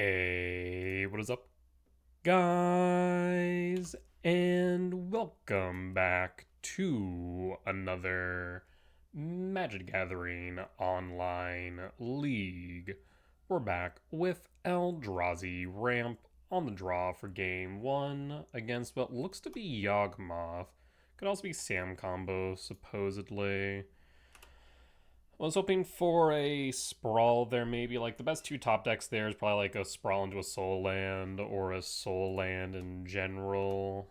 Hey, what is up, guys? And welcome back to another Magic Gathering online league. We're back with Eldrazi ramp on the draw for game one against what looks to be Yawgmoth. Could also be Sam combo, supposedly. I was hoping for a sprawl there, maybe. Like, the best two top decks there is probably like a sprawl into a soul land or a soul land in general.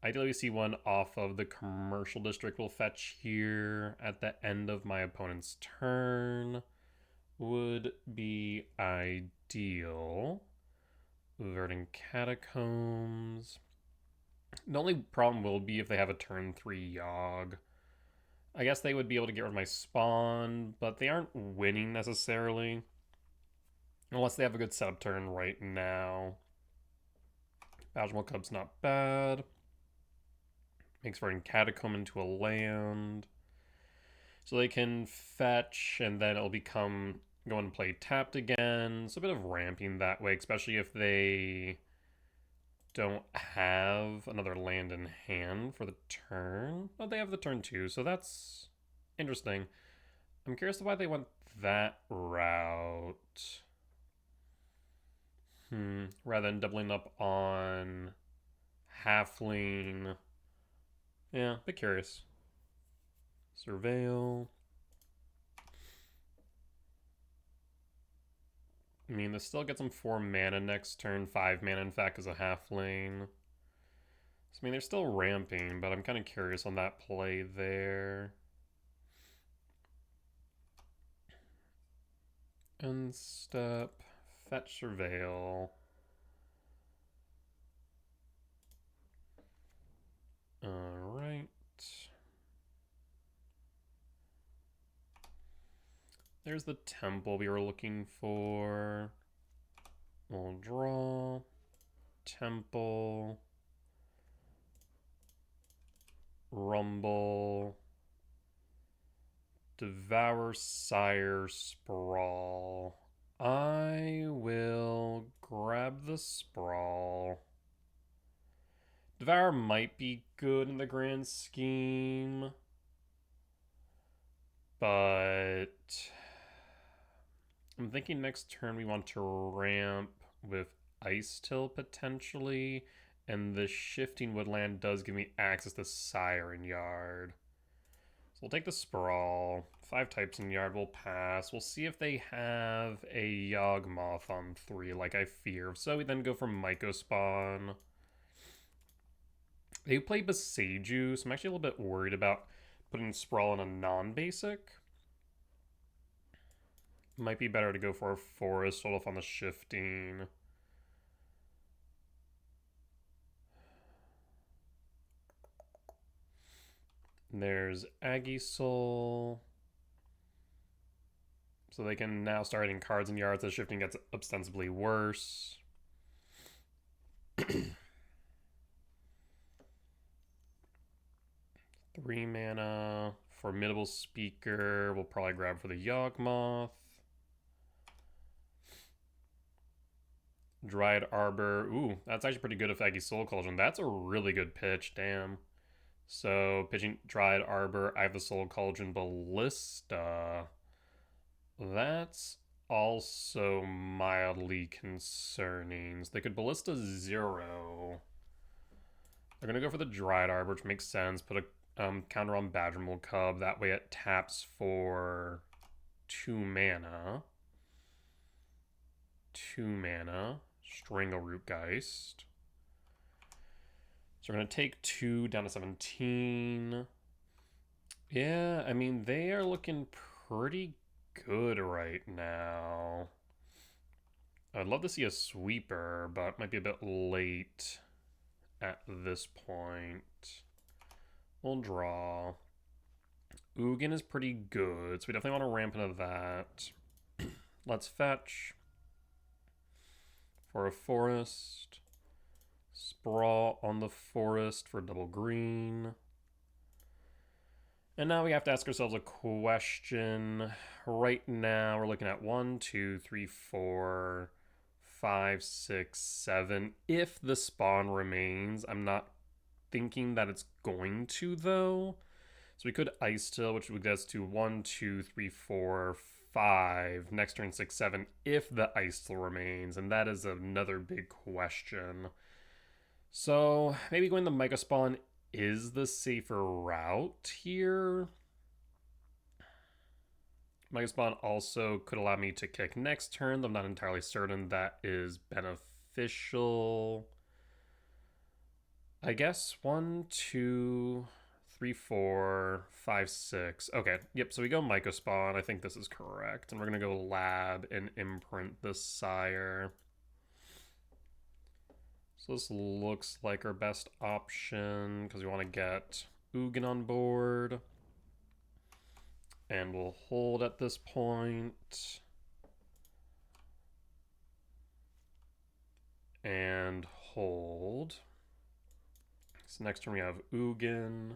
Ideally, we see one off of the commercial district will fetch here at the end of my opponent's turn. Would be ideal. Verdant Catacombs. The only problem will be if they have a turn 3 Yogg. I guess they would be able to get rid of my spawn, but they aren't winning necessarily. Unless they have a good setup turn right now. Bajmal Cub's not bad. Makes for a Catacomb into a land. So they can fetch, and then it'll become go and play tapped again. So a bit of ramping that way, especially if they don't have another land in hand for the turn. Oh, they have the turn too, so that's interesting. I'm curious why they went that route. Rather than doubling up on Halfling. Yeah, a bit curious. Surveil. I mean, this still gets them 4 mana next turn, 5 mana in fact as a Halfling. So, I mean, they're still ramping, but I'm kind of curious on that play there. Unstep, fetch Surveil. Alright. There's the temple we were looking for. We'll draw. Temple. Rumble. Devour Sire Sprawl. I will grab the Sprawl. Devour might be good in the grand scheme, but I'm thinking next turn we want to ramp with Ice Till potentially, and the Shifting Woodland does give me access to Siren Yard. So we'll take the Sprawl. 5 types in Yard will pass. We'll see if they have a Yawgmoth on 3 like I fear. So we then go for Myco Spawn. They play Beseiju, so I'm actually a little bit worried about putting Sprawl in a non-basic. Might be better to go for a Forest, hold off on the Shifting. There's Agisoul. So they can now start hitting cards in yards as Shifting gets ostensibly worse. 3 mana. Formidable Speaker. We'll probably grab for the Yawgmoth. Dryad Arbor. Ooh, that's actually pretty good if Aggie Soul Cauldron. That's a really good pitch, damn. So, pitching Dryad Arbor, I have the Soul Cauldron Ballista. That's also mildly concerning. So they could Ballista 0. They're going to go for the Dryad Arbor, which makes sense. Put a counter on Badgermole Cub. That way it taps for 2 mana. 2 mana. Strangleroot Geist. So we're going to take 2 down to 17. Yeah, I mean, they are looking pretty good right now. I'd love to see a sweeper, but it might be a bit late at this point. We'll draw. Ugin is pretty good, so we definitely want to ramp into that. Let's fetch for a forest. Sprawl on the forest for double green. And now we have to ask ourselves a question. Right now, we're looking at 1, 2, 3, 4, 5, 6, 7. If the spawn remains, I'm not thinking that it's going to, though. So we could Ice Till, which would get us to 1, 2, 3, 4, 5. Next turn 6, 7, if the Ice Till remains. And that is another big question. So maybe going the Mega Spawn is the safer route here. Mega Spawn also could allow me to kick next turn, though I'm not entirely certain that is beneficial. I guess 1, 2, 3, 4, 5, 6. Okay, yep, so we go Micro Spawn. I think this is correct. And we're going to go Lab and imprint the Sire. So this looks like our best option because we want to get Ugin on board. And we'll hold at this point. And hold. So next turn we have Ugin.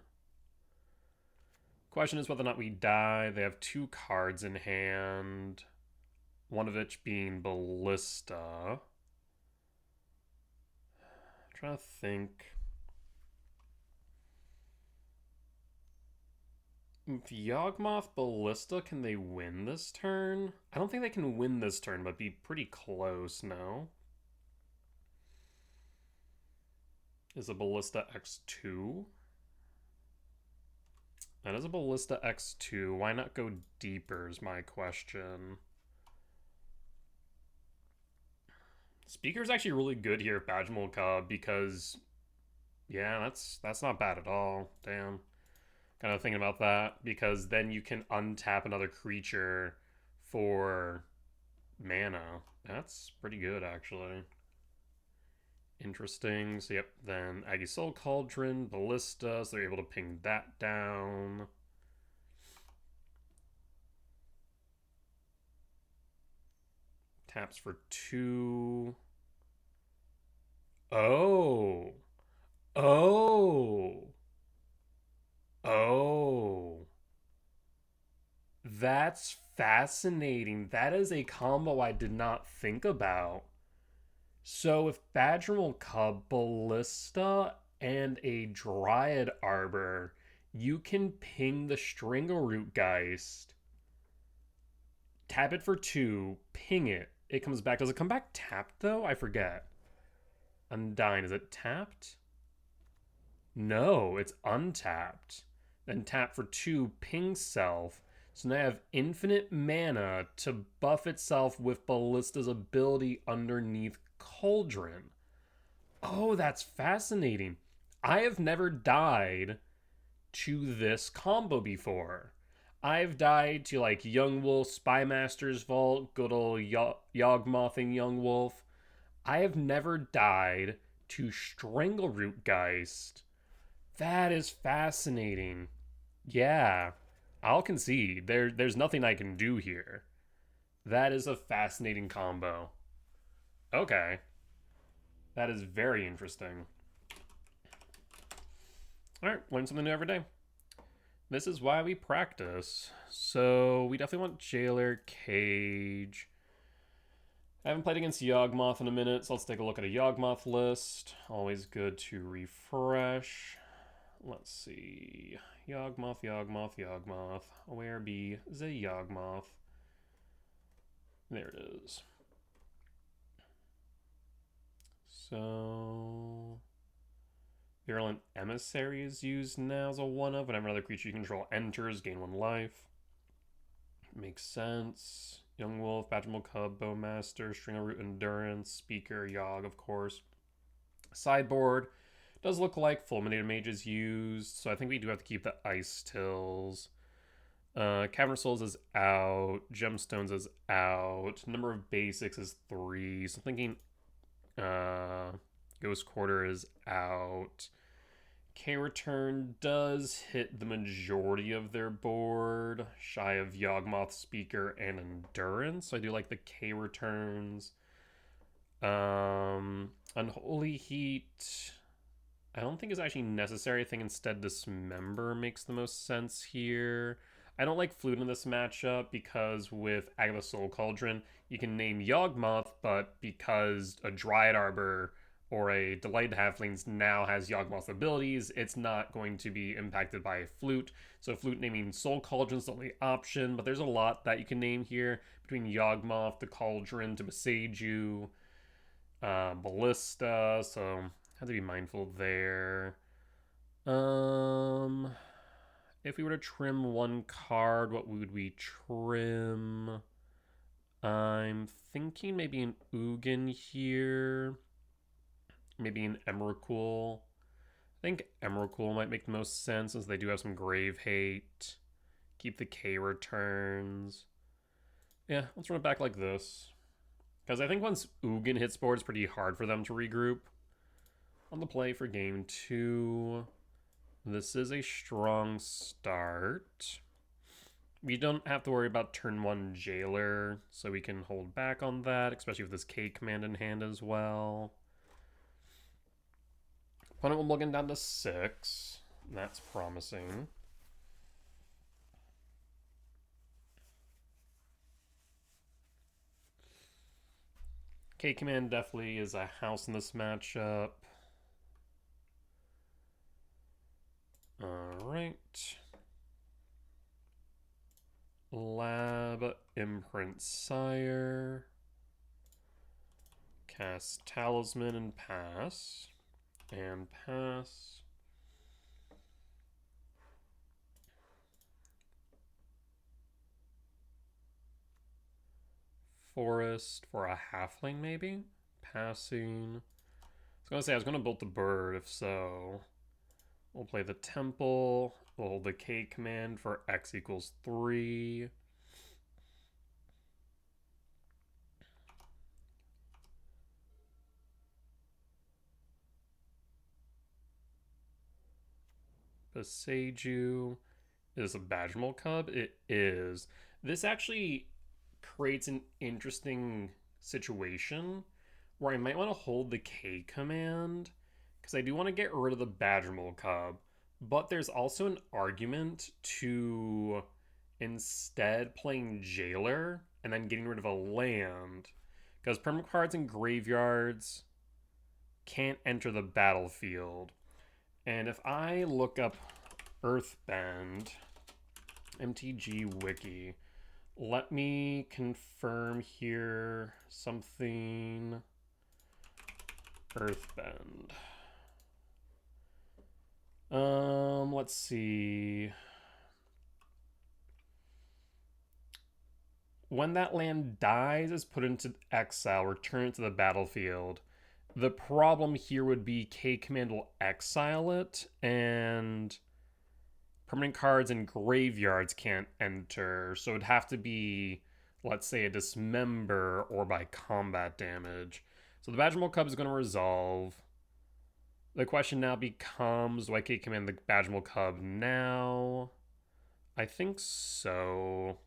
Question is whether or not we die. They have 2 cards in hand. One of which being Ballista. I'm trying to think. If Yawgmoth Ballista, can they win this turn? I don't think they can win this turn, but be pretty close, no? Is a Ballista X2? That is a Ballista X2. Why not go deeper is my question. Speaker's actually really good here at Badgemal Cub because, yeah, that's not bad at all. Damn. Kind of thinking about that because then you can untap another creature for mana. That's pretty good, actually. Interesting. So, yep, then Aggie Soul Cauldron, Ballista, so they're able to ping that down. Taps for 2. Oh. Oh. Oh. That's fascinating. That is a combo I did not think about. So if Badgeral Cub, Ballista, and a Dryad Arbor, you can ping the Strangleroot Geist. Tap it for 2, ping it. It comes back. Does it come back tapped, though? I forget. Undying. Is it tapped? No, it's untapped. Then tap for 2, ping self. So now I have infinite mana to buff itself with Ballista's ability underneath Cauldron. Oh, that's fascinating. I have never died to this combo before. I've died to like Young Wolf, Spymaster's Vault, good old Yawgmothing Young Wolf. I have never died to Strangleroot Geist. That is fascinating. Yeah, I'll concede. There's nothing I can do here. That is a fascinating combo. Okay. That is very interesting. Alright, learn something new every day. This is why we practice. So we definitely want Jailer, Cage. I haven't played against Yawgmoth in a minute, so let's take a look at a Yawgmoth list. Always good to refresh. Let's see. Yawgmoth, Yawgmoth, Yawgmoth. Where be the Yawgmoth? There it is. So, Virulent Emissary is used now as a 1-of. Whenever another creature you control enters, gain 1 life. Makes sense. Young Wolf, Badgemal Cub, Bowmaster, Strangleroot Endurance, Speaker, Yawg, of course. Sideboard does look like Fulminated Mage is used, so I think we do have to keep the Ice Tills. Cavern Souls is out. Gemstones is out. Number of basics is 3. So I'm thinking Ghost Quarter is out. K-Return does hit the majority of their board, shy of Yawgmoth, Speaker, and Endurance. So I do like the K-Returns. Unholy Heat, I don't think is actually necessary. I think instead Dismember makes the most sense here. I don't like Flute in this matchup because with Agatha Soul Cauldron, you can name Yawgmoth, but because a Dryad Arbor or a Delighted Halflings now has Yawgmoth abilities, it's not going to be impacted by a Flute. So Flute naming Soul Cauldron is the only option, but there's a lot that you can name here between Yawgmoth, the Cauldron, to Besage You, Ballista, so have to be mindful there. If we were to trim one card, what would we trim? I'm thinking maybe an Ugin here. Maybe an Emrakul. I think Emrakul might make the most sense since they do have some Grave Hate. Keep the K returns. Yeah, let's run it back like this. Because I think once Ugin hits board, it's pretty hard for them to regroup. On the play for game 2. This is a strong start. We don't have to worry about turn 1 Jailer, so we can hold back on that, especially with this K command in hand as well. Opponent will looking down to 6. That's promising. K command definitely is a house in this matchup. Alright. Lab, Imprint Sire. Cast Talisman and pass. And pass. Forest for a halfling, maybe? Passing. I was going to build the bird, if so. We'll play the temple. We'll hold the K command for X equals 3. Besage You. Is a Badgermole Cub? It is. This actually creates an interesting situation where I might want to hold the K command because I do want to get rid of the Badgermole Cub, but there's also an argument to instead playing Jailer and then getting rid of a land because permanent cards and graveyards can't enter the battlefield. And if I look up Earthbend, MTG Wiki, let me confirm here something. Earthbend. Let's see. When that land dies, is put into exile, return it to the battlefield. The problem here would be K command will exile it, and permanent cards and graveyards can't enter. So it'd have to be, let's say, a dismember or by combat damage. So the Badgermole Cub is going to resolve. The question now becomes, do I K command the Badgermole Cub now? I think so.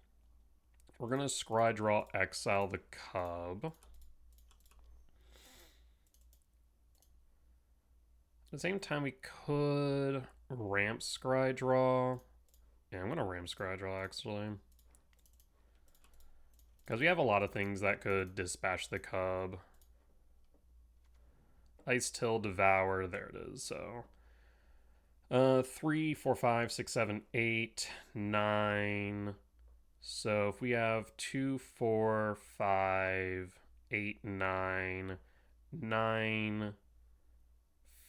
We're going to scry draw exile the Cub. At the same time, we could ramp scry draw. Yeah, I'm going to ramp scry draw, actually. Because we have a lot of things that could dispatch the Cub. Ice Till, Devour, there it is, so. 3, 4, 5, 6, 7, 8, 9. So if we have 2, 4, 5, 8, 9, 9,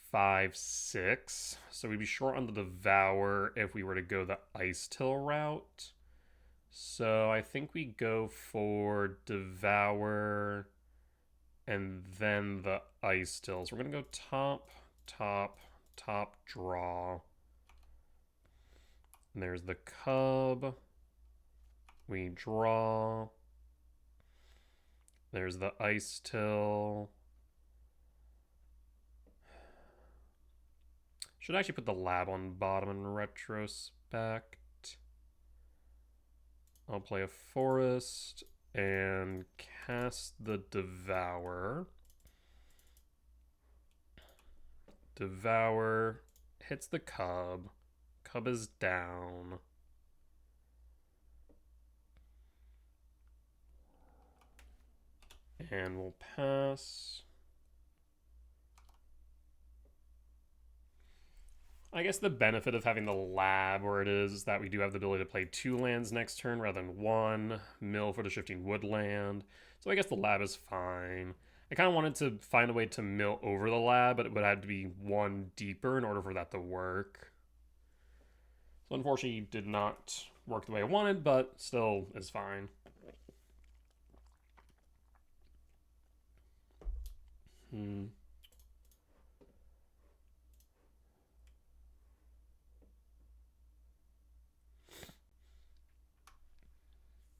5, 6. So we'd be short on the Devour if we were to go the Ice Till route. So I think we go for Devour and then the Ice Tills. We're going to go top, top, top, draw. And there's the Cub. We draw. There's the Ice Till. Should actually put the lab on bottom in retrospect. I'll play a Forest and cast the Devour. Devour hits the Cub. Cub is down. And we'll pass. I guess the benefit of having the lab where it is that we do have the ability to play 2 lands next turn rather than 1. Mill for the Shifting Woodland. So I guess the lab is fine. I kind of wanted to find a way to mill over the lab, but it would have to be 1 deeper in order for that to work. So unfortunately, it did not work the way I wanted, but still is fine.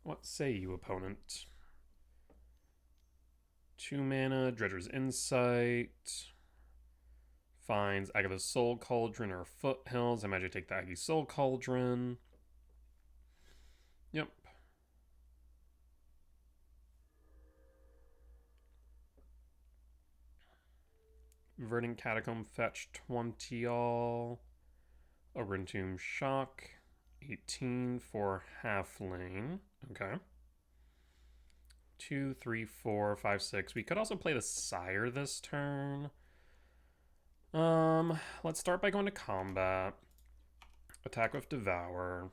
What say you, opponent? 2 mana, Dredger's Insight. Finds Agatha's Soul Cauldron or Foothills. I imagine take the Aggie Soul Cauldron. Yep. Verdant Catacomb fetch 20 all. Ogren Tomb Shock 18 for half lane. Okay. 2, 3, 4, 5, 6. We could also play the Sire this turn. Let's start by going to combat. Attack with Devour.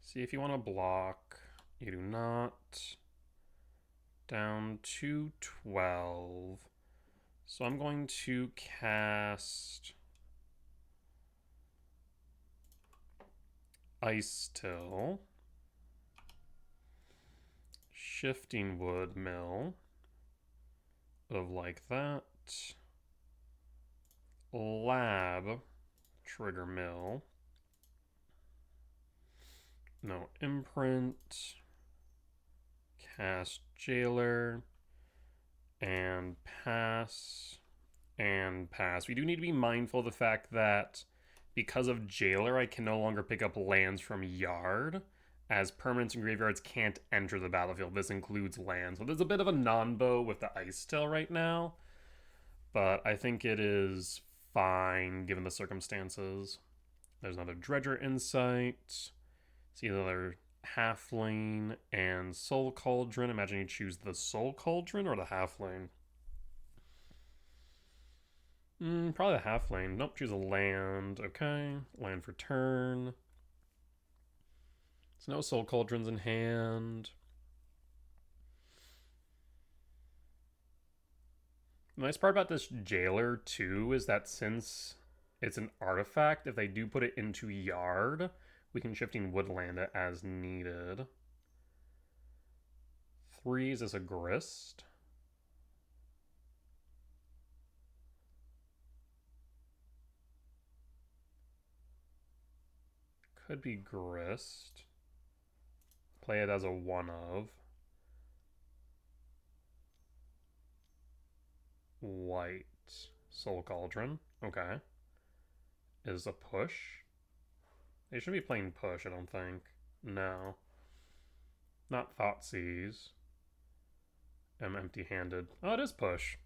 See if you want to block. You do not. Down to 12. So I'm going to cast Ice Till. Shifting Wood Mill. Of like that. Lab. Trigger Mill. No Imprint. Cast Jailer. And pass. And pass. We do need to be mindful of the fact that because of Jailer, I can no longer pick up lands from Yard, as permanents and graveyards can't enter the battlefield. This includes lands. So there's a bit of a non-bow with the Ice Tail right now, but I think it is fine given the circumstances. There's another Dredger Insight. See another Halfling and Soul Cauldron. Imagine you choose the Soul Cauldron or the Halfling. Probably the Halfling. Nope, choose a land. Okay, land for turn. So no Soul Cauldrons in hand. The nice part about this Jailer, too, is that since it's an artifact, if they do put it into Yard, we can Shifting Woodland it as needed. 3, is this a Grist? Could be Grist. Play it as a 1-of. White. Soul Cauldron. Okay. Is a push? They should be playing push, I don't think. No. Not Thoughtseize. I'm empty-handed. Oh, it is push.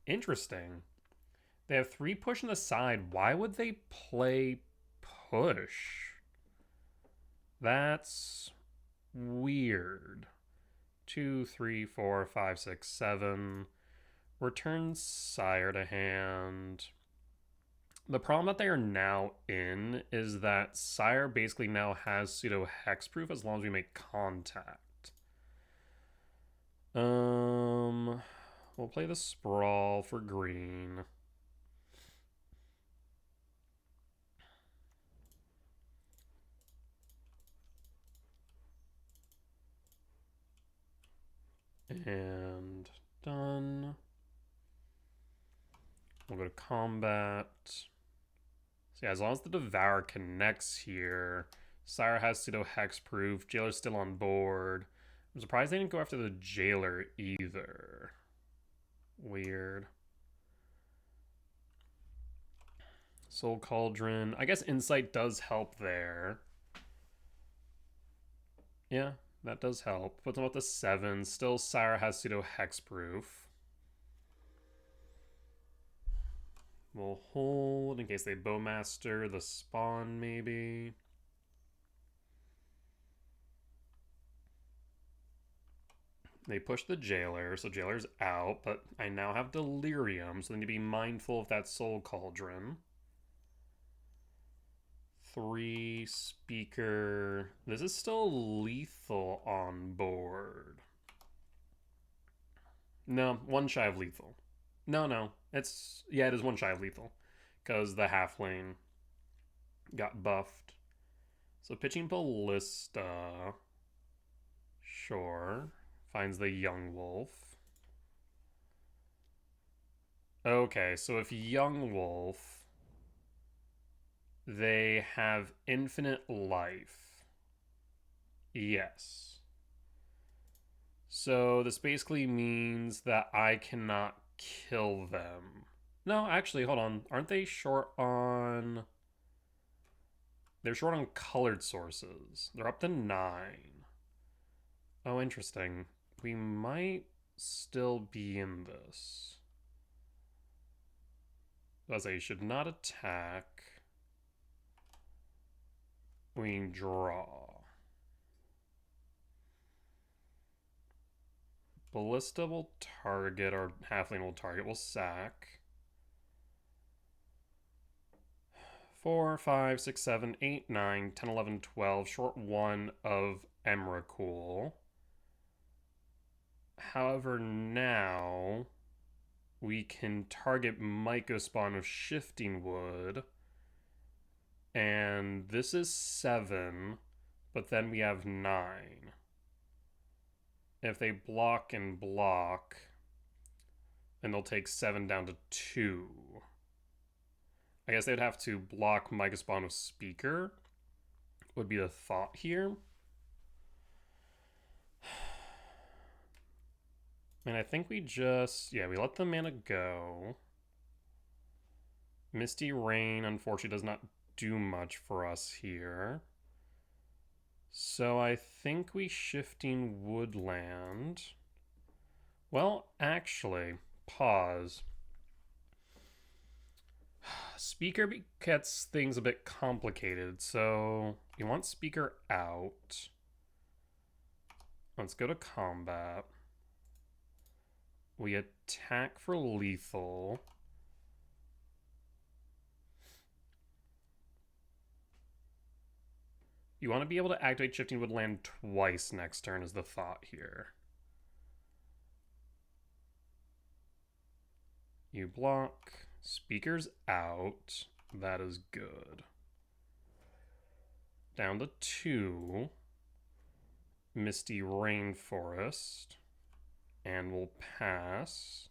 Interesting. They have 3 push on the side. Why would they play push? That's weird. 2, 3, 4, 5, 6, 7. Return Sire to hand. The problem that they are now in is that Sire basically now has pseudo hexproof as long as we make contact. We'll play the Sprawl for green. And done. We'll go to combat. So yeah, as long as the Devour connects here, Sire has pseudo hexproof. Jailer's still on board. I'm surprised they didn't go after the Jailer either. Weird. Soul Cauldron. I guess Insight does help there. Yeah, that does help. Puts them up to 7. Still, Sire has pseudo hexproof. We'll hold in case they Bowmaster the spawn, maybe. They push the Jailer, so Jailer's out, but I now have Delirium, so I need to be mindful of that Soul Cauldron. 3 Speaker. This is still lethal on board. No, 1 shy of lethal. No. It's, yeah, it is 1 shy of lethal. Because the halfling got buffed. So pitching Ballista. Sure. Finds the Yawgmoth. Okay, so if Yawgmoth, they have infinite life. Yes. So this basically means that I cannot kill them. No, actually, hold on. Aren't they short on... They're short on colored sources. They're up to 9. Oh, interesting. We might still be in this. As I should not attack. We draw. Ballista will target, or halfling will target. We'll sack. 4, 5, 6, 7, 8, 9, 10, 11, 12. Short 1 of Emrakul. However, now we can target Mycospawn of Shifting Wood. And this is 7, but then we have 9. If they block and block, then they'll take 7 down to 2. I guess they'd have to block Mycospawn of Speaker, would be the thought here. And I think we just, yeah, we let the mana go. Misty Rain, unfortunately, does not do much for us here. So I think we Shifting Woodland. Well, actually, pause. Speaker gets things a bit complicated, so you want Speaker out. Let's go to combat. We attack for lethal. You want to be able to activate Shifting Woodland twice next turn is the thought here. You block. Speaker's out. That is good. Down to 2. Misty Rainforest. And we'll pass.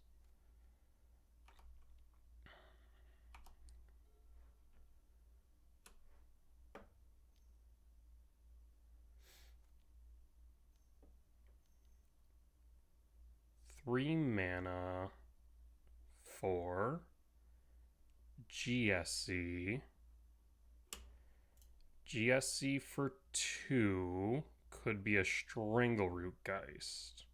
Three mana for GSC. GSC for 2 could be a Strangleroot Geist.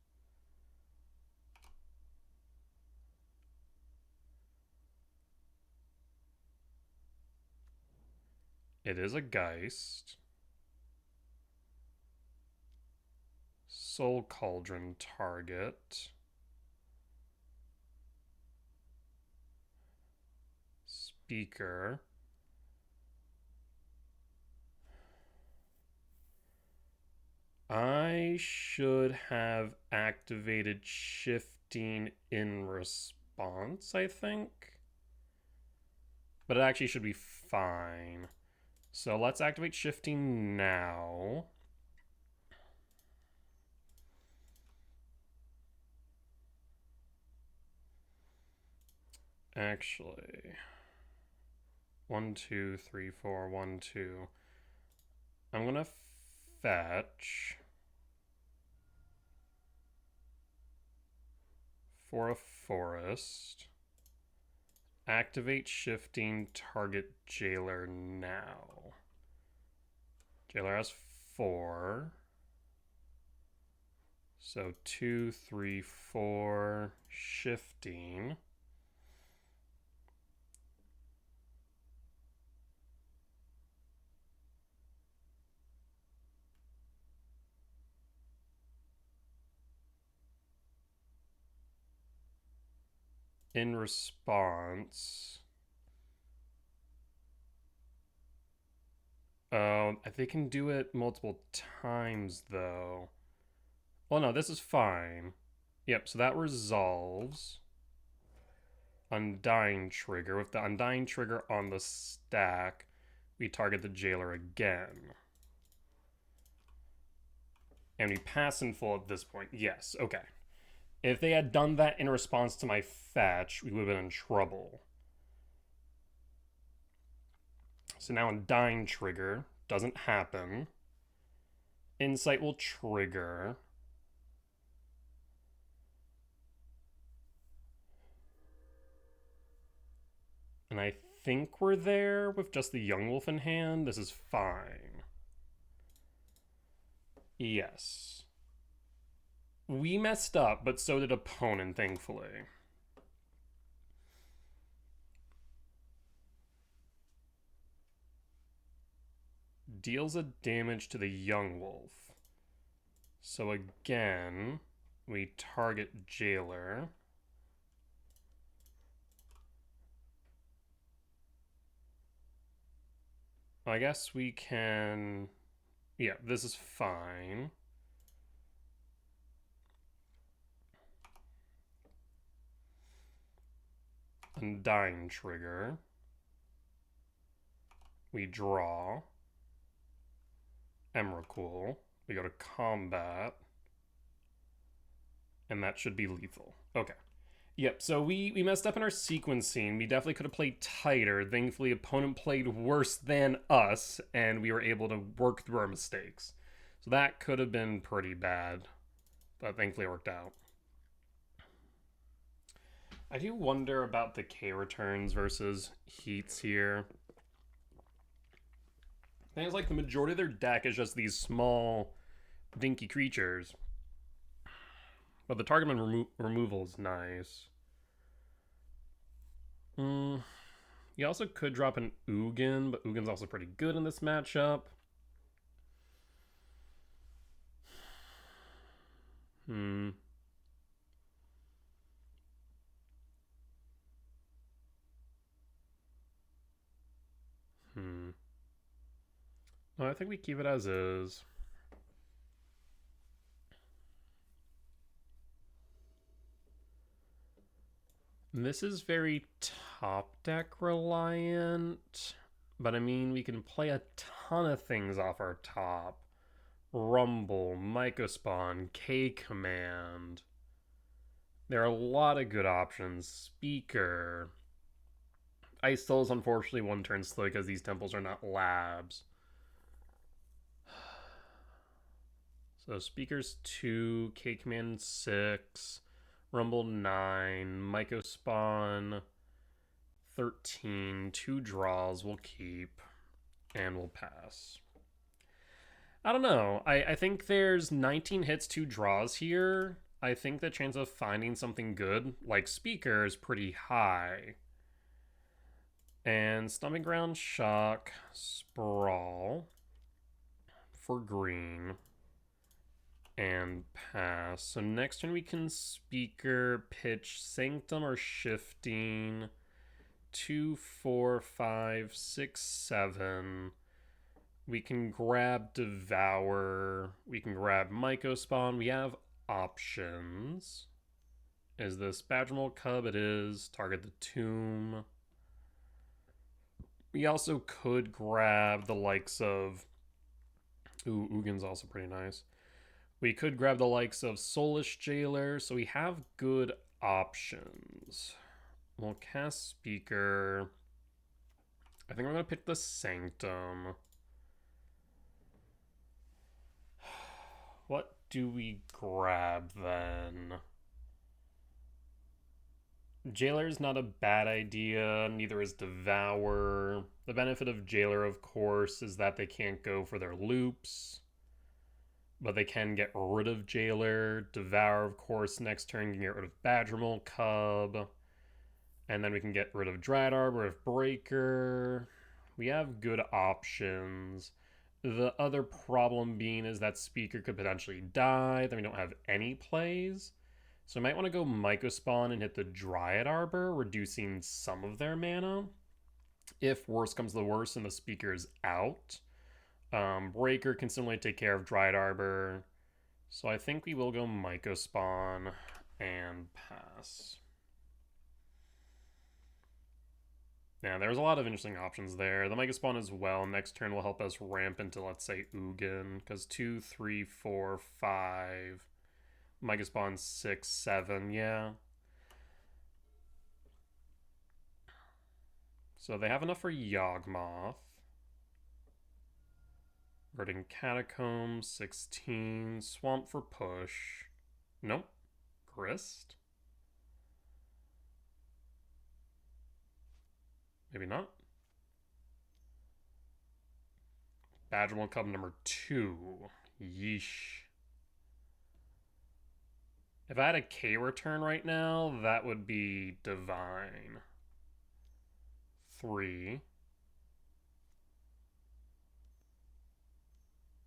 It is a Geist. Soul Cauldron target. Speaker. I should have activated Shifting in response, I think. But it actually should be fine. So let's activate Shifting now. Actually, 1, 2, 3, 4, 1, 2. I'm gonna fetch for a forest. Activate Shifting, target Jailer now. Jailer has 4. So 2, 3, 4, Shifting. in response... They can do it multiple times, though. Well, no, this is fine. Yep, so that resolves. Undying trigger. With the Undying trigger on the stack, we target the Jailer again. And we pass in full at this point. Yes, okay. If they had done that in response to my fetch, we would have been in trouble. So now Undying trigger doesn't happen. Insight will trigger. And I think we're there with just the Yawgmoth in hand. This is fine. Yes. We messed up, but so did opponent, thankfully. Deals a damage to the Yawgmoth. So again, we target Jailer. I guess we can... Yeah, this is fine. Undying trigger. We draw. Emrakul. We go to combat. And that should be lethal. Okay. Yep, so we messed up in our sequencing. We definitely could have played tighter. Thankfully, opponent played worse than us, and we were able to work through our mistakes. So that could have been pretty bad, but thankfully it worked out. I do wonder about the K returns versus Heats here. I think it's like the majority of their deck is just these small, dinky creatures. But the target removal is nice. You also could drop an Ugin, but Ugin's also pretty good in this matchup. No, I think we keep it as is. This is very top deck reliant, but I mean, we can play a ton of things off our top. Rumble, Mycospawn, K-Command. There are a lot of good options. Speaker. Ice Soul is unfortunately one turn slow because these temples are not labs. So Speaker's 2, K-Command 6, Rumble 9, Mycospawn 13, 2 draws we'll keep, and we'll pass. I don't know. I think there's 19 hits, 2 draws here. I think the chance of finding something good, like Speaker, is pretty high. And Stomping Ground, Shock, Sprawl for green, and pass. So next turn we can Speaker, pitch Sanctum or Shifting. 2, 4, 5, 6, 7. We can grab Devour. We can grab Mycospawn. We have options. Is this Badgermole Cub? It is. Target the Tomb. We also could grab the likes of... Ooh, Ugin's also pretty nice. We could grab the likes of Soulish Jailer. So we have good options. We'll cast Speaker. I think we're going to pick the Sanctum. What do we grab then? Jailer's not a bad idea, neither is Devour. The benefit of Jailer, of course, is that they can't go for their loops, but they can get rid of Jailer. Devour, of course, next turn can get rid of Badgermole Cub. And then we can get rid of Dryad Arbor if Breaker. We have good options. The other problem being is that Speaker could potentially die. Then we don't have any plays. So I might want to go Mycospawn and hit the Dryad Arbor, reducing some of their mana. If worse comes to the worst and the speaker is out, Breaker can similarly take care of Dryad Arbor. So I think we will go Mycospawn and pass. Yeah, there's a lot of interesting options there. The Mycospawn as well. Next turn will help us ramp into, let's say, Ugin. Because 2, 3, 4, 5. Mycospawn 6, 7. Yeah. So they have enough for Yawgmoth. Verdant Catacomb, 16. Swamp for push. Nope. Grist? Maybe not. Badgermole Cub number 2. Yeesh. If I had a K return right now, that would be divine. 3.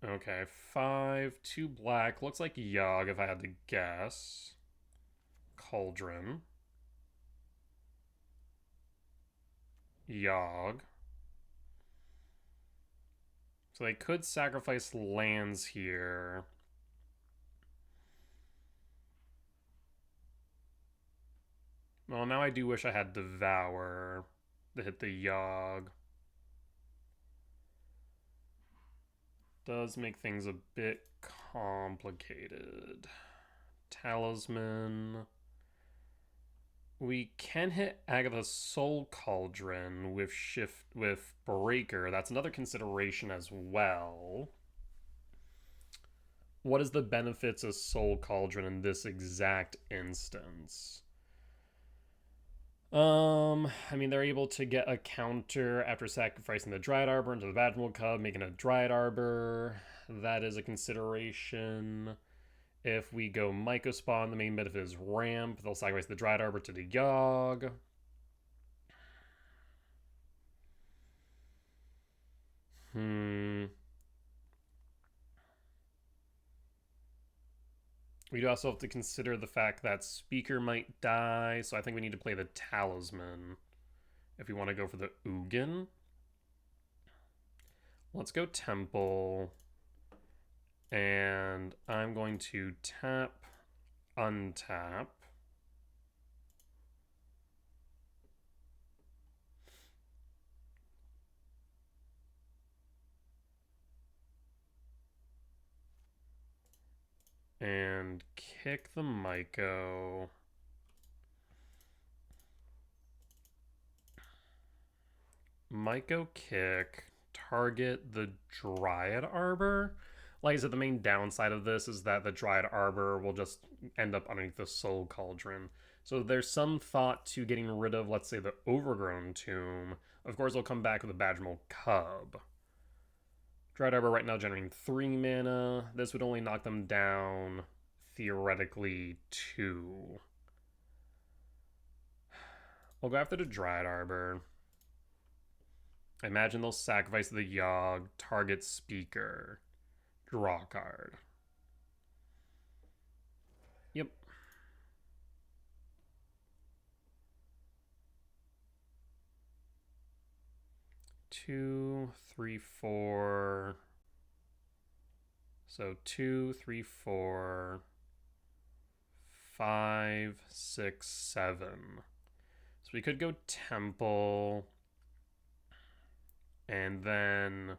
Okay, 5, 2 black. Looks like Yogg if I had to guess. Cauldron. Yogg. So they could sacrifice lands here. Well, now I do wish I had Devour to hit the Yogg. Does make things a bit complicated. Talisman. We can hit Agatha's Soul Cauldron with Breaker. That's another consideration as well. What is the benefits of Soul Cauldron in this exact instance? I mean, they're able to get a counter after sacrificing the Dryad Arbor into the Badgermole Cub, making a Dryad Arbor. That is a consideration. If we go Mycospawn, the main benefit is ramp. They'll sacrifice the Dryad Arbor to the Yogg. We do also have to consider the fact that Speaker might die, so I think we need to play the Talisman if we want to go for the Ugin. Let's go Temple. And I'm going to tap, untap. And kick the Myco. Myco kick. Target the Dryad Arbor. Like I said, the main downside of this is that the Dryad Arbor will just end up underneath the Soul Cauldron. So there's some thought to getting rid of, let's say, the Overgrown Tomb. Of course, they'll come back with a Badgermole Cub. Dryad Arbor right now generating 3 mana. This would only knock them down, theoretically, 2. We'll go after the Dryad Arbor. I imagine they'll sacrifice the Yogg, target Speaker, draw card. Yep. Two, three, four. So 2, 3, 4, 5, 6, 7. So we could go Temple and then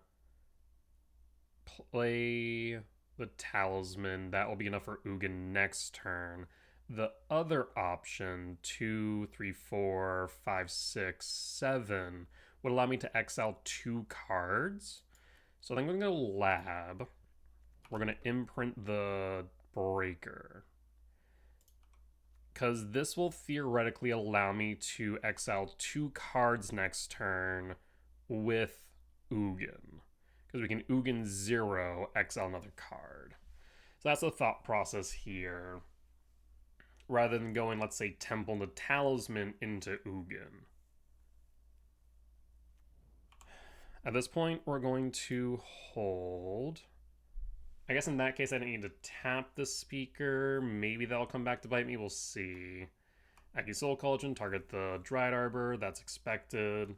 play the Talisman. That will be enough for Ugin next turn. The other option, 2, 3, 4, 5, 6, 7, would allow me to exile 2 cards. So I think I'm going to go Lab. We're going to imprint the Breaker. Because this will theoretically allow me to exile 2 cards next turn with Ugin. Because we can Ugin 0, exile another card. So that's the thought process here. Rather than going, let's say, Temple the Talisman into Ugin. At this point, we're going to hold. I guess in that case I didn't need to tap the speaker. Maybe that'll come back to bite me. We'll see. Aki Soul Cauldron, target the Dried Arbor. That's expected.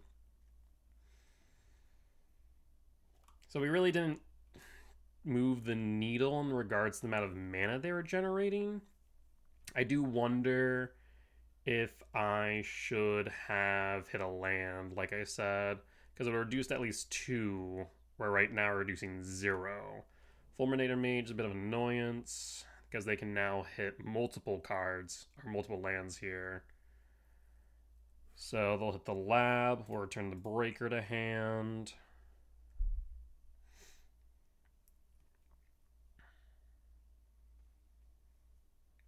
So we really didn't move the needle in regards to the amount of mana they were generating. I do wonder if I should have hit a land, like I said, because it would reduced at least 2, where right now we're reducing 0. Fulminator Mage is a bit of an annoyance, because they can now hit multiple cards, or multiple lands here. So they'll hit the Lab, we'll return the Breaker to hand.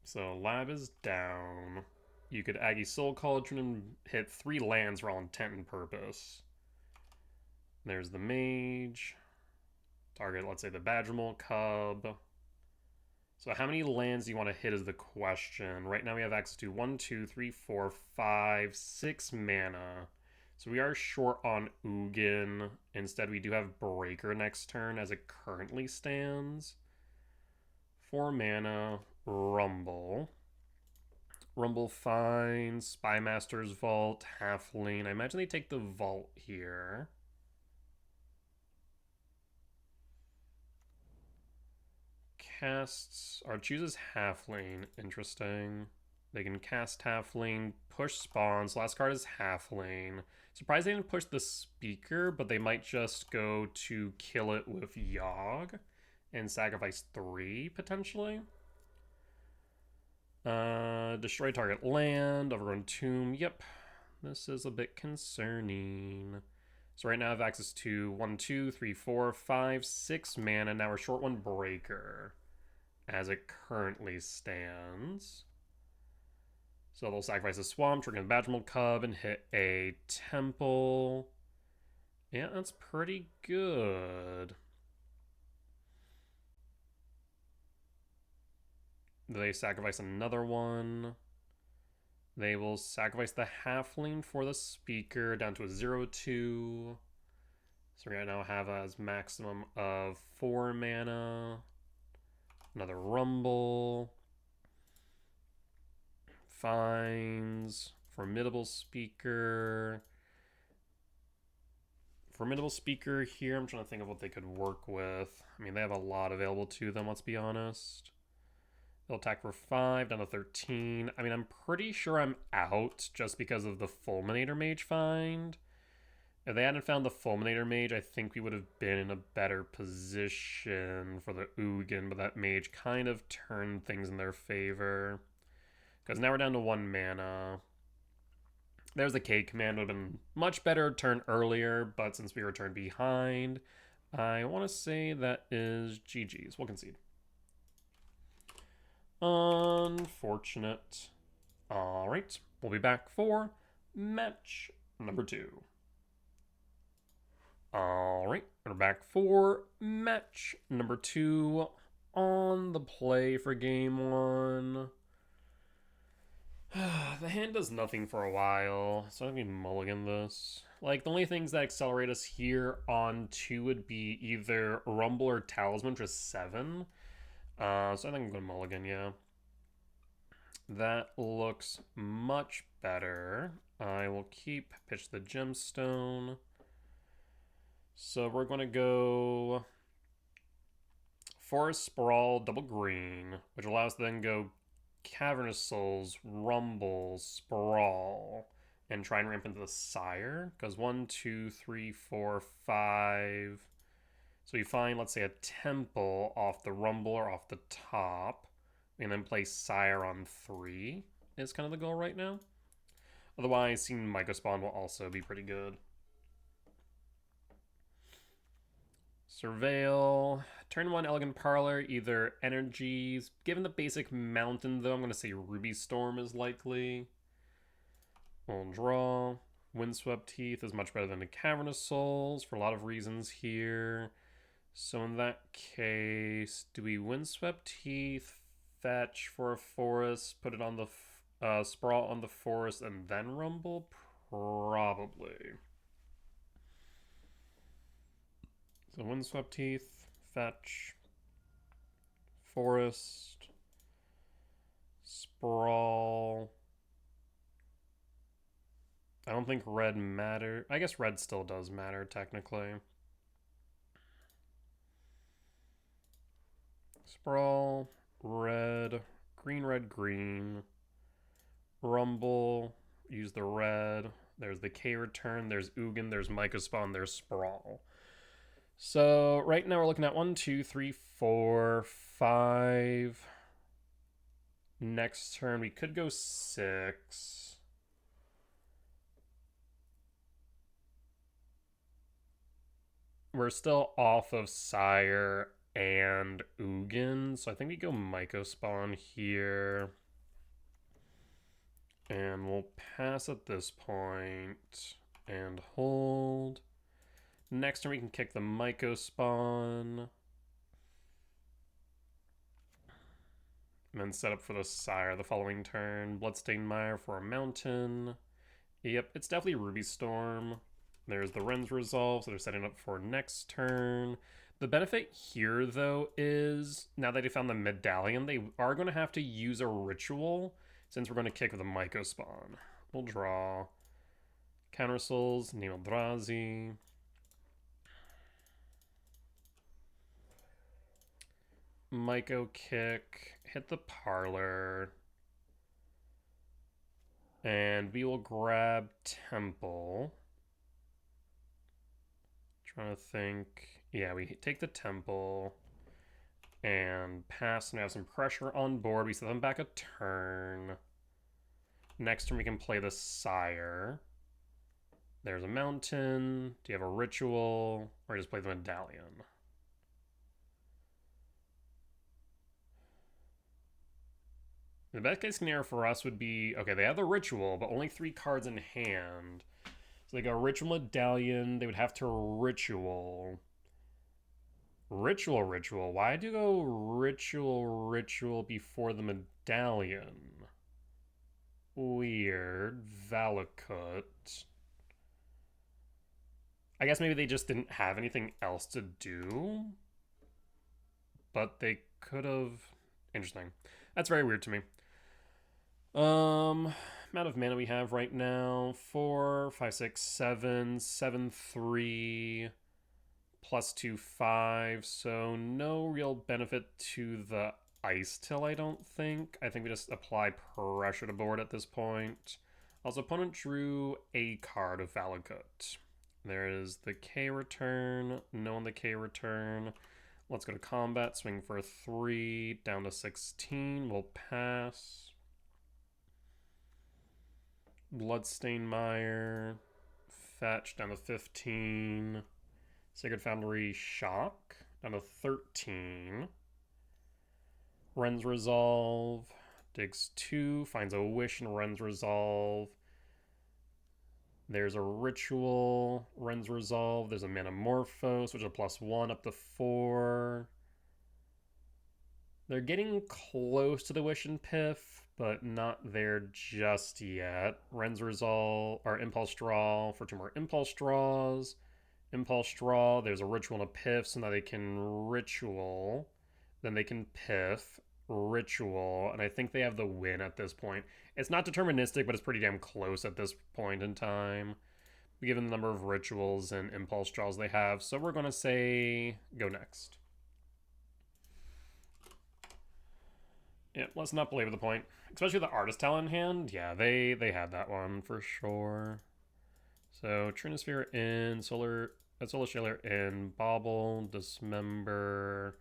So Lab is down. You could Aggie Soul Cauldron and hit 3 lands for all intent and purpose. There's the Mage. Target, let's say, the Badgermole Cub. So how many lands do you want to hit is the question. Right now we have access to 1, 2, 3, 4, 5, 6 mana. So we are short on Ugin. Instead, we do have Breaker next turn as it currently stands. 4 mana, Rumble. Rumble fine, Spymaster's Vault, Halfling. I imagine they take the Vault here. Casts, or chooses Halfling. Interesting. They can cast Halfling, push spawns. Last card is Halfling. Surprised they didn't push the Speaker, but they might just go to kill it with Yawg and sacrifice 3, potentially. Destroy target land, overgrown tomb. Yep, this is a bit concerning. So right now I have access to 1, 2, 3, 4, 5, 6 mana. Now we're short 1 Breaker as it currently stands. So they'll sacrifice a swamp, trigger the Badgermole Cub, and hit a temple. Yeah, that's pretty good. They sacrifice another one. They will sacrifice the Halfling for the Speaker down to a 0/2. So we now have as maximum of 4 mana. Another Rumble. Finds. Formidable Speaker. Formidable Speaker here. I'm trying to think of what they could work with. I mean, they have a lot available to them, let's be honest. They'll attack for 5, down to 13. I mean, I'm pretty sure I'm out just because of the Fulminator Mage find. If they hadn't found the Fulminator Mage, I think we would have been in a better position for the Ugin, but that Mage kind of turned things in their favor. Because now we're down to 1 mana. There's the K command. Would have been much better turn earlier, but since we were turned behind, I want to say that is GG's. We'll concede. Unfortunate. Alright, we'll be back for match number 2. Alright, we're back for match number 2 on the play for game 1. The hand does nothing for a while, so I'm going to mulligan this. Like, the only things that accelerate us here on 2 would be either Rumble or Talisman, which is 7. So I think I'm going to mulligan, yeah. That looks much better. I will keep Pitch the Gemstone. So we're going to go Forest Sprawl, double green, which allows us to then go Cavernous Souls, Rumble, Sprawl, and try and ramp into the Sire. Because 1, 2, 3, 4, 5. So we find, let's say, a Temple off the Rumble or off the top. And then play Sire on 3 is kind of the goal right now. Otherwise, seeing Mycospawn will also be pretty good. Surveil. Turn 1 Elegant Parlor, either energies. Given the basic mountain, though, I'm going to say Ruby Storm is likely. We'll draw. Windswept Teeth is much better than the Cavernous Souls for a lot of reasons here. So in that case, do we Windswept Teeth, fetch for a forest, put it on the Sprawl on the forest, and then Rumble? Probably. So Windswept Teeth, fetch. Forest. Sprawl. I don't think red matter. I guess red still does matter, technically. Sprawl, red, green. Rumble, use the red. There's the K return, there's Ugin, there's Mycospawn, there's Sprawl. So right now we're looking at 1, 2, 3, 4, 5. Next turn we could go 6. We're still off of Sire and Ugin, so I think we go Mycospawn here. And we'll pass at this point and hold. Next turn we can kick the Mycospawn. And then set up for the Sire the following turn. Bloodstained Mire for a mountain. Yep, it's definitely Ruby Storm. There's the Ren's Resolve, so they're setting up for next turn. The benefit here, though, is now that they found the Medallion, they are going to have to use a ritual since we're going to kick the Mycospawn. We'll draw Counter Souls, name Eldrazi. Myco kick, hit the Parlor. And we will grab Temple. Trying to think. Yeah, we take the Temple and pass and have some pressure on board. We set them back a turn. Next turn we can play the Sire. There's a mountain. Do you have a ritual? Or just play the Medallion? The best case scenario for us would be, okay, they have the ritual, but only 3 cards in hand. So they go Ritual Medallion. They would have to Ritual. Ritual. Why do you go Ritual before the Medallion? Weird. Valakut. I guess maybe they just didn't have anything else to do. But they could have... Interesting. That's very weird to me. Amount of mana we have right now: 4, 5, 6, 7, 7, 3, +2, 5. So no real benefit to the Ice Till, I don't think. I think we just apply pressure to board at this point. Also, opponent drew a card of Valakut. There is the K return. No on the K return. Let's go to combat. Swing for 3. Down to 16. We'll pass. Bloodstained Mire. Fetch down to 15. Sacred Foundry Shock down to 13. Ren's Resolve. Digs 2. Finds a Wish in Ren's Resolve. There's a Ritual. Ren's Resolve. There's a Manamorphose, which is a +1 up to 4. They're getting close to the Wish and Piff, but not there just yet. Ren's Resolve, or Impulse Draw for 2 more Impulse Draws. Impulse Draw, there's a Ritual and a Piff, so now they can Ritual. Then they can Piff, Ritual, and I think they have the win at this point. It's not deterministic, but it's pretty damn close at this point in time, given the number of Rituals and Impulse Draws they have. So we're going to say go next. Yeah, let's not belabor the point. Especially the Artist Talent in hand. Yeah, they had that one for sure. So Trinosphere in, Solar Shaler in, Bauble, Dismember,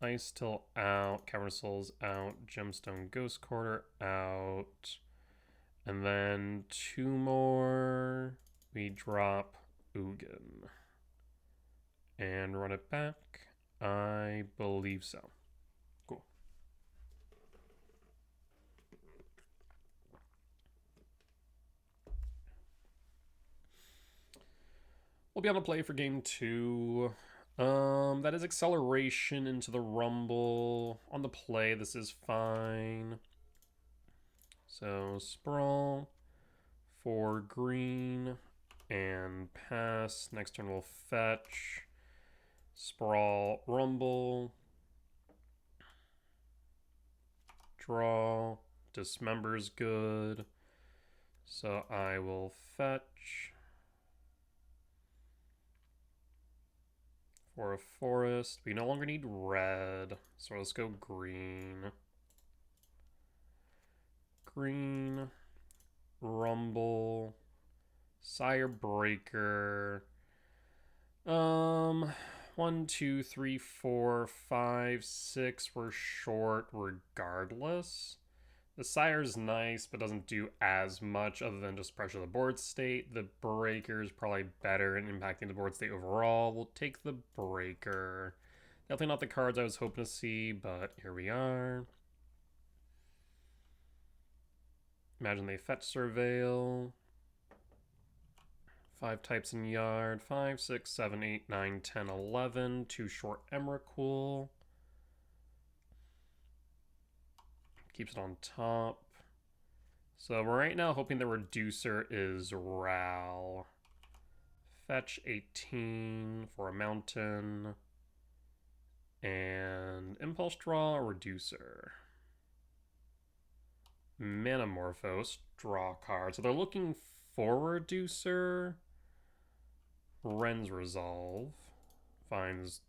Ice Till out, Cavern of Souls out, Gemstone Ghost Quarter out. And then 2 more. We drop Ugin. And run it back. I believe so. We'll be able to play for game 2. That is acceleration into the Rumble. On the play, this is fine. So, Sprawl for green and pass. Next turn we'll fetch. Sprawl, Rumble. Draw. Dismember's good. So I will fetch for a forest. We no longer need red, so let's go green. Green, Rumble, Sire Breaker. 1, 2, 3, 4, 5, 6. We're short regardless. The Sire's nice, but doesn't do as much other than just pressure the board state. The Breaker's probably better in impacting the board state overall. We'll take the Breaker. Definitely not the cards I was hoping to see, but here we are. Imagine they fetch Surveil. 5 types in yard. 5, 6, 7, 8, 9, 10, 11. 2 short Emrakul. Keeps it on top. So we're right now hoping the reducer is Ral. Fetch 18 for a mountain. And Impulse Draw, Reducer. Manamorphose, draw card. So they're looking for Reducer. Ren's Resolve. Finds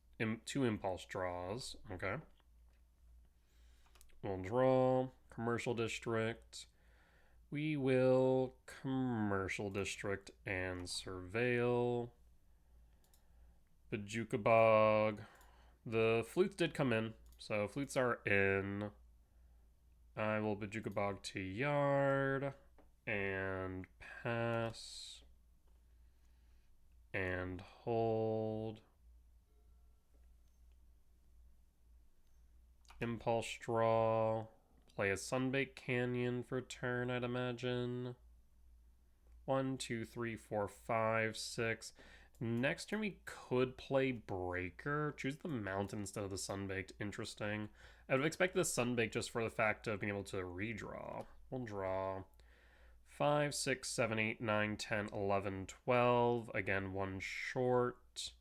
2 Impulse Draws. Okay. We'll draw. Commercial District. We will Commercial District and Surveil. Bajuka Bog. The flutes did come in, so flutes are in. I will Bajuka Bog to yard and pass and hold. Impulse Draw. Play a Sunbaked Canyon for turn, I'd imagine. 1, 2, 3, 4, 5, 6. Next turn we could play Breaker. Choose the mountain instead of the Sunbaked. Interesting. I would have expected the Sunbaked just for the fact of being able to redraw. We'll draw 5, 6, 7, 8, 9, 10, 11, 12. Again, 1 short.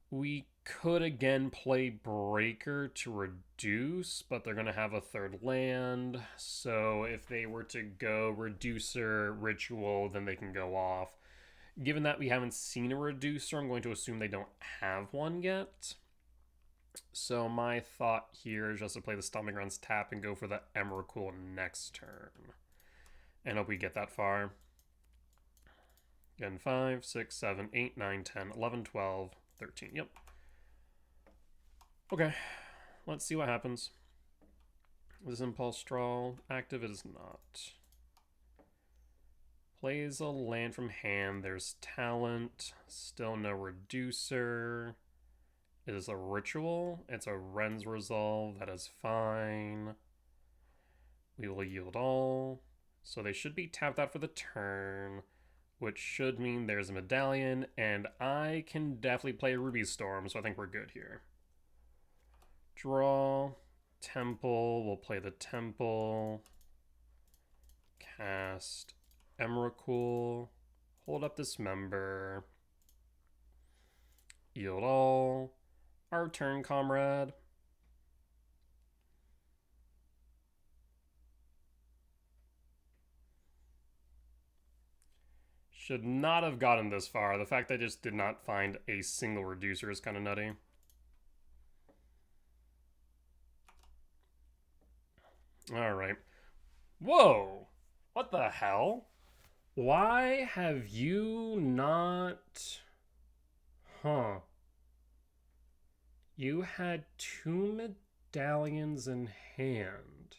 We could again play Breaker to reduce, but they're going to have a 3rd land. So if they were to go Reducer, Ritual, then they can go off. Given that we haven't seen a Reducer, I'm going to assume they don't have one yet. So my thought here is just to play the Stomping Grounds tap and go for the Emrakul next turn. And hope we get that far. Again, 5, 6, 7, 8, 9, 10, 11, 12, 13. Yep. Okay. Let's see what happens. Is Impulse Draw active? It is not. Plays a land from hand. There's Talent. Still no Reducer. It is a Ritual. It's a Ren's Resolve. That is fine. We will yield all. So they should be tapped out for the turn, which should mean there's a Medallion, and I can definitely play Ruby Storm, so I think we're good here. Draw. Temple. We'll play the Temple. Cast Emrakul. Hold up Dismember. Yield all. Our turn, comrade. Should not have gotten this far. The fact that I just did not find a single Reducer is kind of nutty. Alright. Whoa! What the hell? Why have you not... Huh. You had 2 medallions in hand.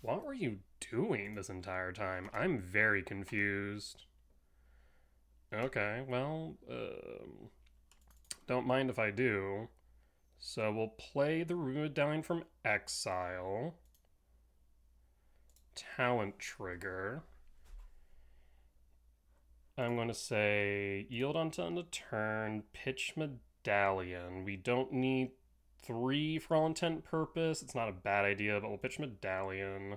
What were you doing this entire time? I'm very confused. Okay, well, don't mind if I do. So we'll play the Ruby Medallion from Exile. Talent trigger. I'm going to say yield until end of turn, pitch Medallion. We don't need 3 for all intent and purpose. It's not a bad idea, but we'll pitch Medallion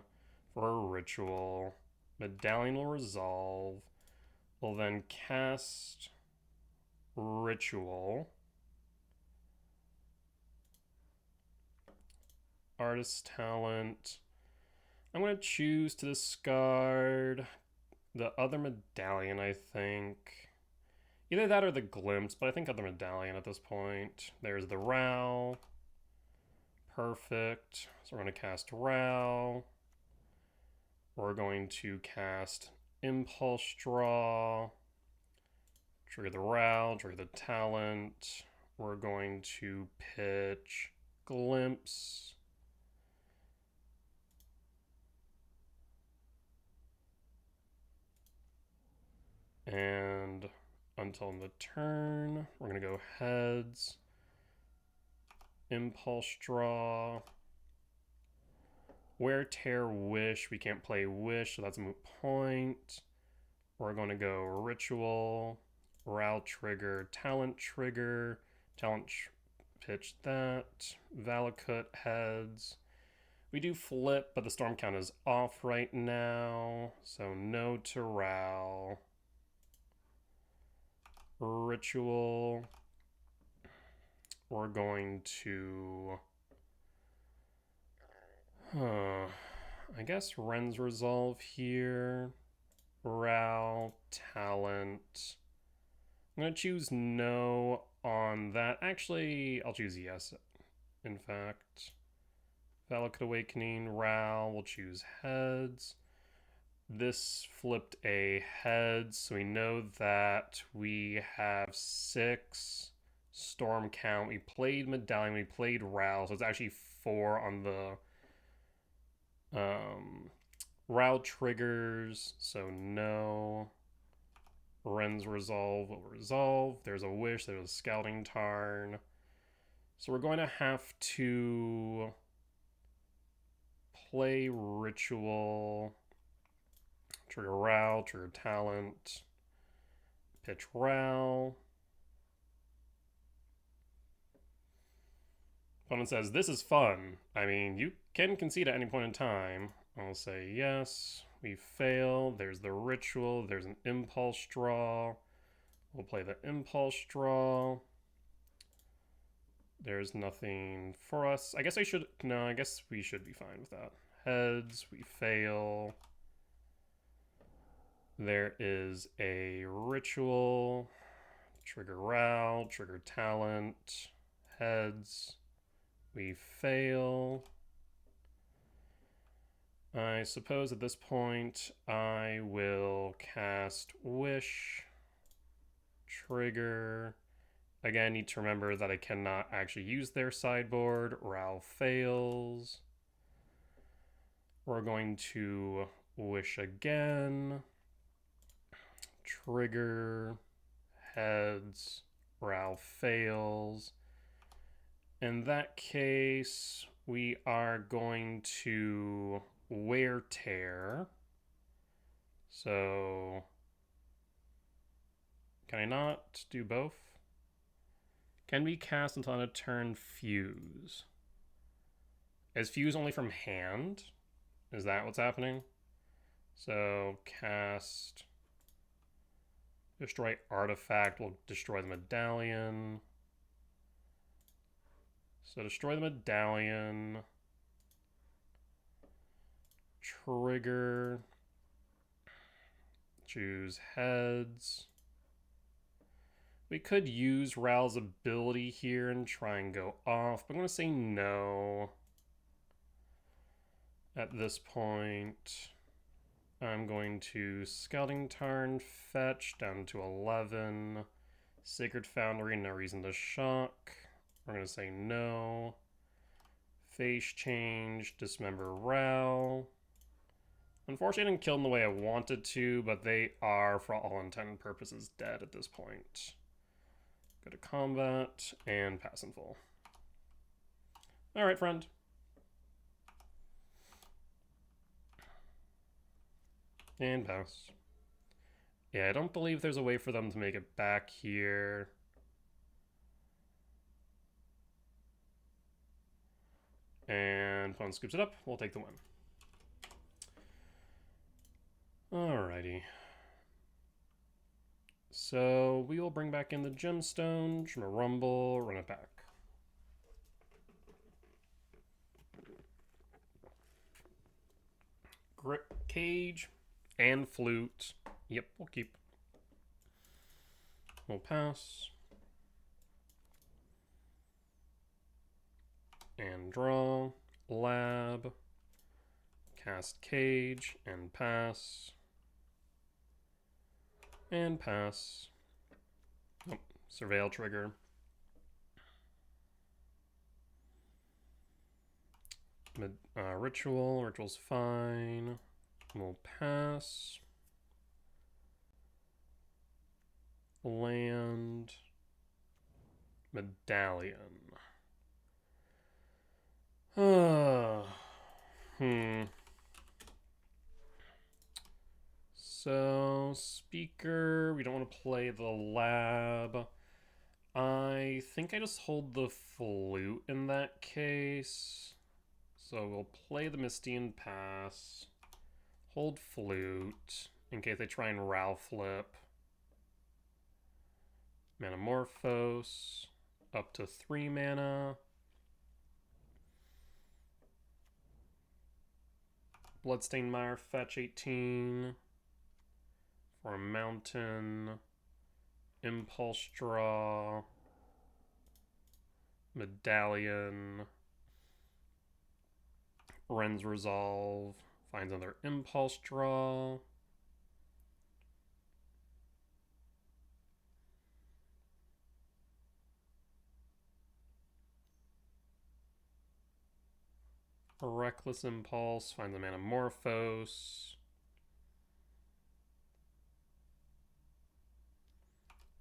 for a Ritual. Medallion will resolve. We'll then cast Ritual. Artist Talent. I'm going to choose to discard the other medallion, I think. Either that or the Glimpse, but I think other medallion at this point. There's the Ral. Perfect. So we're going to cast Ral. We're going to cast Impulse Draw. Trigger the Ral, trigger the Talent. We're going to pitch Glimpse. And until the turn, we're going to go heads. Impulse Draw. Wear Tear Wish. We can't play Wish, so that's a moot point. We're going to go Ritual. Ral trigger. Talent trigger. Talent pitch that. Valakut heads. We do flip, but the storm count is off right now, so no to Ral. Ritual. We're going to... I guess Ren's Resolve here. Ral, Talent. I'm going to choose no on that. Actually, I'll choose yes, in fact. Valakut Awakening, Ral, we'll choose heads. This flipped a heads, so we know that we have 6 storm count. We played Medallion, we played Ral, so it's actually 4 on the Ral triggers, so no. Ren's Resolve will resolve. There's a Wish, there's a Scouting Tarn. So we're going to have to play Ritual, trigger Ral, trigger Talent, pitch Ral. Opponent says, this is fun. I mean, you can concede at any point in time. I'll say yes. We fail. There's the Ritual. There's an Impulse Draw. We'll play the Impulse Draw. There's nothing for us. I guess I should... No, I guess we should be fine with that. Heads. We fail. There is a Ritual. Trigger Ral. Trigger Talent. Heads. We fail. I suppose at this point I will cast Wish. Trigger. Again, I need to remember that I cannot actually use their sideboard. Ral fails. We're going to Wish again. Trigger. Heads. Ral fails. In that case, we are going to Wear Tear. So, can I not do both? Can we cast until end of turn Fuse? Is Fuse only from hand? Is that what's happening? So, cast Destroy Artifact will destroy the Medallion. So destroy the Medallion. Trigger. Choose heads. We could use Ral's ability here and try and go off, but I'm going to say no. At this point, I'm going to Scouting Tarn, fetch down to 11. Sacred Foundry, no reason to shock. We're going to say no. Face change, dismember Ral. Unfortunately, I didn't kill them the way I wanted to, but they are, for all intent and purposes, dead at this point. Go to combat and pass in full. Alright, friend. And pass. Yeah, I don't believe there's a way for them to make it back here. And opponent scoops it up. We'll take the win. Alrighty. So we will bring back in the gemstone, Rumble, run it back. Cage and Flute. Yep, we'll keep. We'll pass. And draw. Lab. Cast Cage and pass. And pass. Oh, Surveil trigger. Ritual. Ritual's fine. We'll pass. Land. Medallion. So, speaker, we don't want to play the lab. I think I just hold the flute in that case. So we'll play the Misty and pass. Hold flute in case they try and Ral flip. Manamorphose. Up to 3 mana. Bloodstained Mire, fetch 18. For a mountain. Impulse draw. Medallion. Ren's Resolve. Finds another impulse draw. A Reckless Impulse. Finds a Manamorphose.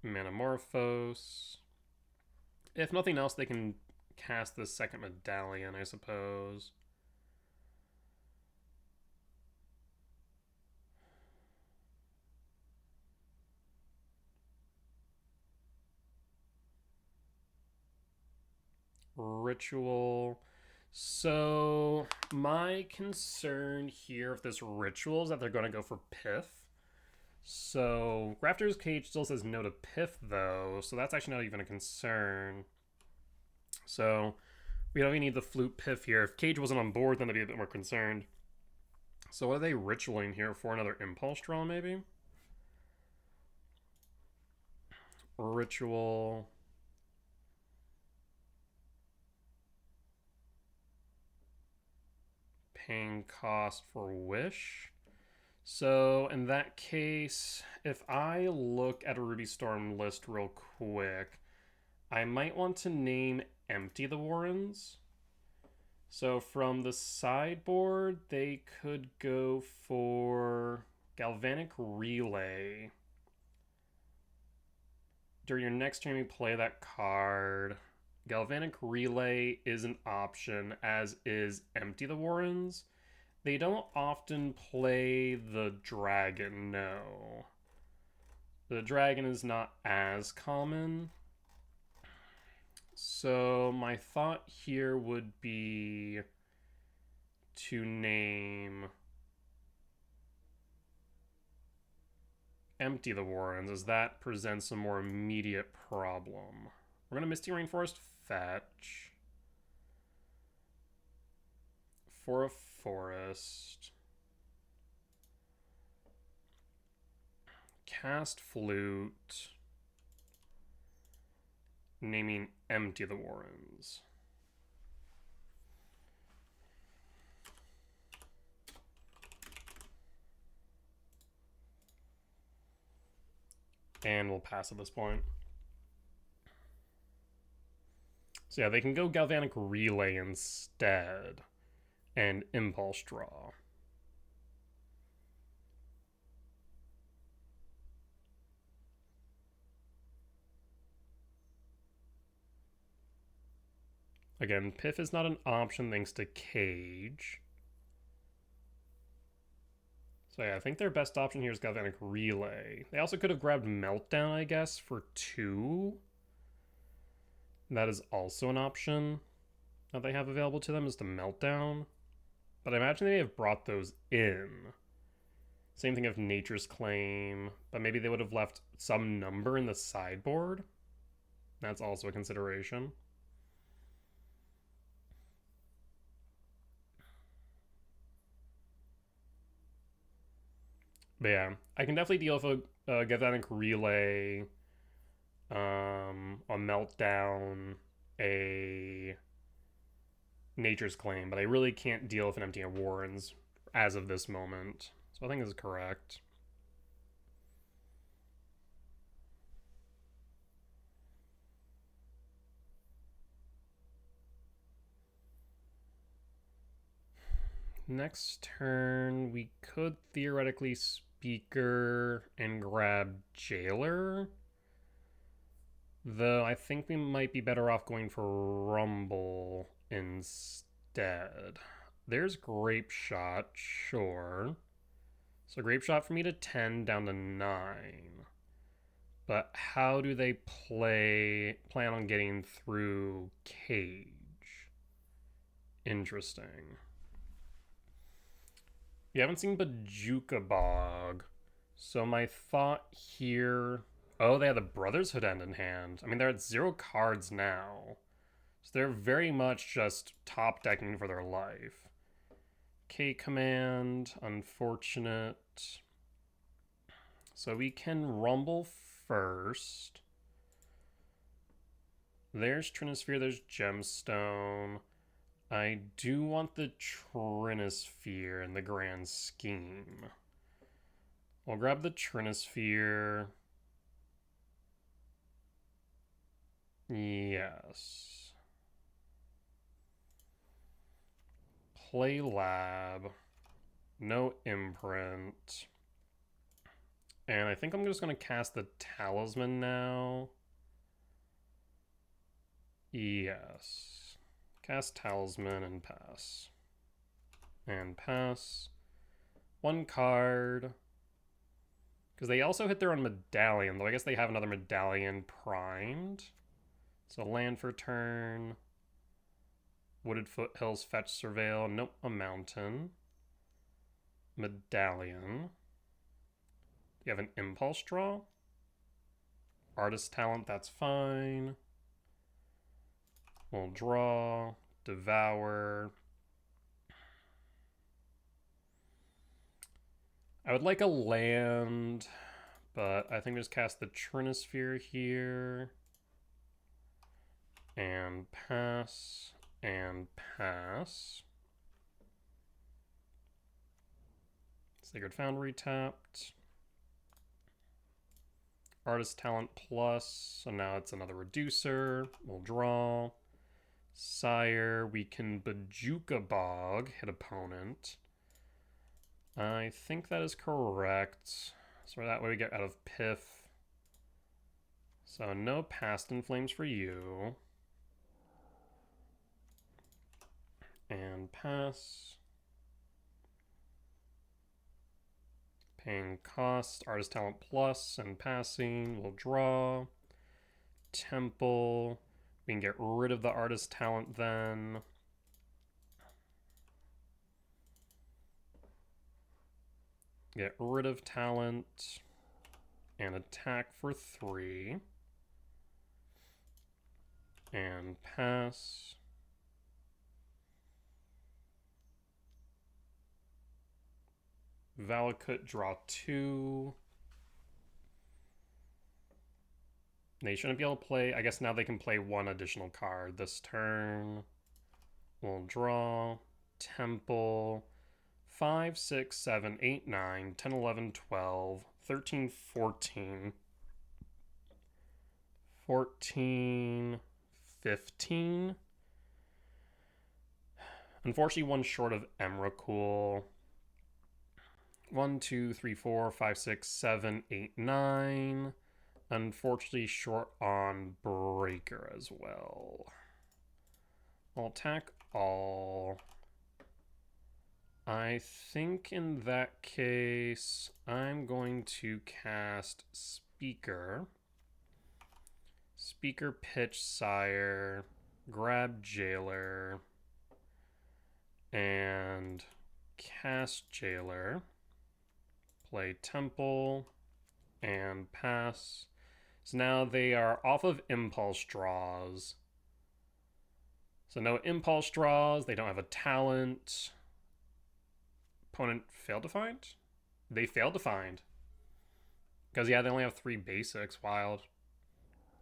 Manamorphose. If nothing else, they can cast the second Medallion, I suppose. Ritual. So my concern here with this ritual is that they're going to go for Pith. So Grafter's Cage still says no to Pith though, so that's actually not even a concern. So we don't even need the Flute Pith here. If Cage wasn't on board, then I'd be a bit more concerned. So what are they ritualing here for? Another impulse draw maybe? Ritual. Paying cost for Wish. So in that case, if I look at a Ruby Storm list real quick, I might want to name Empty the Warrens. So from the sideboard, they could go for Galvanic Relay. During your next turn, you play that card. Galvanic Relay is an option, as is Empty the Warrens. They don't often play the dragon, no. The dragon is not as common. So my thought here would be to name Empty the Warrens, as that presents a more immediate problem. We're going to Misty Rainforest fetch for a forest. Cast Flute. Naming Empty the Warrens. And we'll pass at this point. So yeah, they can go Galvanic Relay instead. And Impulse Draw. Again, Pith is not an option thanks to Cage. So yeah, I think their best option here is Galvanic Relay. They also could have grabbed Meltdown, I guess, for 2. That is also an option that they have available to them, is the Meltdown. But I imagine they may have brought those in. Same thing of Nature's Claim, but maybe they would have left some number in the sideboard. That's also a consideration. But yeah, I can definitely deal with a Galvanic Relay, a Meltdown, a Nature's Claim, but I really can't deal with an Empty of Warrens as of this moment. So I think this is correct. Next turn, we could theoretically Speaker and grab Jailer. Though I think we might be better off going for Rumble instead. There's Grape Shot, sure. So Grape Shot for me to 10, down to 9. But how do they plan on getting through Cage? Interesting. We haven't seen Bajuka Bog. So my thought here... Oh, they have the Brother's Hood End in hand. I mean, they're at 0 cards now. So they're very much just top decking for their life. K command, unfortunate. So we can Rumble first. There's Trinisphere, there's Gemstone. I do want the Trinisphere in the grand scheme. We'll grab the Trinisphere. Yes. Play Lab. No Imprint. And I think I'm just going to cast the Talisman now. Yes. Cast Talisman and pass. And pass. 1 card. Because they also hit their own Medallion, though I guess they have another Medallion primed. So land for turn. Wooded Foothills, Fetch, Surveil. Nope, a Mountain. Medallion. You have an Impulse Draw. Artist Talent, that's fine. We'll draw. Devour. I would like a land, but I think we just cast the Trinisphere here. And pass. And pass. Sacred Foundry tapped. Artist Talent plus, so now it's another reducer. We'll draw. Sire, we can Bajuka Bog, hit opponent. I think that is correct. So that way we get out of Piff. So no Past in Flames for you. And pass. Paying cost, Artist Talent plus, and passing. We'll draw. Temple. We can get rid of the Artist Talent then. Get rid of Talent. And attack for 3. And pass. Valakut, draw 2. They shouldn't be able to play... I guess now they can play 1 additional card this turn. We'll draw. Temple. 5, 6, 7, 8, 9, 10, 11, 12, 13, 14. 14, 15. Unfortunately, 1 short of Emrakul. 1, 2, 3, 4, 5, 6, 7, 8, 9. Unfortunately, short on Breaker as well. I'll attack all. I think in that case, I'm going to cast Speaker. Speaker, pitch Sire, grab Jailer, and cast Jailer. Play Temple, and pass. So now they are off of Impulse draws. So no Impulse draws, they don't have a talent. Opponent failed to find? they failed to find. Because, yeah, they only have 3 basics. Wild.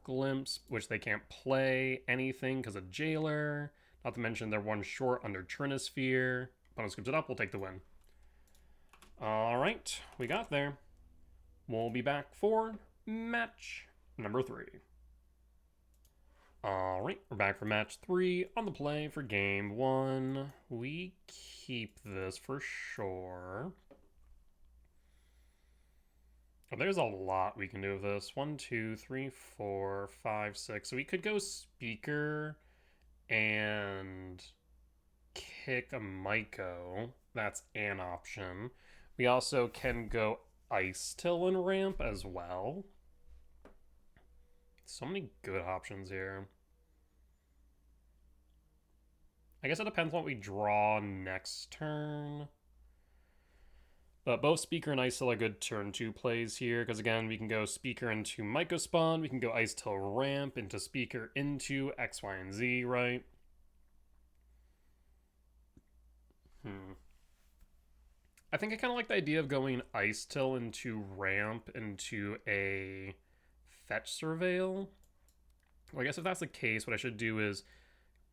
Glimpse, which they can't play anything because of Jailer. Not to mention they're 1 short under Trinisphere. Opponent scoops it up, we'll take the win. Alright, we got there. We'll be back for match number 3. Alright, we're back for match 3 on the play for game 1. We keep this for sure. Oh, there's a lot we can do with this. 1, 2, 3, 4, 5, 6. So we could go Speaker and kick a Myco. That's an option. We also can go Ice Till and ramp as well. So many good options here. I guess it depends on what we draw next turn. But both Speaker and Ice Till are good turn 2 plays here, because again, we can go Speaker into Myco Spawn, we can go Ice Till ramp into Speaker into X, Y, and Z, right? I think I kind of like the idea of going Ice Till into ramp into a Fetch Surveil. Well, I guess if that's the case, what I should do is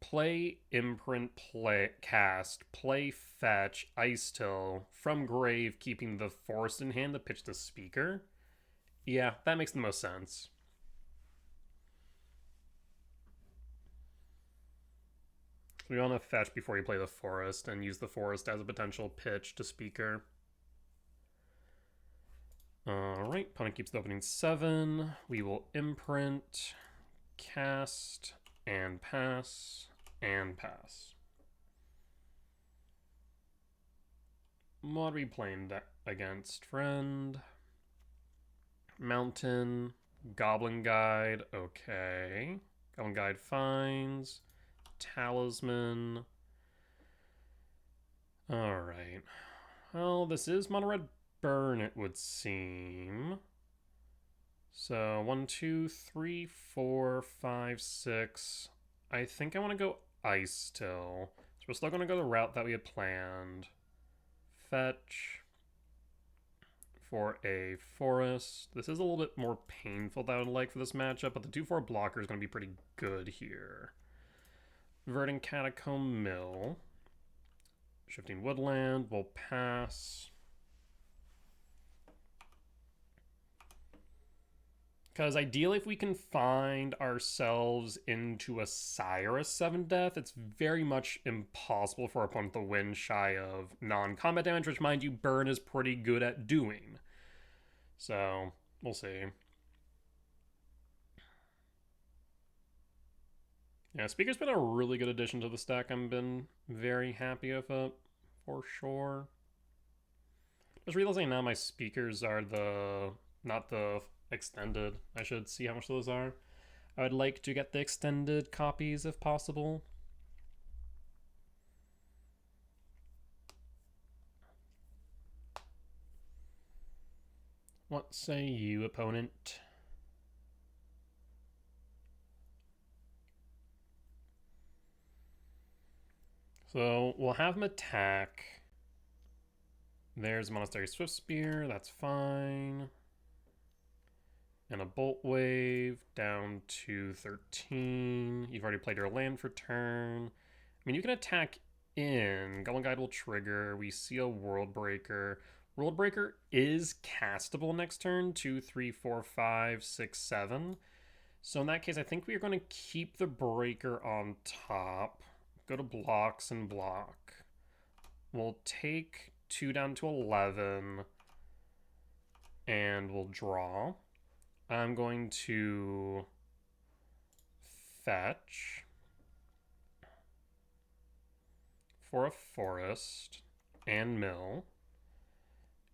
play Imprint, play Cast, play Fetch, Ice Till, from Grave, keeping the Forest in hand to pitch the Speaker. Yeah, that makes the most sense. So we want to fetch before you play the Forest and use the Forest as a potential pitch to Speaker. Alright, opponent keeps the opening 7. We will Imprint, Cast, and pass, and pass. What are we playing against, friend? Mountain, Goblin Guide, okay. Goblin Guide finds, Talisman. Alright. Well, this is Mono Red Burn, it would seem. So 1, 2, 3, 4, 5, 6. I think I want to go Ice Till. So we're still going to go the route that we had planned. Fetch for a Forest. This is a little bit more painful than I would like for this matchup, but the 2/4 blocker is going to be pretty good here. Verdant Catacomb Mill. Shifting Woodland. We'll pass. Because ideally, if we can find ourselves into a Cyrus 7-death, it's very much impossible for our opponent to win shy of non-combat damage, which, mind you, Burn is pretty good at doing. So, we'll see. Yeah, Speaker's been a really good addition to the stack. I've been very happy with it, for sure. Just realizing now my Speakers are not the extended. I should see how much those are. I would like to get the extended copies if possible. What say you, opponent? So we'll have him attack. There's Monastery Swift Spear, that's fine. And a Bolt Wave down to 13. You've already played your land for turn. I mean, you can attack in. Goblin Guide will trigger. We see a World Breaker. World Breaker is castable next turn. 2, 3, 4, 5, 6, 7. So in that case, I think we are going to keep the Breaker on top. Go to blocks and block. We'll take 2 down to 11. And we'll draw. I'm going to fetch for a Forest and mill.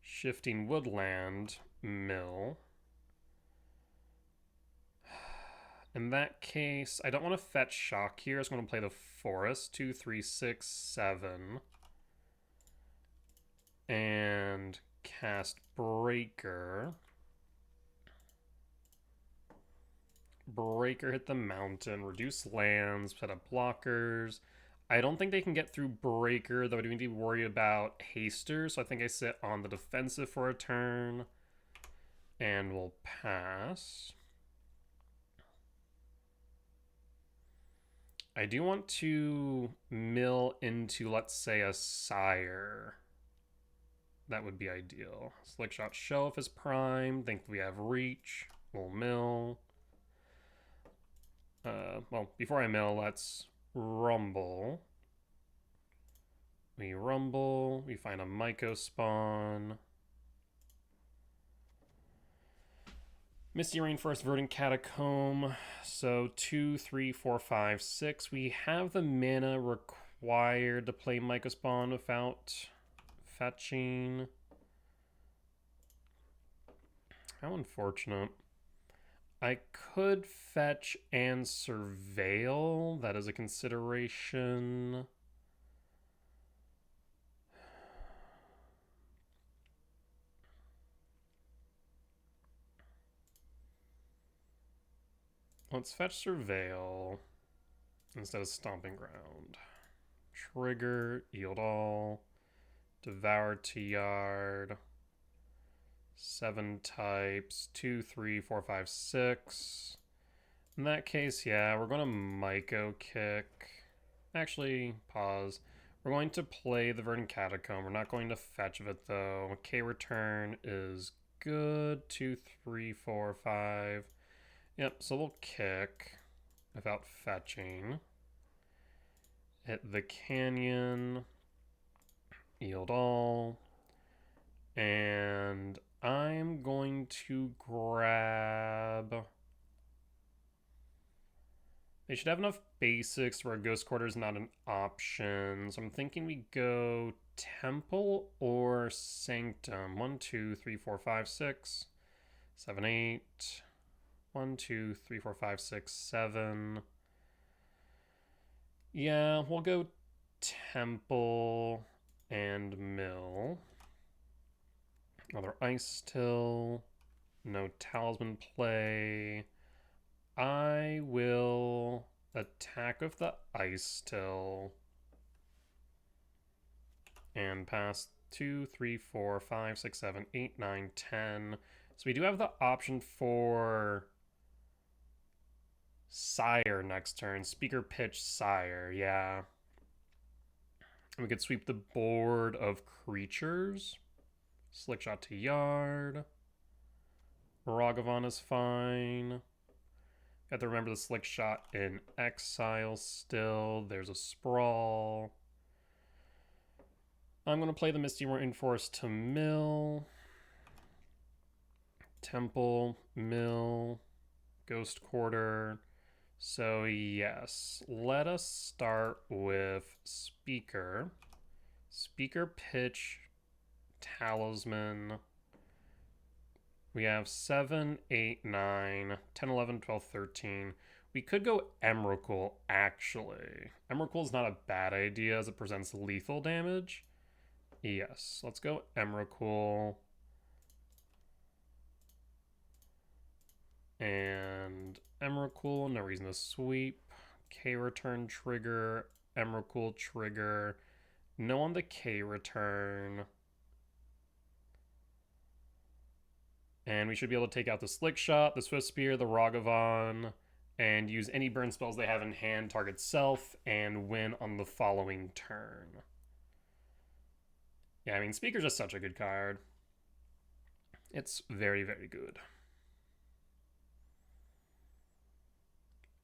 Shifting Woodland, mill. In that case, I don't want to fetch Shock here. I just want to play the Forest. 2, 3, 6, 7. And cast Breaker. Breaker hit the mountain, reduce lands, set up blockers. I don't think they can get through Breaker, though I do need to worry about Haster, so I think I sit on the defensive for a turn. And we'll pass. I do want to mill into, let's say, a Sire. That would be ideal. Slickshot Shelf is primed. Think we have reach. We'll mill. Well, before I mill, let's rumble. We rumble. We find a Myco spawn. Misty Rainforest, Verdant Catacomb. So 2, 3, 4, 5, 6. We have the mana required to play Myco spawn without fetching. How unfortunate. I could fetch and surveil. That is a consideration. Let's fetch surveil instead of stomping ground. Trigger, yield all, devour to yard. 7 types, 2, 3, 4, 5, 6. In that case, yeah, we're going to Myco kick. Actually, pause. We're going to play the Verdant Catacomb. We're not going to fetch of it, though. K return is good. 2, 3, 4, 5. Yep, so we'll kick without fetching. Hit the canyon. Yield all. And I'm going to grab... They should have enough basics where Ghost Quarter is not an option. So I'm thinking we go Temple or Sanctum. 1, 2, 3, 4, 5, 6, 7, 8. 1, 2, 3, 4, 5, 6, 7. Yeah, we'll go Temple and Mill. Another Ice Till. No Talisman play. I will attack with the Ice Till. And pass 2, 3, 4, 5, 6, 7, 8, 9, 10. So we do have the option for Sire next turn. Speaker Pitch Sire, yeah. We could sweep the board of creatures. Slickshot to yard. Ragavan is fine. Got to remember the Slickshot in exile still. There's a Sprawl. I'm going to play the Misty Rainforest to mill. Temple, mill, Ghost Quarter. So yes, let us start with Speaker. Speaker Pitch, Talisman. We have 7, 8, 9, 10, 11, 12, 13. We could go Emrakul, actually. Emrakul is not a bad idea as it presents lethal damage. Yes, let's go Emrakul. And Emrakul, no reason to sweep. K return trigger, Emrakul trigger. No on the K return. And we should be able to take out the Slickshot, the Swift Spear, the Ragavan, and use any burn spells they have in hand, target self, and win on the following turn. Yeah, I mean, Speaker's just such a good card. It's very, very good.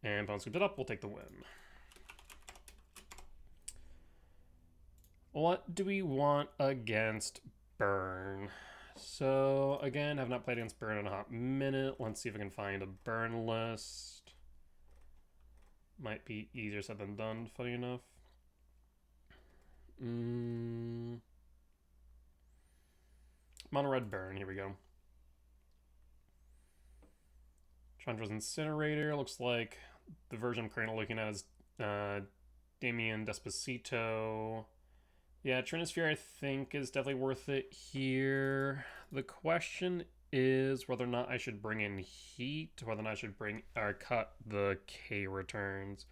And opponent scoops it up, we'll take the win. What do we want against Burn? So, again, have not played against Burn in a hot minute. Let's see if I can find a Burn list. Might be easier said than done, funny enough. Mono Red Burn, here we go. Chandra's Incinerator, looks like the version I'm currently looking at is Damien Despacito. Yeah, Trinisphere I think is definitely worth it here. The question is whether or not I should bring in Heat, whether or not I should bring or cut the K returns.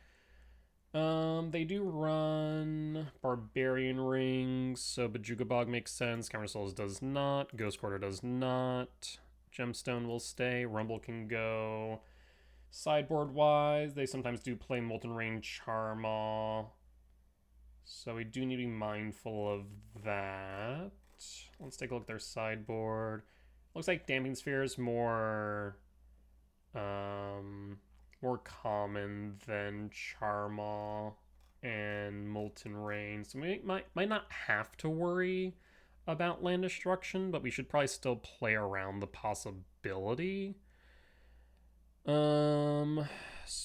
They do run Barbarian Rings, so Bajuga Bog makes sense. Counter Souls does not. Ghost Quarter does not. Gemstone will stay. Rumble can go. Sideboard wise, they sometimes do play Molten Rain Charmaw. So we do need to be mindful of that. Let's take a look at their sideboard. Looks like Damping Sphere is more more common than Charmaw and Molten Rain. So we might not have to worry about land destruction, but we should probably still play around the possibility. So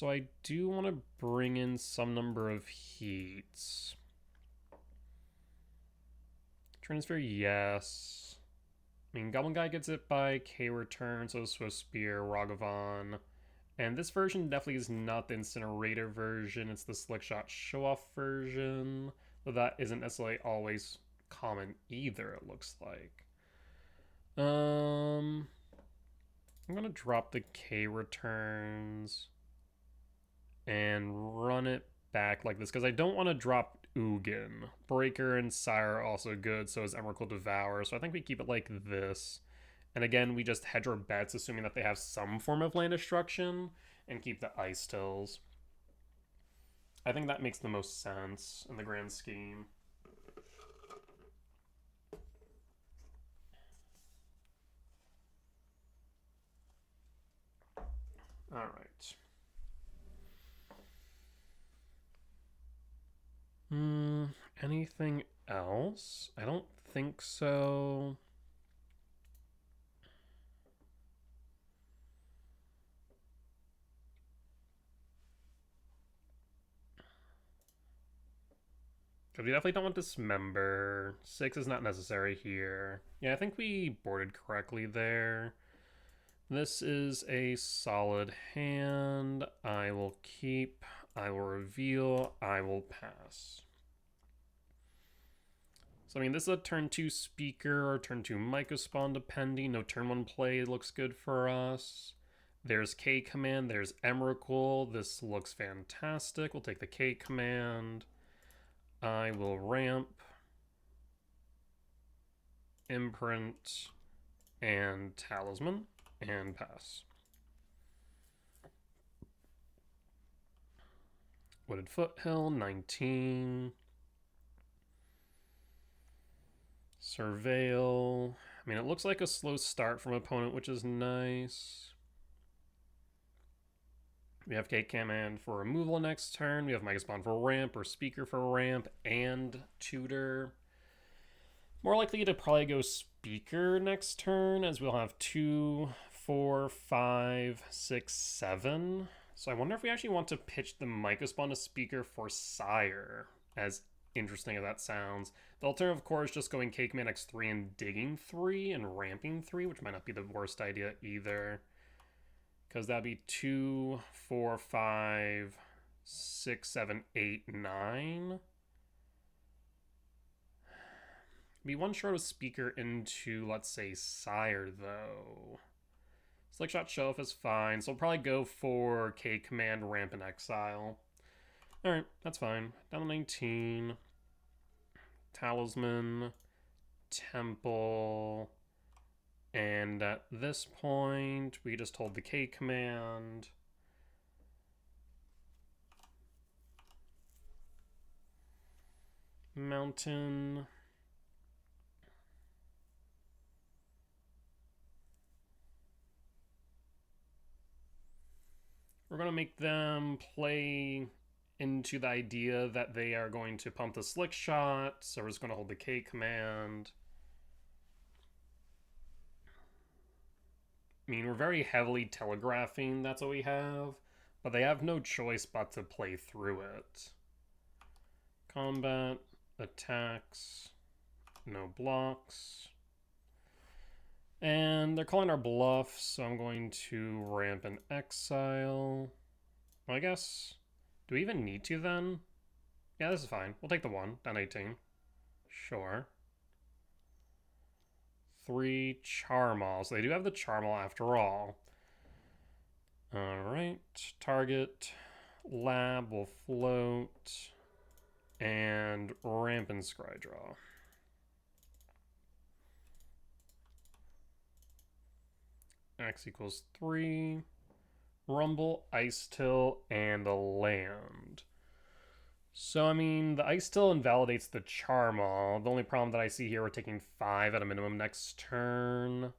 I do want to bring in some number of heats. Transfer, yes. I mean, Goblin Guy gets it by K return, so Swift Spear, Ragavan. And this version definitely is not the Incinerator version, it's the Slickshot Show-Off version. Though that isn't necessarily always common either, it looks like. I'm gonna drop the K returns and run it back like this, because I don't want to drop Ugin. Breaker and Sire are also good, so is Emrakul Devour, so I think we keep it like this. And again, we just hedge our bets, assuming that they have some form of land destruction, and keep the Ice Tills. I think that makes the most sense in the grand scheme. Alright. Anything else? I don't think so. Because we definitely don't want Dismember. 6 is not necessary here. Yeah, I think we boarded correctly there. This is a solid hand. I will keep, I will reveal, I will pass. So, I mean, this is a turn 2 Speaker or turn 2 Mycospawn, depending. No turn 1 play looks good for us. There's K command, there's Emrakul. This looks fantastic. We'll take the K command. I will ramp, Imprint, and Talisman, and pass. Wooded Foothill, 19. Surveil. I mean, it looks like a slow start from opponent, which is nice. We have K command for removal next turn. We have Mycospawn for ramp, or Speaker for ramp, and Tutor. More likely to probably go Speaker next turn, as we'll have 2, 4, 5, 6, 7. So I wonder if we actually want to pitch the Mycospawn to Speaker for Sire, as interesting as that sounds. The alternative, of course, just going K command X3 and digging 3 and ramping 3, which might not be the worst idea either. Because that'd be 2, 4, 5, 6, 7, 8, 9. Be one short of Speaker into, let's say, Sire, though. Slickshot Show-Off is fine, so we'll probably go for K command, ramp, and exile. Alright, that's fine. Down to 19. Talisman. Temple. And at this point, we just hold the K command. Mountain. We're going to make them play into the idea that they are going to pump the Slick Shot, so we're just going to hold the K command. I mean, we're very heavily telegraphing that's what we have, but they have no choice but to play through it. Combat, attacks, no blocks. And they're calling our bluff, so I'm going to ramp and exile. Well, I guess, do we even need to then? Yeah, this is fine. We'll take the 1, down 18. Sure. 3 Charmaw. So they do have the Charmaw after all. Alright, target. Lab will float. And Rampant Scrydraw. X equals 3. Rumble, Ice Till, and a land. So, I mean, the Ice Till invalidates the Charmaw. The only problem that I see here, we're taking 5 at a minimum next turn.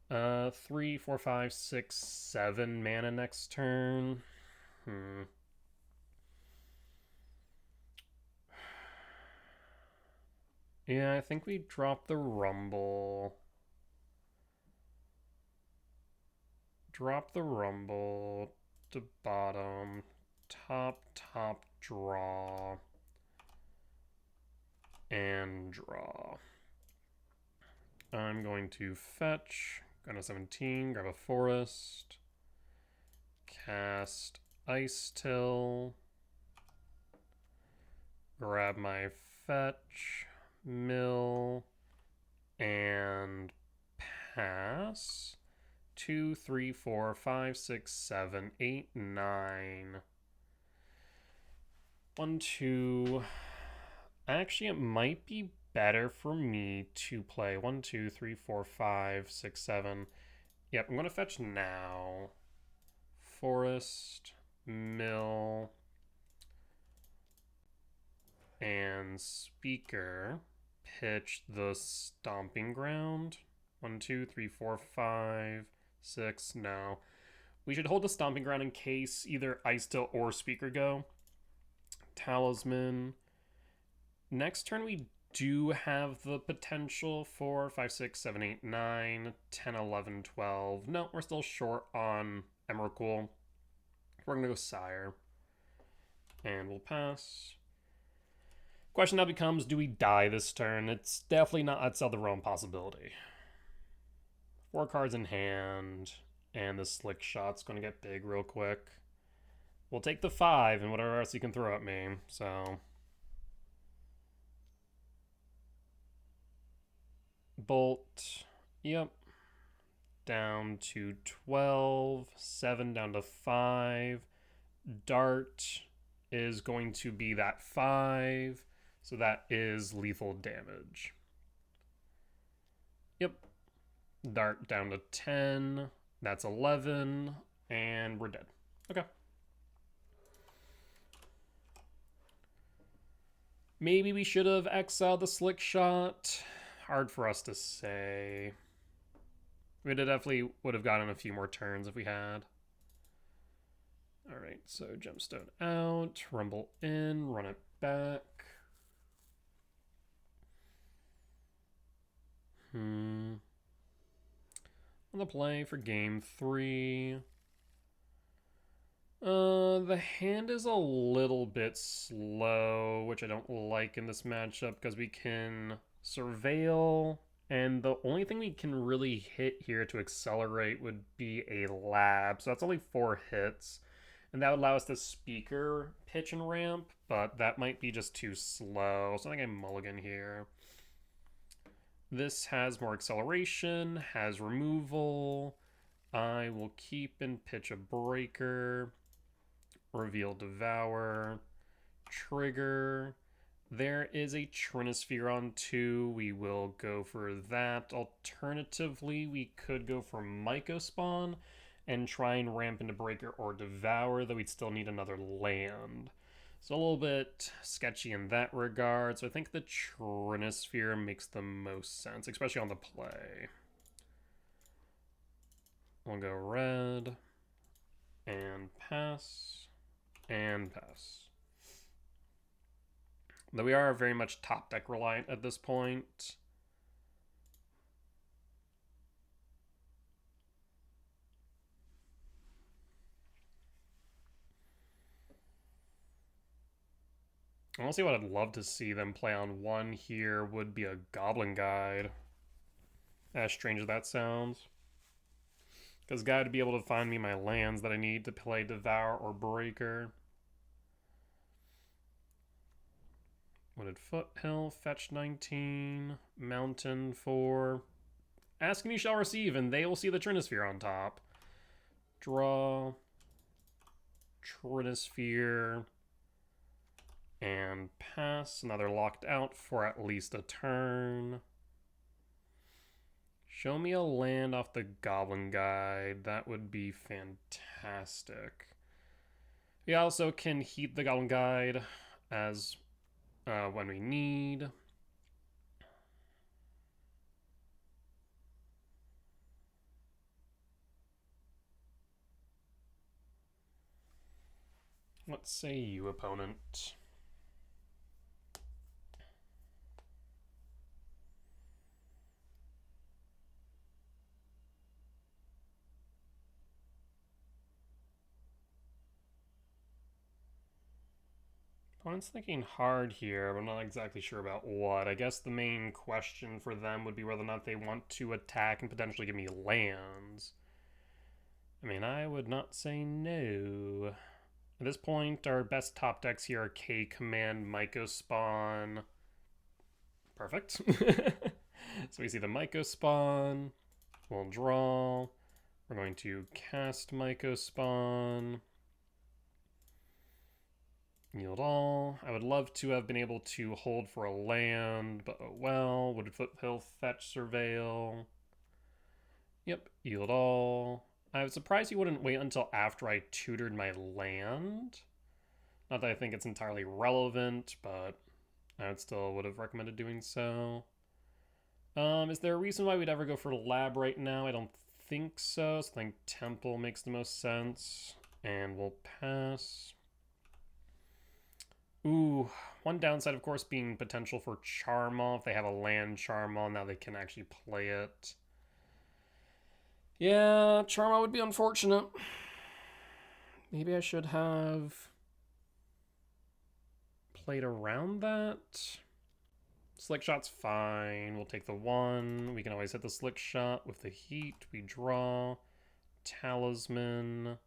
3, 4, 5, 6, 7 mana next turn. Yeah, I think we drop the Rumble. Drop the Rumble to bottom. Top, draw. And draw. I'm going to fetch. Go to 17, grab a forest. Cast Ice Till. Grab my fetch. Mill. And pass. 2, 3, 4, 5, 6, 7, 8, 9. 1, 2. Actually, it might be better for me to play 1, 2, 3, 4, 5, 6, 7. Yep, I'm going to fetch now. Forest, Mill, and Speaker. Pitch the Stomping Ground. 1, 2, 3, 4, 5, 6. No. We should hold the Stomping Ground in case either Ice Till or Speaker go. Talisman. Next turn we do have the potential for 5, 6, 7, 8, 9, 10, 11, 12. No, we're still short on Emrakul. We're going to go Sire. And we'll pass. Question now becomes, do we die this turn? It's definitely not outside the realm possibility. 4 cards in hand, and the Slick Shot's going to get big real quick. We'll take the 5 and whatever else you can throw at me, so... Bolt, yep. Down to 12, 7 down to 5. Dart is going to be that 5, so that is lethal damage. Yep. Dart down to 10, that's 11, and we're dead. Okay. Maybe we should have exiled the Slick Shot. Hard for us to say. We definitely would have gotten a few more turns if we had. Alright, so Gemstone out, Rumble in, run it back. On the play for game 3. The hand is a little bit slow, which I don't like in this matchup because we can Surveil, and the only thing we can really hit here to accelerate would be a Lab. So that's only 4 hits, and that would allow us to Speaker, pitch, and ramp, but that might be just too slow, so I think I mulligan here. This has more acceleration, has removal. I will keep and pitch a Breaker. Reveal Devour. Trigger. There is a Trinisphere on 2. We will go for that. Alternatively, we could go for Mycospawn and try and ramp into Breaker or Devour, though we'd still need another land. So a little bit sketchy in that regard. So I think the Trinisphere makes the most sense, especially on the play. We'll go red and pass and pass. Though we are very much top deck reliant at this point. Honestly, what I'd love to see them play on 1 here would be a Goblin Guide. As strange as that sounds. Because Guide would be able to find me my lands that I need to play Devour or Breaker. Wooded Foothill, fetch 19, Mountain 4. Ask and you shall receive, and they will see the Trinisphere on top. Draw. Trinisphere. And pass. Now they're locked out for at least a turn. Show me a land off the Goblin Guide. That would be fantastic. We also can heat the Goblin Guide as when we need. What say you, opponent? Opponent's thinking hard here, but I'm not exactly sure about what. I guess the main question for them would be whether or not they want to attack and potentially give me lands. I mean, I would not say no. At this point, our best top decks here are K-Command, Mycospawn. Perfect. So we see the Mycospawn. We'll draw. We're going to cast Mycospawn. Yield all. I would love to have been able to hold for a land, but oh well. Would Foothill fetch Surveil? Yep, yield all. I was surprised he wouldn't wait until after I tutored my land. Not that I think it's entirely relevant, but I still would have recommended doing so. Is there a reason why we'd ever go for lab right now? I don't think so. So I think Temple makes the most sense. And we'll pass. Ooh, one downside, of course, being potential for Charmal. If they have a land Charmal, now they can actually play it. Yeah, Charmal would be unfortunate. Maybe I should have played around that. Slick Shot's fine. We'll take the 1. We can always hit the Slick Shot with the heat. We draw. Talisman.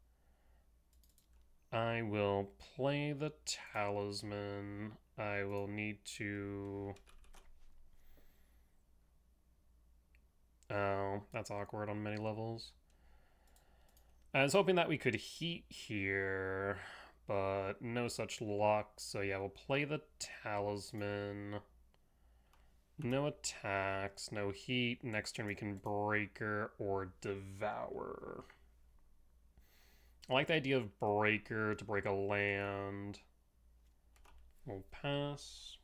I will play the Talisman. I will need to... Oh, that's awkward on many levels. I was hoping that we could heat here, but no such luck. So yeah, we'll play the Talisman. No attacks, no heat. Next turn we can Breaker or Devour. I like the idea of Breaker to break a land. We'll pass.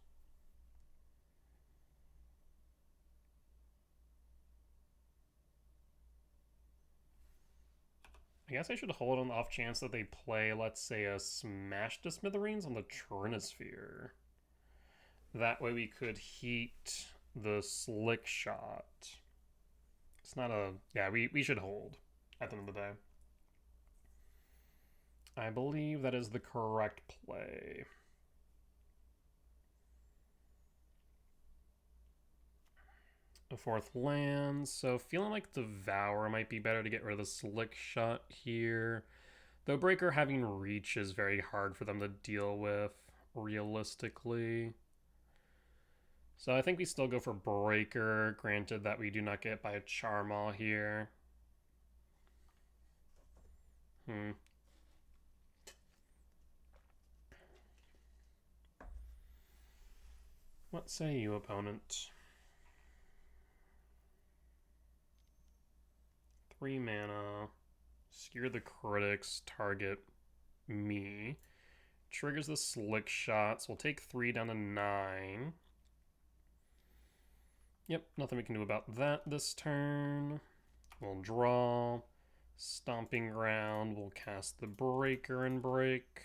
I guess I should hold on the off chance that they play, let's say, a Smash to Smithereens on the Trinisphere. That way we could heat the Slick Shot. It's not a... Yeah, we should hold at the end of the day. I believe that is the correct play. A 4th land, so feeling like Devour might be better to get rid of the Slick Shot here. Though Breaker having reach is very hard for them to deal with, realistically. So I think we still go for Breaker, granted that we do not get by a Charmal here. What say you, opponent? 3 mana. Skewer the critics, target me. Triggers the Slick Shots. We'll take 3 down to 9. Yep, nothing we can do about that this turn. We'll draw. Stomping Ground. We'll cast the Breaker and break.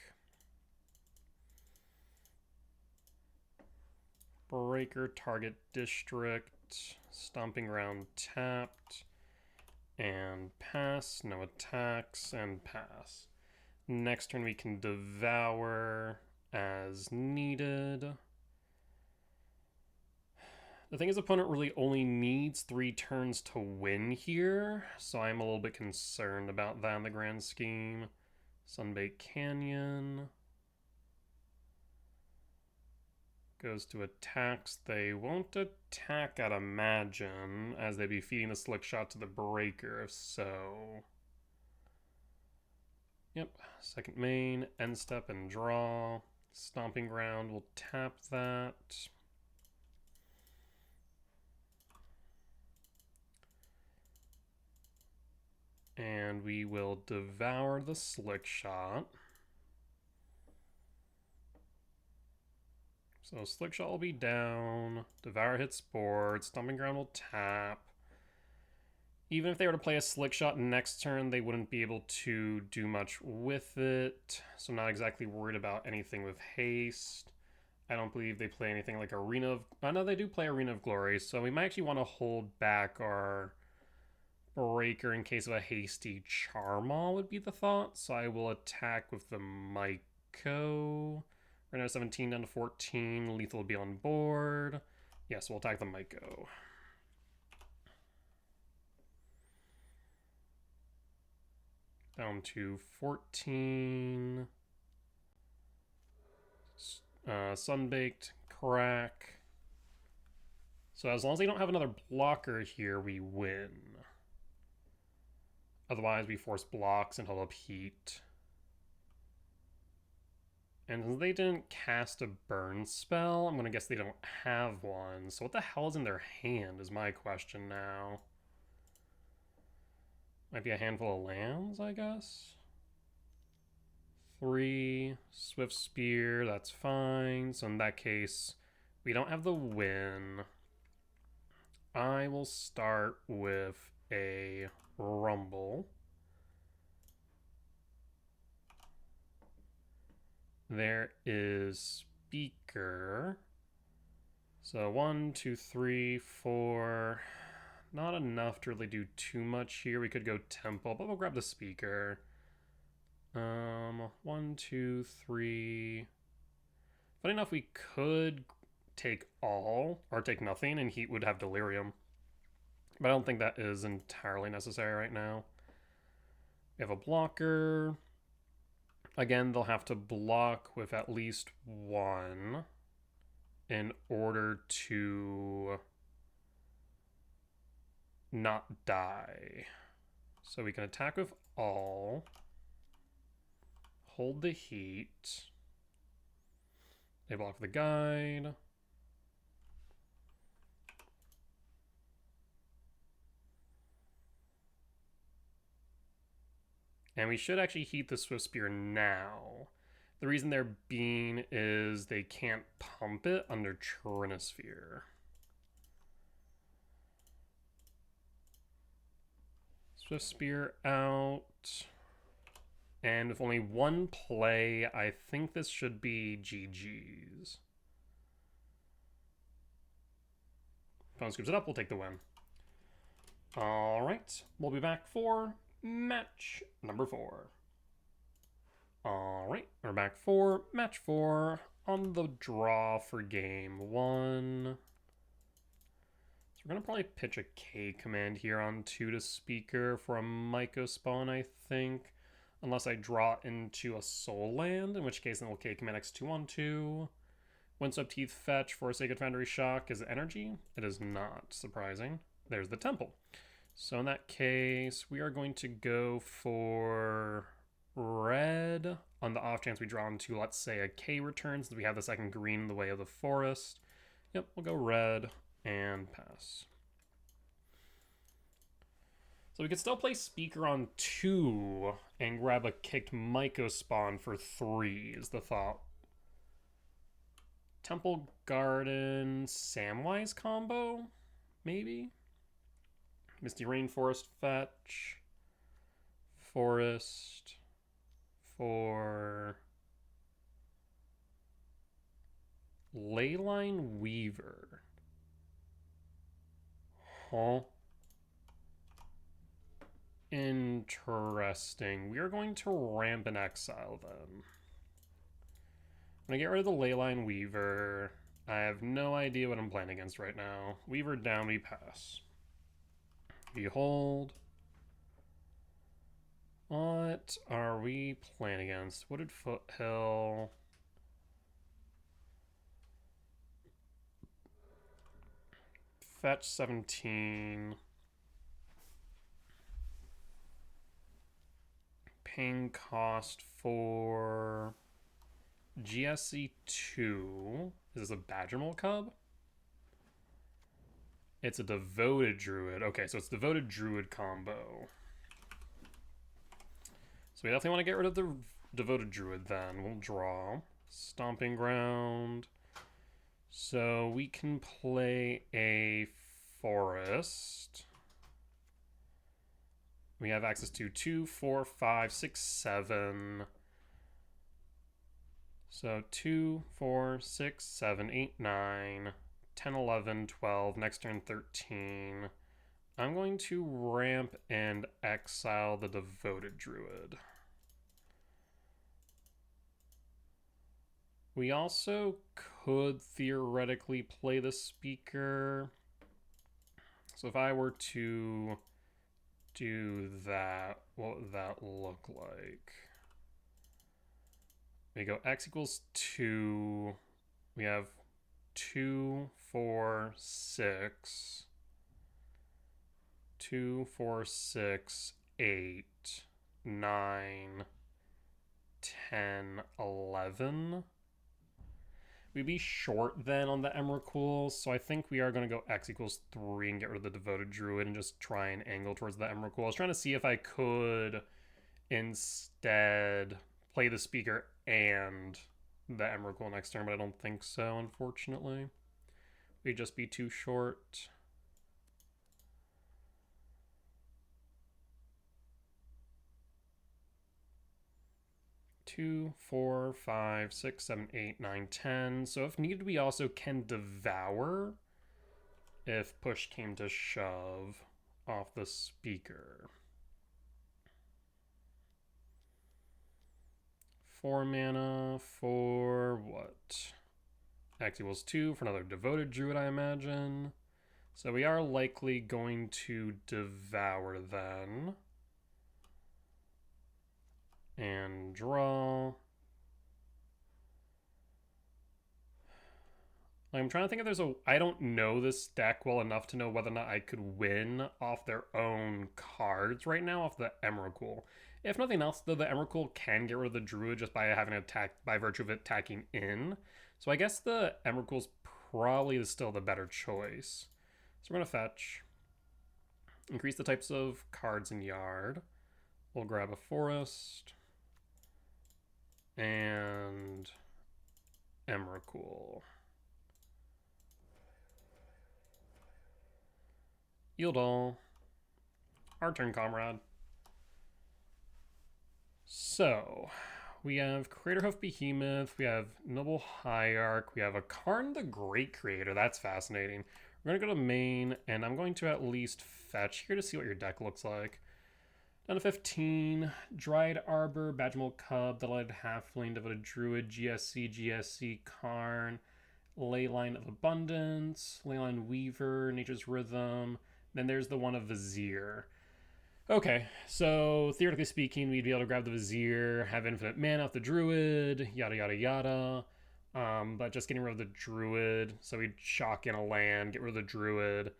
Breaker, target district. Stomping Ground tapped. And pass. No attacks. And pass. Next turn we can Devour as needed. The thing is, opponent really only needs 3 turns to win here, so I'm a little bit concerned about that in the grand scheme. Sunbaked Canyon goes to attacks. They won't attack, I'd imagine, as they'd be feeding the Slick Shot to the Breaker, if so. Yep, second main, end step and draw. Stomping Ground, we'll tap that. And we will devour the Slick Shot. So Slick Shot will be down. Devour hits board. Stomping Ground will tap. Even if they were to play a Slick Shot next turn, they wouldn't be able to do much with it. So I'm not exactly worried about anything with haste. I don't believe they play anything like Arena of... I know they do play Arena of Glory, so we might actually want to hold back our Breaker in case of a hasty Charmaw would be the thought. So I will attack with the Myco. Right now 17 down to 14. Lethal will be on board. Yes, we'll attack the Myco. Down to 14. Sunbaked, crack. So as long as they don't have another blocker here, we win. Otherwise, we force blocks and hold up heat. And since they didn't cast a burn spell, I'm going to guess they don't have one. So what the hell is in their hand is my question now. Might be a handful of lands, I guess. 3, Swift Spear, that's fine. So in that case, we don't have the win. I will start with a Rumble. There is Speaker. So 1, 2, 3, 4. Not enough to really do too much here. We could go Temple, but we'll grab the Speaker. 1, 2, 3. Funny enough, we could take all or take nothing, and Heat would have Delirium. But I don't think that is entirely necessary right now. We have a blocker. Again, they'll have to block with at least one in order to not die. So we can attack with all. Hold the heat. They block the guide. And we should actually heat the Swift Spear now. The reason they're being is they can't pump it under Trinisphere. Swift Spear out. And with only one play, I think this should be GG's. Phone scoops it up, we'll take the win. All right, we'll be back for match number 4. All right, we're back for match 4 on the draw for game 1. So we're gonna probably pitch a K command here on 2 to Speaker for a Myco spawn, I think. Unless I draw into a Soul Land, in which case then we'll K command X2 on 2. Windswept Teeth fetch for Sacred Foundry Shock is energy. It is not surprising. There's the Temple. So in that case, we are going to go for red on the off chance we draw into, let's say, a K return, since we have the second green in the way of the forest. Yep, we'll go red and pass. So we could still play Speaker on 2 and grab a kicked Myco spawn for 3 is the thought. Temple Garden Samwise combo, maybe? Misty Rainforest fetch. Forest for Leyline Weaver. Huh? Interesting. We are going to ramp in exile then. I'm gonna get rid of the Leyline Weaver. I have no idea what I'm playing against right now. Weaver down, we pass. Behold. What are we playing against? Wooded Foothill. Fetch 17. paying cost for GSC2. Is this a Badgermole Cub? It's a Devoted Druid. Okay, so it's Devoted Druid combo. So we definitely want to get rid of the Devoted Druid then. We'll draw. Stomping Ground. So we can play a Forest. We have access to 2, 4, 5, 6, 7. So 2, 4, 6, 7, 8, 9, 10, 11, 12. Next turn 13. I'm going to ramp and exile the Devoted Druid. We also could theoretically play the Speaker. So if I were to do that, what would that look like? We go x equals 2. We have 2, 4, 6. 2, 4, 6, 8, 9, 10, 11. We'd be short then on the Emrakul, so I think we are going to go x equals 3 and get rid of the Devoted Druid and just try and angle towards the Emrakul. I was trying to see if I could instead play the Speaker and the Emrakul next turn, but I don't think so, unfortunately. We'd just be too short. Two, 4, 5, 6, 7, 8, 9, 10. So if needed, we also can devour if push came to shove off the Speaker. 4 mana for what? X equals 2 for another Devoted Druid, I imagine. So we are likely going to devour then. And draw. I'm trying to think if there's a... I don't know this deck well enough to know whether or not I could win off their own cards right now off the Emrakul. If nothing else, though, the Emrakul can get rid of the Druid just by having an attack by virtue of it attacking in. So I guess the Emrakul's probably still the better choice. So we're going to fetch. Increase the types of cards in Yard. We'll grab a Forest. And Emrakul. Yield all. Our turn, comrade. So, we have Craterhoof Behemoth, we have Noble Hierarch, we have a Karn the Great Creator. That's fascinating. We're going to go to main, and I'm going to at least fetch here to see what your deck looks like. Down to 15, Dried Arbor, Badgermole Cub, the Lighted Halfling, Devoted Druid, GSC, Karn, Leyline of Abundance, Leyline Weaver, Nature's Rhythm. Then there's the one of Vizier. Okay, so theoretically speaking, we'd be able to grab the Vizier, have infinite mana off the Druid, yada yada yada. But just getting rid of the Druid, so we'd shock in a land, get rid of the Druid,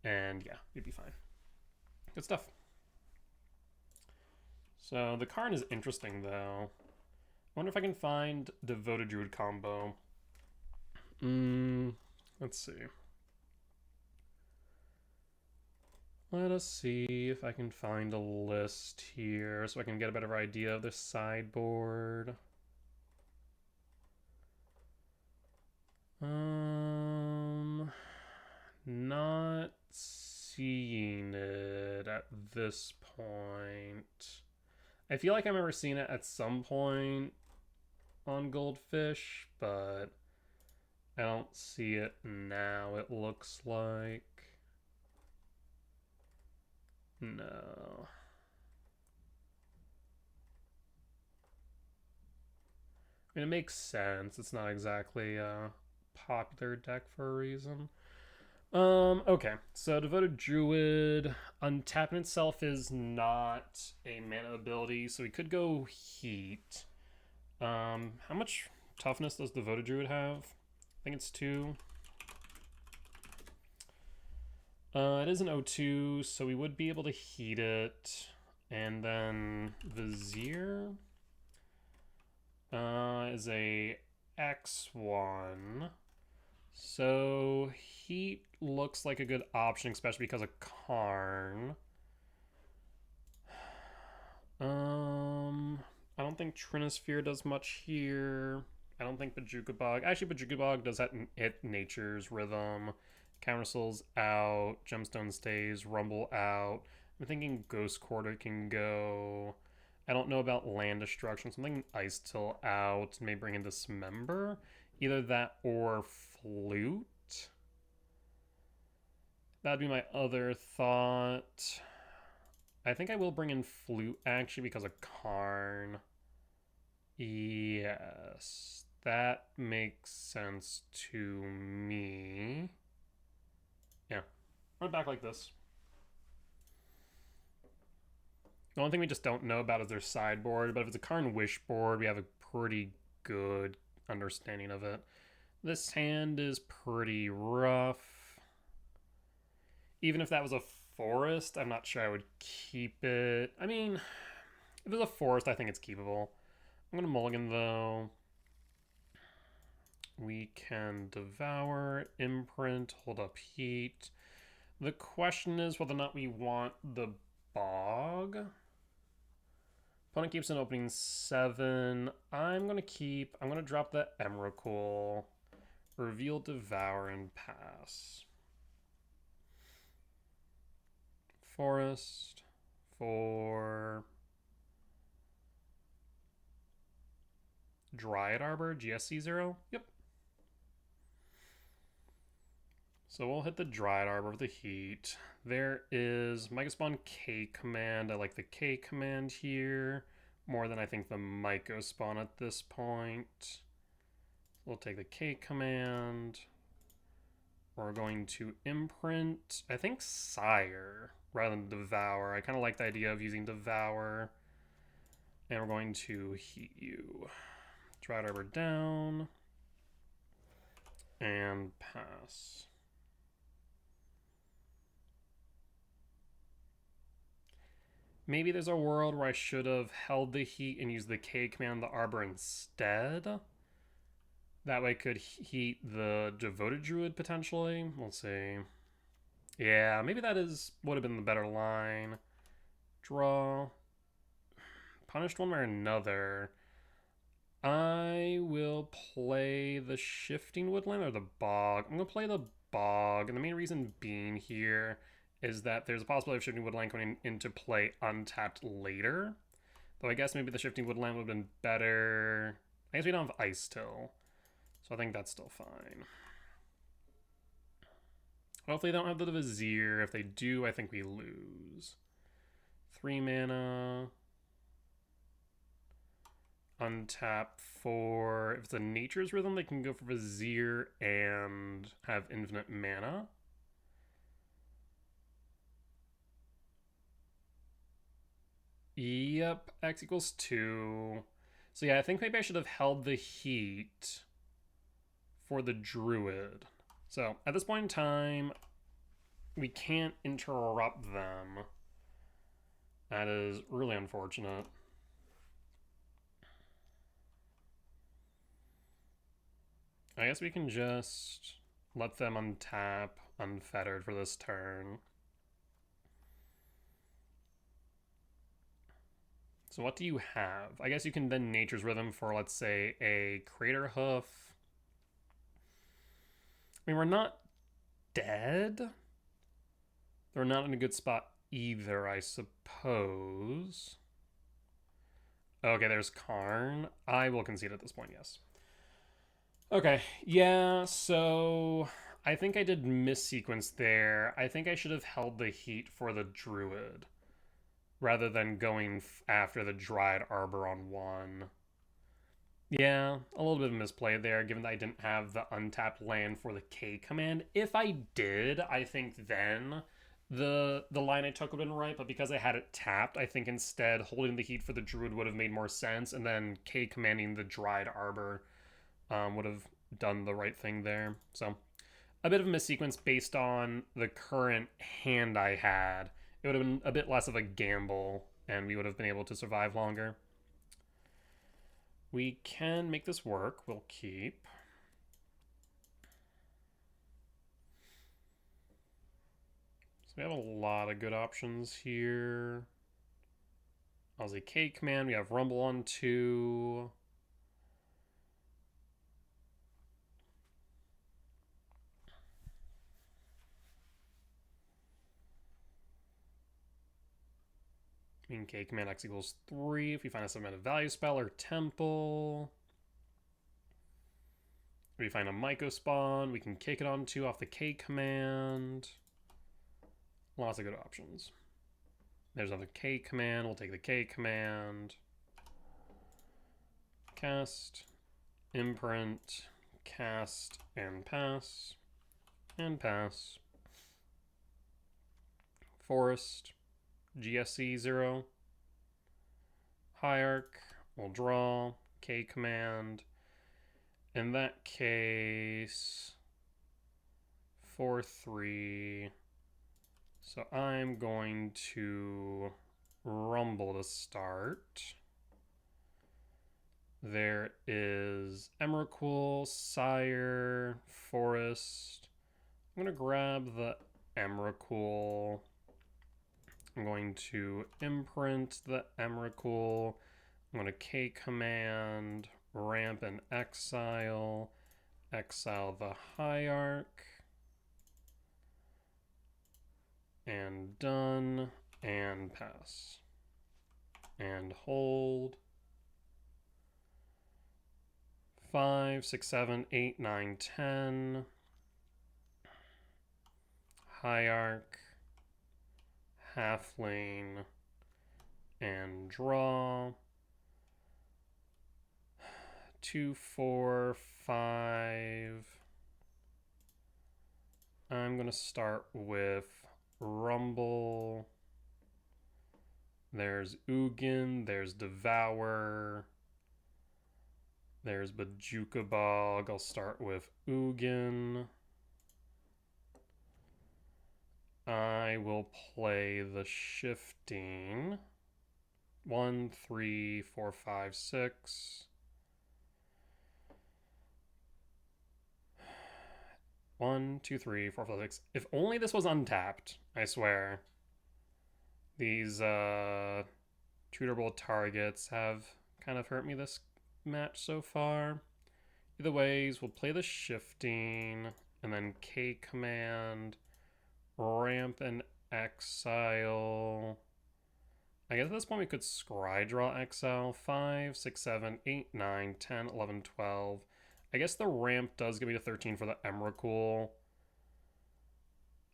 and yeah, we'd be fine. Good stuff. So the Karn is interesting, though. I wonder if I can find Devoted Druid combo. Let's see. Let us see if I can find a list here so I can get a better idea of the sideboard. Not seeing it at this point. I feel like I remember seeing it at some point on Goldfish, but I don't see it now, it looks like. No. I mean, it makes sense. It's not exactly a popular deck for a reason. Okay, so Devoted Druid, untapping itself is not a mana ability, so we could go Heat. How much toughness does Devoted Druid have? I think it's 2. It is an 0-2, so we would be able to Heat it. And then Vizier is a X1. So Heat looks like a good option, especially because of Karn. I don't think Trinisphere does much here. I don't think Bojuka Bog. Actually, Bojuka Bog does hit Nature's Rhythm. Countersoul's out. Gemstone stays. Rumble out. I'm thinking Ghost Quarter can go. I don't know about Land Destruction. Something Ice Till out. May bring in Dismember. Either that or Flute. That'd be my other thought. I think I will bring in Flute, actually, because of Karn. Yes, that makes sense to me. Yeah, run back like this. The only thing we just don't know about is their sideboard, but if it's a Karn Wish board, we have a pretty good understanding of it. This hand is pretty rough. Even if that was a forest, I'm not sure I would keep it. I mean, if it's a forest, I think it's keepable. I'm going to mulligan, though. We can Devour, Imprint, hold up Heat. The question is whether or not we want the Bog. Opponent keeps an opening 7. I'm going to drop the Emrakul, reveal Devour, and pass. Forest for Dryad Arbor, GSC 0. Yep. So we'll hit the Dryad Arbor with the Heat. There is Myco Spawn K command. I like the K command here more than I think the Myco Spawn at this point. We'll take the K command. We're going to imprint, I think, Sire rather than Devour. I kind of like the idea of using Devour. And we're going to Heat you. Dryad Arbor down. And pass. Maybe there's a world where I should have held the Heat and used the K command on the Arbor instead. That way I could heat the Devoted Druid potentially. We'll see. Yeah, maybe that would have been the better line. Draw. Punished one way or another. I will play the Shifting Woodland or the Bog. I'm going to play the Bog, and the main reason being here is that there's a possibility of Shifting Woodland coming into play untapped later. Though I guess maybe the Shifting Woodland would have been better. I guess we don't have Ice Till, so I think that's still fine. Hopefully they don't have the Vizier. If they do, I think we lose. 3 mana. Untap for... If it's a Nature's Rhythm, they can go for Vizier and have infinite mana. Yep, X equals 2. So yeah, I think maybe I should have held the Heat for the Druid. So at this point in time, we can't interrupt them. That is really unfortunate. I guess we can just let them untap unfettered for this turn. So what do you have? I guess you can then Nature's Rhythm for, let's say, a Crater Hoof. I mean, we're not dead. They're not in a good spot either, I suppose. Okay, there's Karn. I will concede at this point, yes. Okay, yeah, so I think I did missequence there. I think I should have held the Heat for the Druid rather than going after the Dryad Arbor on 1. Yeah, a little bit of misplay there, given that I didn't have the untapped land for the K command. If I did, I think then the line I took would have been right, but because I had it tapped, I think instead holding the Heat for the Druid would have made more sense, and then K commanding the Dryad Arbor would have done the right thing there. So a bit of a missequence based on the current hand I had. It would have been a bit less of a gamble and we would have been able to survive longer. We can make this work. We'll keep. So we have a lot of good options here. Aussie K command. We have Rumble on 2. Mean K command X equals 3. If we find a sentimental value spell or temple. If we find a Myco spawn, we can kick it on 2 off the K command. Lots of good options. There's another K command. We'll take the K command. Cast, imprint, cast, and pass. And pass. Forest, GSC 0. Hierarch, we'll draw, K command. In that case, 4-3. So I'm going to Rumble to start. There is Emrakul, Sire, Forest. I'm going to grab the Emrakul. I'm going to imprint the Emrakul. I'm going to K command, ramp and exile. Exile the Hierarch. And done. And pass. And hold. 5, 6, 7, 8, 9, 10. Hierarch. Halfling. And draw. 2, 4, 5. I'm going to start with Rumble. There's Ugin. There's Devour. There's Bajuka Bog. I'll start with Ugin. I will play the shifting. 1, 3, 4, 5, 6. 1, 2, 3, 4, 5, 6. If only this was untapped, I swear. These tutorable targets have kind of hurt me this match so far. Either ways, we'll play the shifting and then K command, ramp and exile. I guess at this point we could scry draw exile. 5, 6, 7, 8, 9, 10, 11, 12. I guess the ramp does give me to 13 for the Emrakul.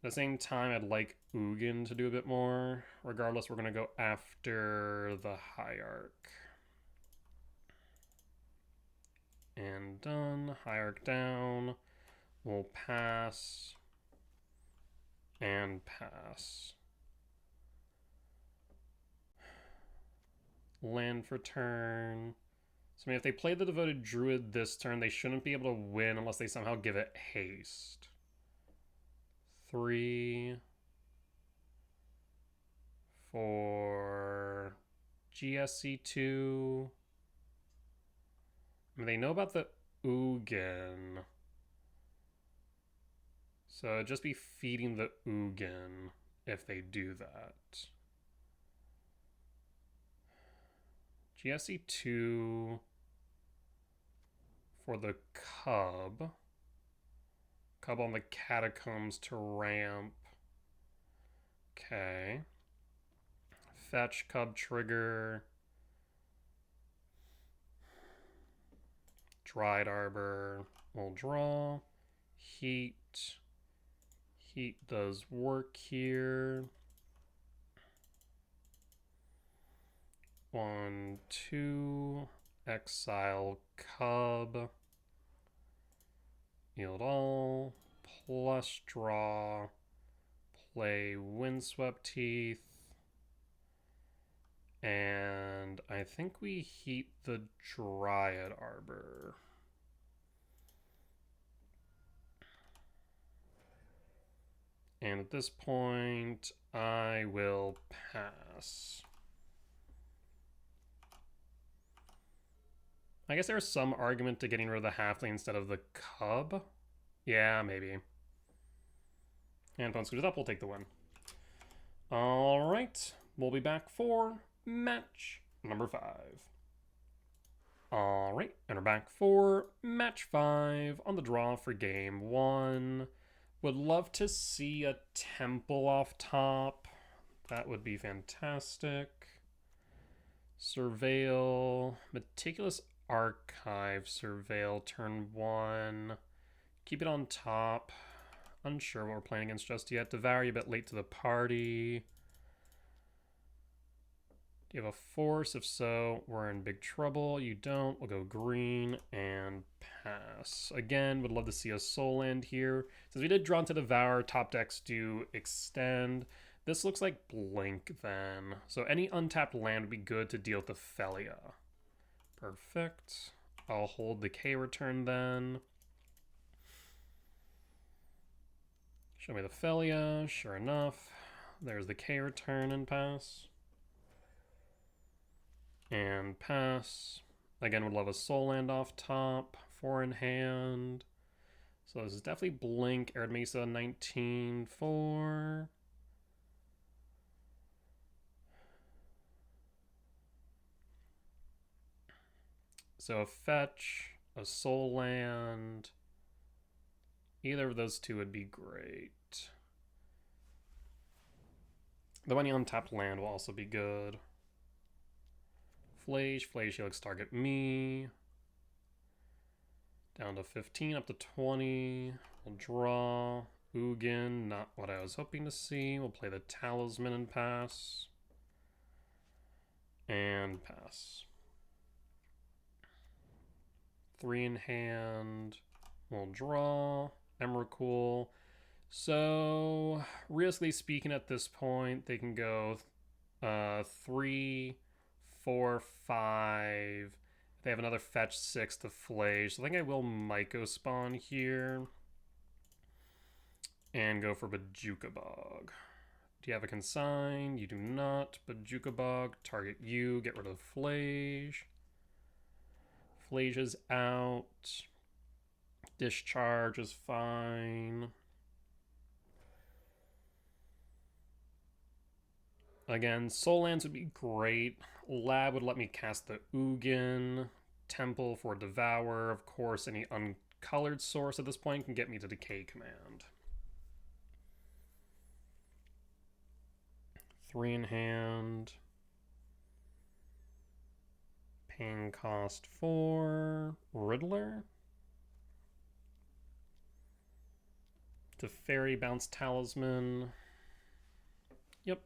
At the same time, I'd like Ugin to do a bit more. Regardless, we're going to go after the Hierarch. And done. Hierarch down. We'll pass. And pass. Land for turn. So, I mean, if they play the Devoted Druid this turn, they shouldn't be able to win unless they somehow give it haste. 3, 4, GSC 2. I mean, they know about the Ugin. So just be feeding the Ugin if they do that. GSC 2 for the Cub. Cub on the Catacombs to ramp. Okay. Fetch Cub trigger. Dried Arbor. We'll draw. Heat. Heat does work here. 1, 2. Exile Cub. Yield all. Plus draw. Play Windswept Teeth. And I think we heat the Dryad Arbor. And at this point, I will pass. I guess there's some argument to getting rid of the halfling instead of the cub. Yeah, maybe. And opponent scooters up, we'll take the win. Alright, we'll be back for match number 5. Alright, and we're back for match 5 on the draw for game 1. Would love to see a temple off top. That would be fantastic. Surveil, Meticulous Archive, Surveil, turn 1. Keep it on top. Unsure what we're playing against just yet. Devour you a bit late to the party. Do you have a force? If so, we're in big trouble. You don't. We'll go green and pass. Again, would love to see a soul land here. Since we did draw into Devour, top decks do extend. This looks like blink then. So any untapped land would be good to deal with the Felia. Perfect. I'll hold the K return then. Show me the Felia. Sure enough. There's the K return and pass. And pass. Again, would love a soul land off top. 4 in hand. So this is definitely blink. Arid Mesa 19-4. So a fetch, a soul land. Either of those two would be great. Though any untapped land will also be good. Flash, Helix target me. Down to 15, up to 20. We'll draw. Ugin, not what I was hoping to see. We'll play the Talisman and pass. And pass. 3 in hand. We'll draw. Emrakul. So, realistically speaking, at this point, they can go 3, 4, 5. They have another fetch 6 to Flash. So I think I will Myco spawn here. And go for Bajuka Bog. Do you have a consign? You do not. Bajuka Bog, target you, get rid of Flash. Flash is out. Discharge is fine. Again, Soul Lands would be great. Lab would let me cast the Ugin. Temple for Devour. Of course, any uncolored source at this point can get me to Decay Command. 3 in hand. Paying cost 4. Riddler. To Fairy bounce Talisman. Yep.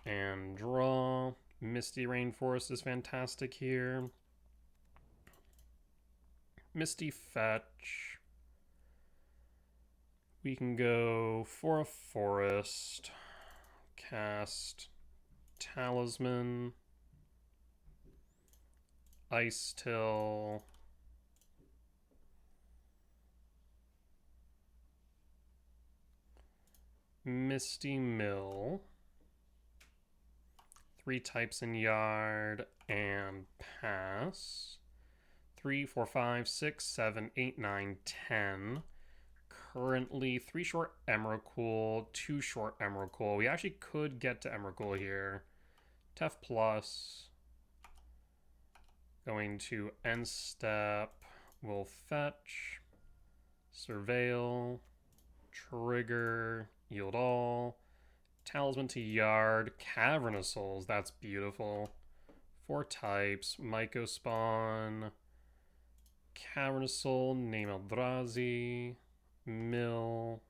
And draw. Misty Rainforest is fantastic here. Misty fetch. We can go for a forest. Cast Talisman. Ice Till. Misty Mill. 3 types in yard and pass. 3, 4, 5, 6, 7, 8, 9, 10. Currently 3 short Emrakul, 2 short Emrakul. We actually could get to Emrakul here. Tef plus. Going to end step. We'll fetch. Surveil. Trigger. Yield all. Talisman to yard. Cavernous Souls. That's beautiful. 4 types. Myco spawn. Cavernous Soul. Name Eldrazi. Mill.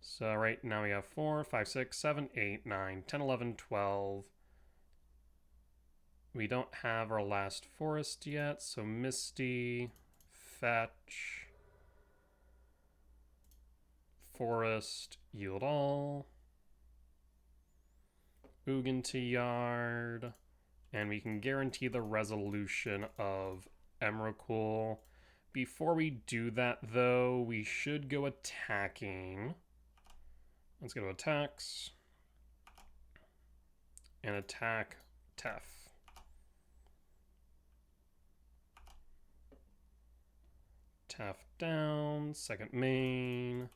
So right now we have 4, 5, 6, 7, 8, 9, 10, 11, 12. We don't have our last forest yet, so Misty, fetch, forest, yield all, Ugin to yard, and we can guarantee the resolution of Emrakul. Before we do that, though, we should go attacking. Let's go to attacks. and attack Tef. Tef down, second main.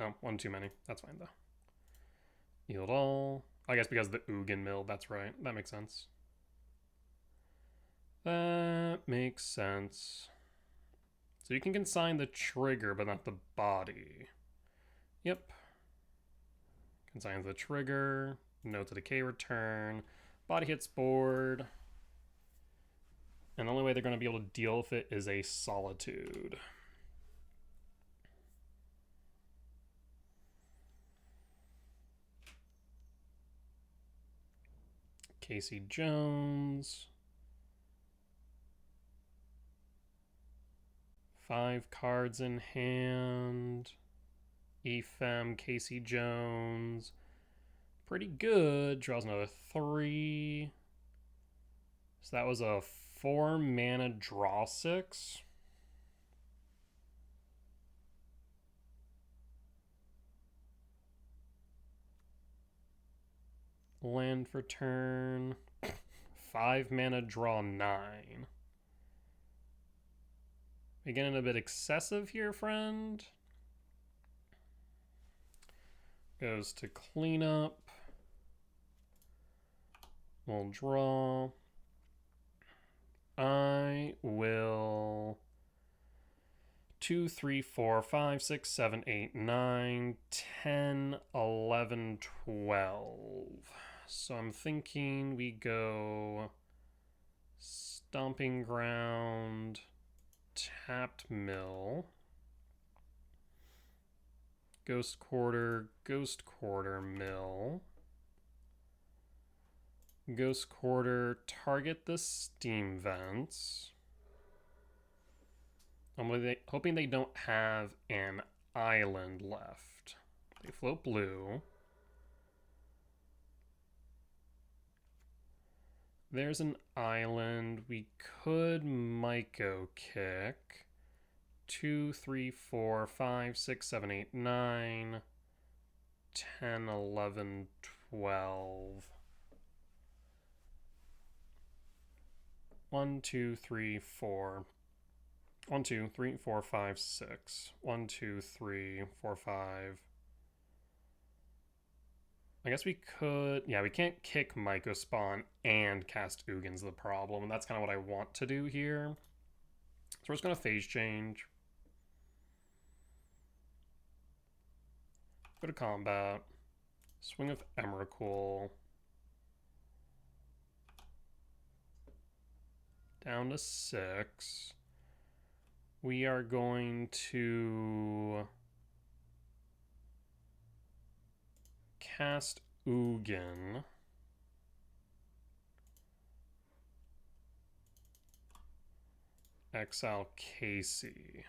Oh, one too many. That's fine, though. Yield all. I guess because of the Ugin mill, that's right. That makes sense. That makes sense. So you can consign the trigger, but not the body. Yep. Consigns the trigger. No to decay return. Body hits board. And the only way they're going to be able to deal with it is a Solitude. Casey Jones. 5 cards in hand. Efem, Casey Jones. Pretty good. Draws another 3. So that was a 4 mana draw 6. Land for turn. 5 mana draw 9. We getting a bit excessive here, friend. Goes to cleanup. We'll draw. I will 2, 3, 4, 5, 6, 7, 8, 9, 10, 11, 12. So I'm thinking we go Stomping Ground, Tapped Mill, Ghost Quarter, Mill. Ghost Quarter, target the steam vents. I'm hoping they don't have an island left. They float blue. There's an island. We could Myco kick. 2, 3, 4, 5, 6, 7, 8, 9, 10, 11, 12. 1, 2, 3, 4. 1, 2, 3, 4, 5, 6. 1, 2, 3, 4, 5. I guess we could... Yeah, we can't kick Myco Spawn and cast Ugin's the problem, and that's kind of what I want to do here. So we're just going to phase change. Go to combat. Swing of Emrakul. Down to 6. We are going to cast Ugin. Exile Casey.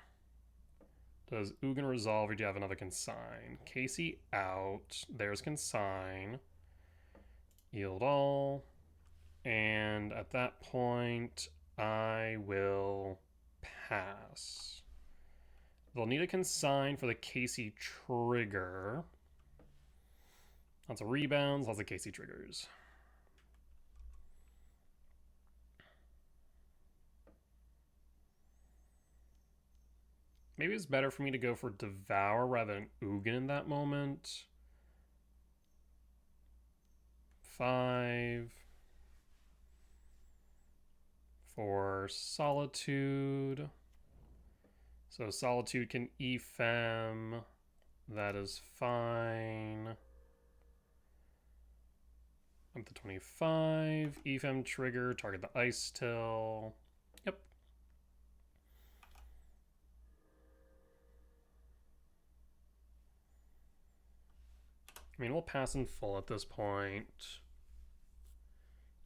Does Ugin resolve or do you have another consign? Casey out. There's consign. Yield all. And at that point, I will pass. They'll need a consign for the Casey trigger. Lots of rebounds, lots of Casey triggers. Maybe it's better for me to go for Devour rather than Ugin in that moment. 5. For Solitude. So Solitude can Efem. That is fine. Up to 25. Efem trigger, target the Ice Till. Yep. I mean, we'll pass in full at this point.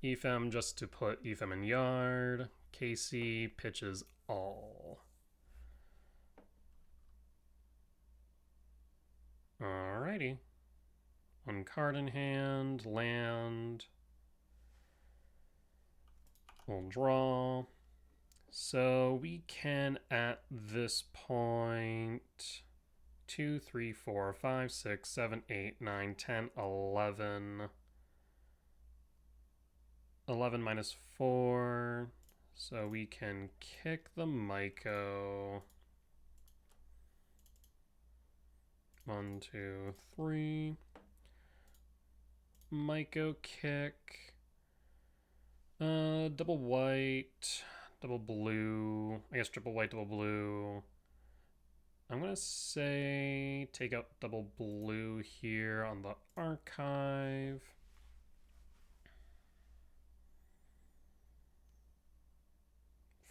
Efem just to put Efem in yard. Casey pitches all. Alrighty. 1 card in hand, land. We'll draw. So we can, at this point, 2, 3, 4, 5, 6, 7, 8, 9, 10, 11. 11 minus 4. So we can kick the MTGO. 1, 2, 3. MTGO kick. Double white, double blue. I guess triple white, double blue. I'm gonna say take out double blue here on the archive.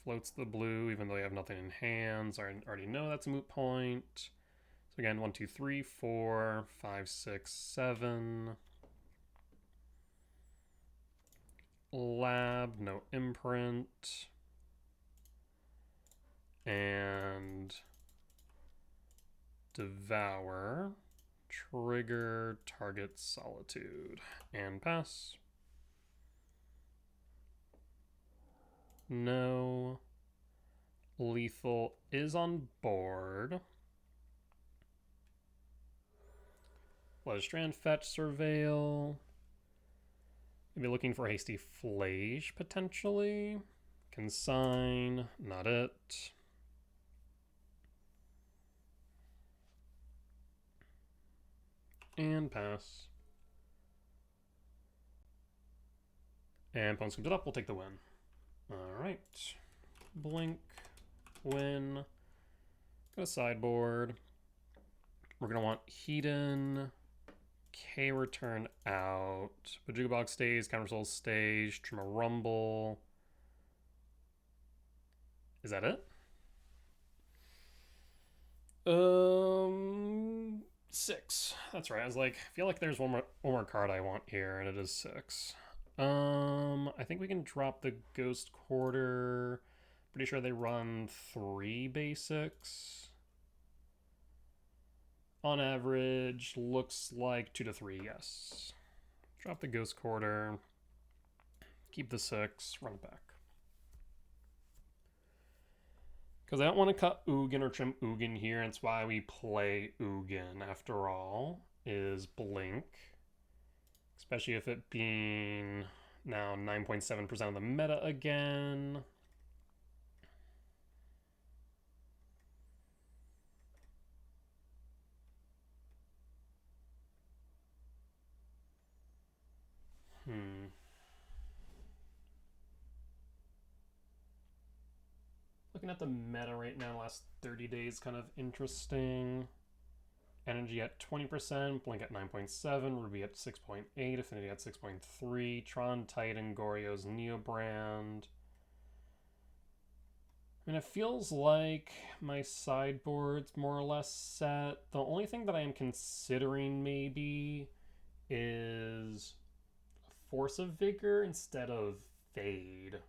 Floats the blue, even though you have nothing in hands. I already know that's a moot point. So again, 1, 2, 3, 4, 5, 6, 7. Lab, no imprint. And devour. Trigger target solitude. And pass. No. Lethal is on board. Bloodstrand, fetch, surveil. Maybe looking for hasty flage potentially. Consign, not it. And pass. And opponents comes it up, we'll take the win. Alright. Blink, win. Go to sideboard. We're gonna want Hedon. K return out. Bajuga Box stays, Countersoul stays, Trima Rumble. Is that it? 6. That's right. I was like, I feel like there's one more card I want here, and it is 6. I think we can drop the Ghost Quarter. Pretty sure they run 3 basics. On average, looks like 2 to 3, yes. Drop the Ghost Quarter. Keep the 6, run it back. Because I don't want to cut Ugin or trim Ugin here, and it's why we play Ugin, after all, is Blink. Especially if it being now 9.7% of the meta again. Looking at the meta right now, last 30 days, kind of interesting. Energy at 20%, Blink at 9.7, Ruby at 6.8, Affinity at 6.3, Tron, Titan, Goryo's Neobrand. I mean, it feels like my sideboard's more or less set. The only thing that I am considering maybe is Force of Vigor instead of Fade.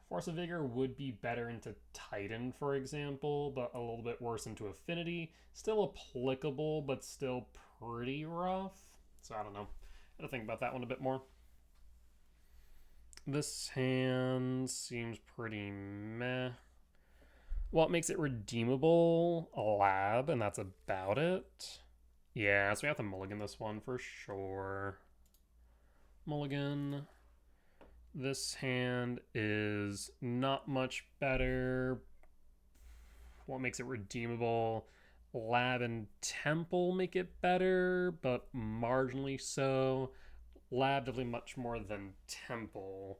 Force of Vigor would be better into Titan, for example, but a little bit worse into Affinity. Still applicable, but still pretty rough. So I don't know. I gotta think about that one a bit more. This hand seems pretty meh. What makes it redeemable? A lab, and that's about it. Yeah, so we have to mulligan this one for sure. Mulligan. This hand is not much better. What makes it redeemable? Lab and Temple make it better, but marginally so. Lab definitely much more than Temple.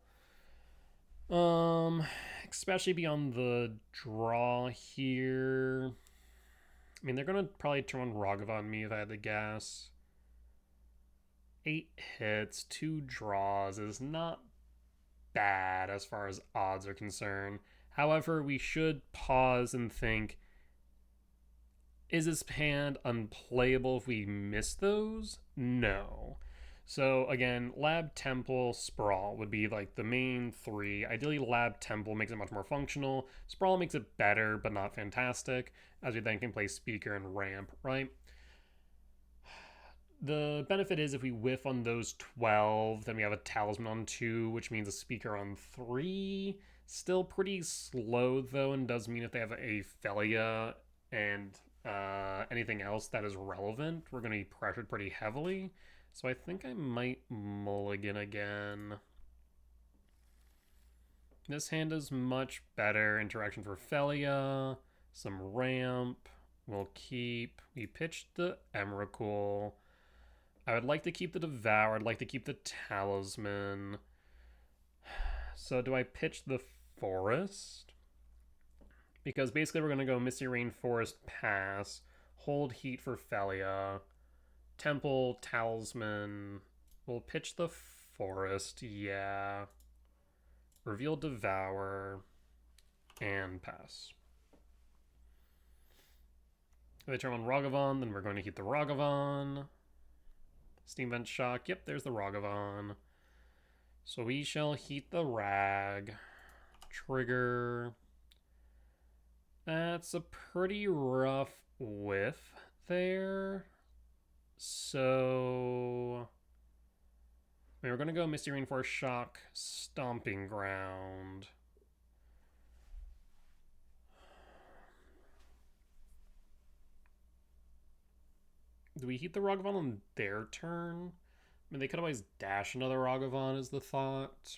Especially beyond the draw here. I mean, they're gonna probably turn Raghav on me if I had to guess. 8 hits, 2 draws is not bad as far as odds are concerned. However, we should pause and think, is this hand unplayable if we miss those? No. So again, Lab, Temple, Sprawl would be like the main 3. Ideally, Lab, Temple makes it much more functional. Sprawl makes it better, but not fantastic, as we then can play Speaker and Ramp, right? The benefit is if we whiff on those 12, then we have a Talisman on 2, which means a Speaker on 3. Still pretty slow, though, and does mean if they have a Felia and anything else that is relevant, we're going to be pressured pretty heavily. So I think I might mulligan again. This hand is much better. Interaction for Felia, some ramp. We'll keep. We pitched the Emrakul. I would like to keep the Devour. I'd like to keep the Talisman. So do I pitch the Forest? Because basically we're going to go Misty Rainforest, pass, hold Heat for Felia, Temple, Talisman. We'll pitch the Forest, yeah. Reveal Devour, and pass. If they turn on Ragavan, then we're going to heat the Ragavan. Steam Vent Shock, yep, there's the Ragavan. So we shall heat the Rag. Trigger. That's a pretty rough whiff there. So we're going to go Misty Rainforest Shock, Stomping Ground. Do we heat the Ragavan on their turn? I mean, they could always dash another Ragavan is the thought.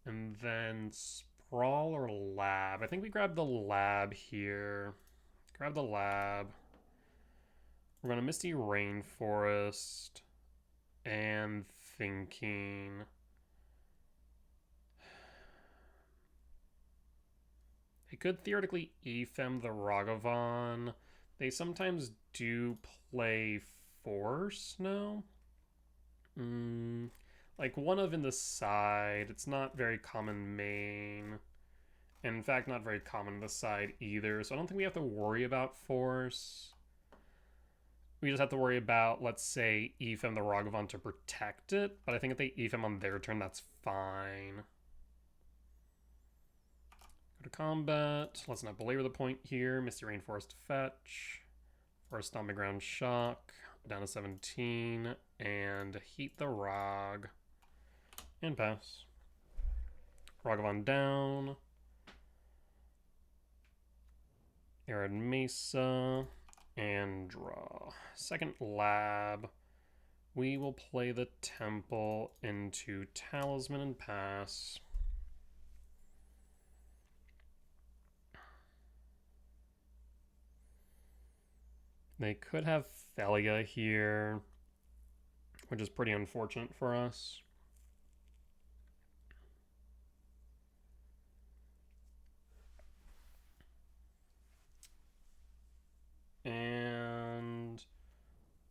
And then Sprawl or Lab? I think we grab the Lab here. Grab the Lab. We're going to Misty Rainforest. And thinking. They could theoretically Ephem the Ragavan. They sometimes do play Force, no? Like one of in the side. It's not very common main. And in fact, not very common in the side either. So I don't think we have to worry about Force. We just have to worry about, let's say, Ephem the Ragavan to protect it. But I think if they Ephem on their turn, that's fine. Go to combat. Let's not belabor the point here. Misty Rainforest fetch. Forest Stomping Ground Shock. Down to 17. And heat the Rog. And pass. Ragavan down. Arid Mesa. And draw. Second Lab. We will play the Temple into Talisman and pass. They could have Felia here, which is pretty unfortunate for us. And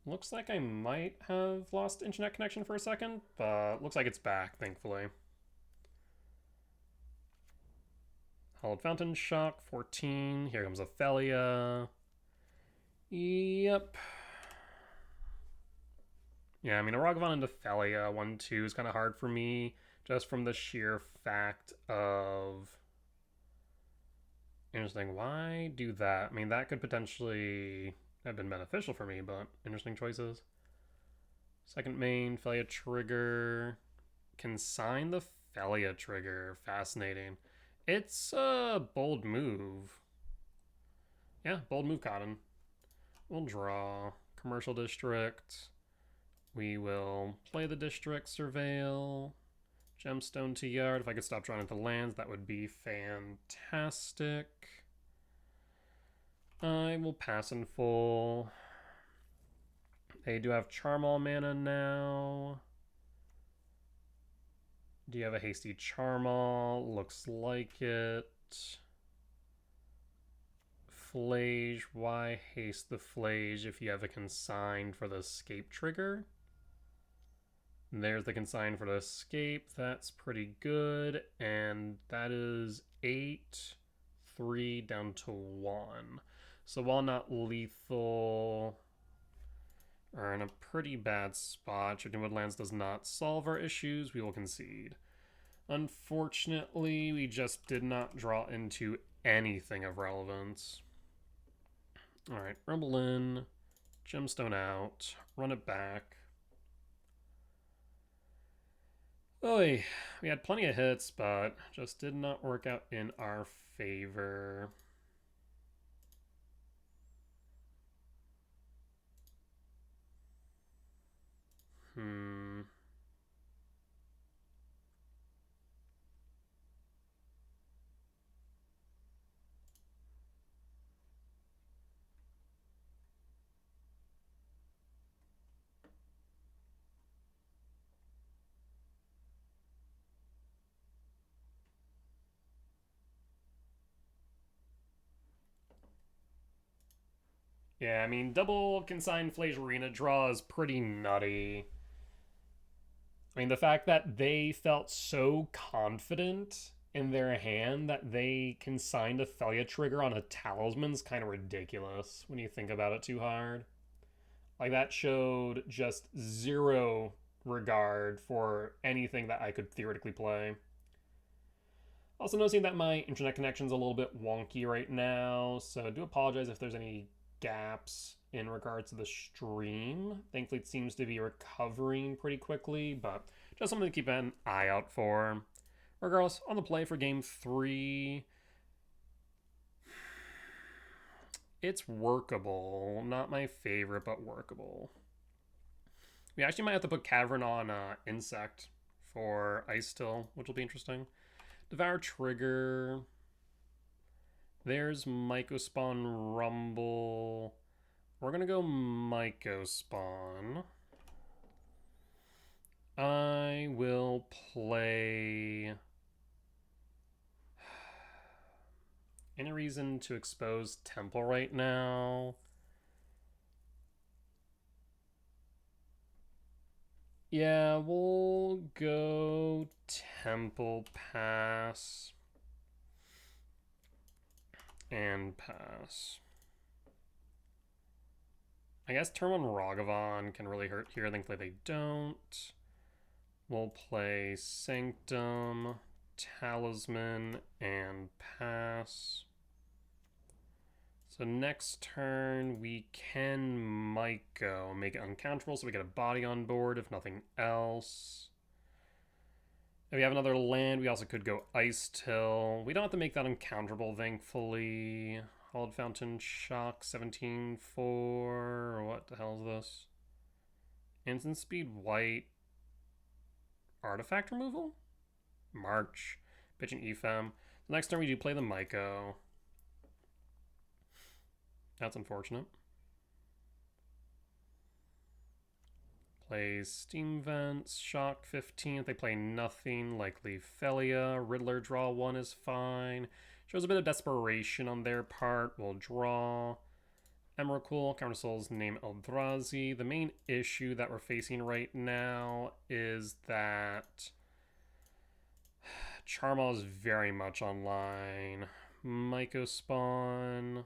looks like I might have lost internet connection for a second, but looks like it's back, thankfully. Hallowed Fountain Shock, 14. Here comes Ophelia. Yep. Yeah, I mean, a Ragavan into Ophelia 1-2 is kind of hard for me, just from the sheer fact of... Interesting. Why do that? I mean, that could potentially have been beneficial for me, but interesting choices. Second main, Felia trigger. Consign the Felia trigger. Fascinating. It's a bold move. Yeah, bold move, Cotton. We'll draw. Commercial District. We will play the District, Surveil. Gemstone to Yard. If I could stop drawing into lands, that would be fantastic. I will pass in full. They do have Charmal mana now. Do you have a hasty Charmal? Looks like it. Flage. Why haste the Flage if you have a consign for the escape trigger? There's the consign for the escape. That's pretty good. And that is 8, 3 down to 1. So while not lethal, are in a pretty bad spot. Shifting Woodlands does not solve our issues. We will concede. Unfortunately, we just did not draw into anything of relevance. Alright, Rumble in. Gemstone out. Run it back. Oy, we had plenty of hits, but just did not work out in our favor. Hmm. Yeah, I mean, double consigned Flash Arena draw is pretty nutty. I mean, the fact that they felt so confident in their hand that they consigned a Thalia trigger on a talisman's kind of ridiculous when you think about it too hard. Like, that showed just zero regard for anything that I could theoretically play. Also noticing that my internet connection's a little bit wonky right now, so I do apologize if there's any gaps in regards to the stream. Thankfully, it seems to be recovering pretty quickly, but just something to keep an eye out for. Regardless, on the play for game 3, it's workable. Not my favorite, but workable. We actually might have to put Cavern on Insect for Ice Still, which will be interesting. Devour Trigger. There's Mycospawn Rumble. We're going to go Mycospawn. I will play... Any reason to expose Temple right now? Yeah, we'll go Temple pass. And pass. I guess turn one Ragavan can really hurt here. Thankfully they don't. We'll play Sanctum, Talisman, and pass. So next turn we can Myco, make it uncountable so we get a body on board if nothing else. If we have another land, we also could go Ice Till. We don't have to make that uncountable, thankfully. Hallowed Fountain, Shock, 17-4. What the hell is this? Instant Speed, White. Artifact removal? March. Pitch and Ephem. The next turn we do play the Myco. That's unfortunate. Plays Steam Vents, Shock 15. If they play nothing, likely Felia. Riddler draw 1 is fine. Shows a bit of desperation on their part. We'll draw. Emrakul, Countersoul's name Eldrazi. The main issue that we're facing right now is that Charmal is very much online. Mycospawn.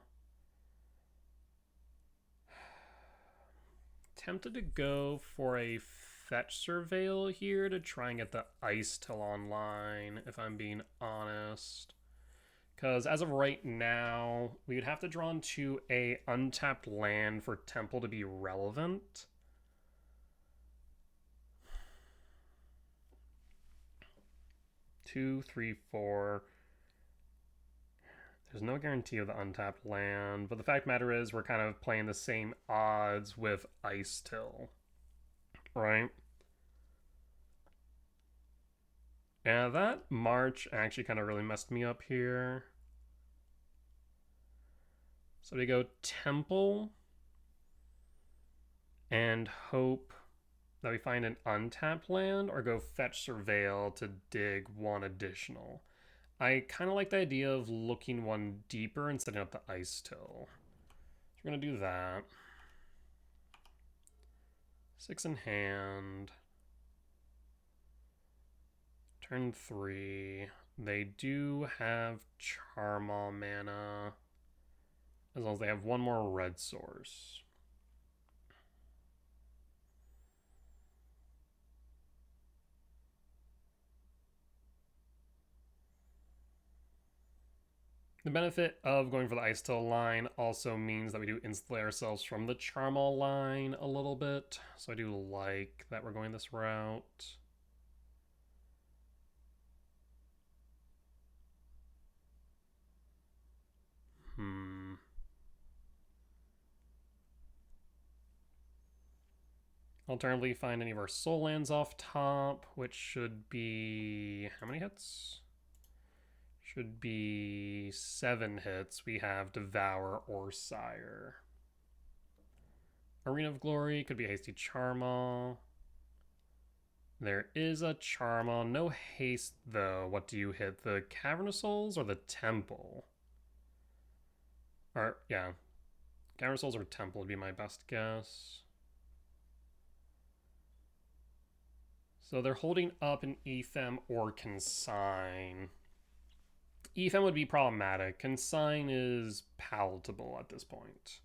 Tempted to go for a Fetch Surveil here to try and get the Ice Till online, if I'm being honest. Because as of right now, we would have to draw into a untapped land for Temple to be relevant. Two, three, four. There's no guarantee of the untapped land, but the fact of the matter is we're kind of playing the same odds with Ice Till, right? Yeah, that March actually kind of really messed me up here. So we go Temple and hope that we find an untapped land, or go Fetch Surveil to dig one additional. I kind of like the idea of looking one deeper and setting up the Ice Till. So we're going to do that. 6 in hand. Turn 3. They do have Charmal mana, as long as they have one more red source. The benefit of going for the Ice Till line also means that we do insulate ourselves from the Charmal line a little bit. So I do like that we're going this route. Alternatively, find any of our soul lands off top, which should be... how many hits? Should be 7 hits. We have Devour or Sire. Arena of Glory, could be Hasty Charmaw. There is a Charmaw. No haste, though. What do you hit? The Cavern of Souls or the Temple? Or, yeah. Cavern of Souls or Temple would be my best guess. So they're holding up an Ethem or Consign. Ethem would be problematic. Consign is palatable at this point.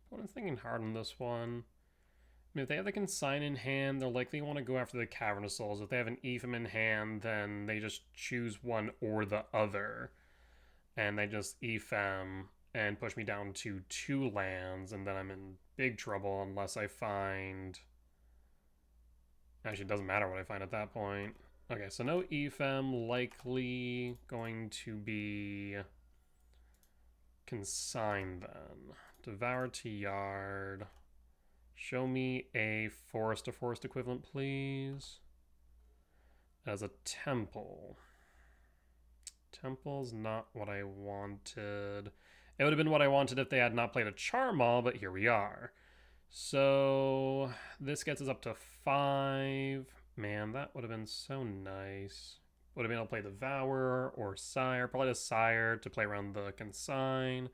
But I'm thinking hard on this one. I mean, if they have the Consign in hand, they'll likely want to go after the Cavern of Souls. If they have an Ethem in hand, then they just choose one or the other. And they just Ethem and push me down to 2 lands, and then I'm in big trouble unless I find... Actually, it doesn't matter what I find at that point. Okay, so no Ethem, likely going to be Consign then. Devour to Yard. Show me a forest to forest equivalent, please. As a temple. Temple's not what I wanted. It would have been what I wanted if they had not played a Charmaw, but here we are. So this gets us up to 5. Man, that would have been so nice. Would have been able to play the Devour or Sire. Probably the Sire to play around the Consign.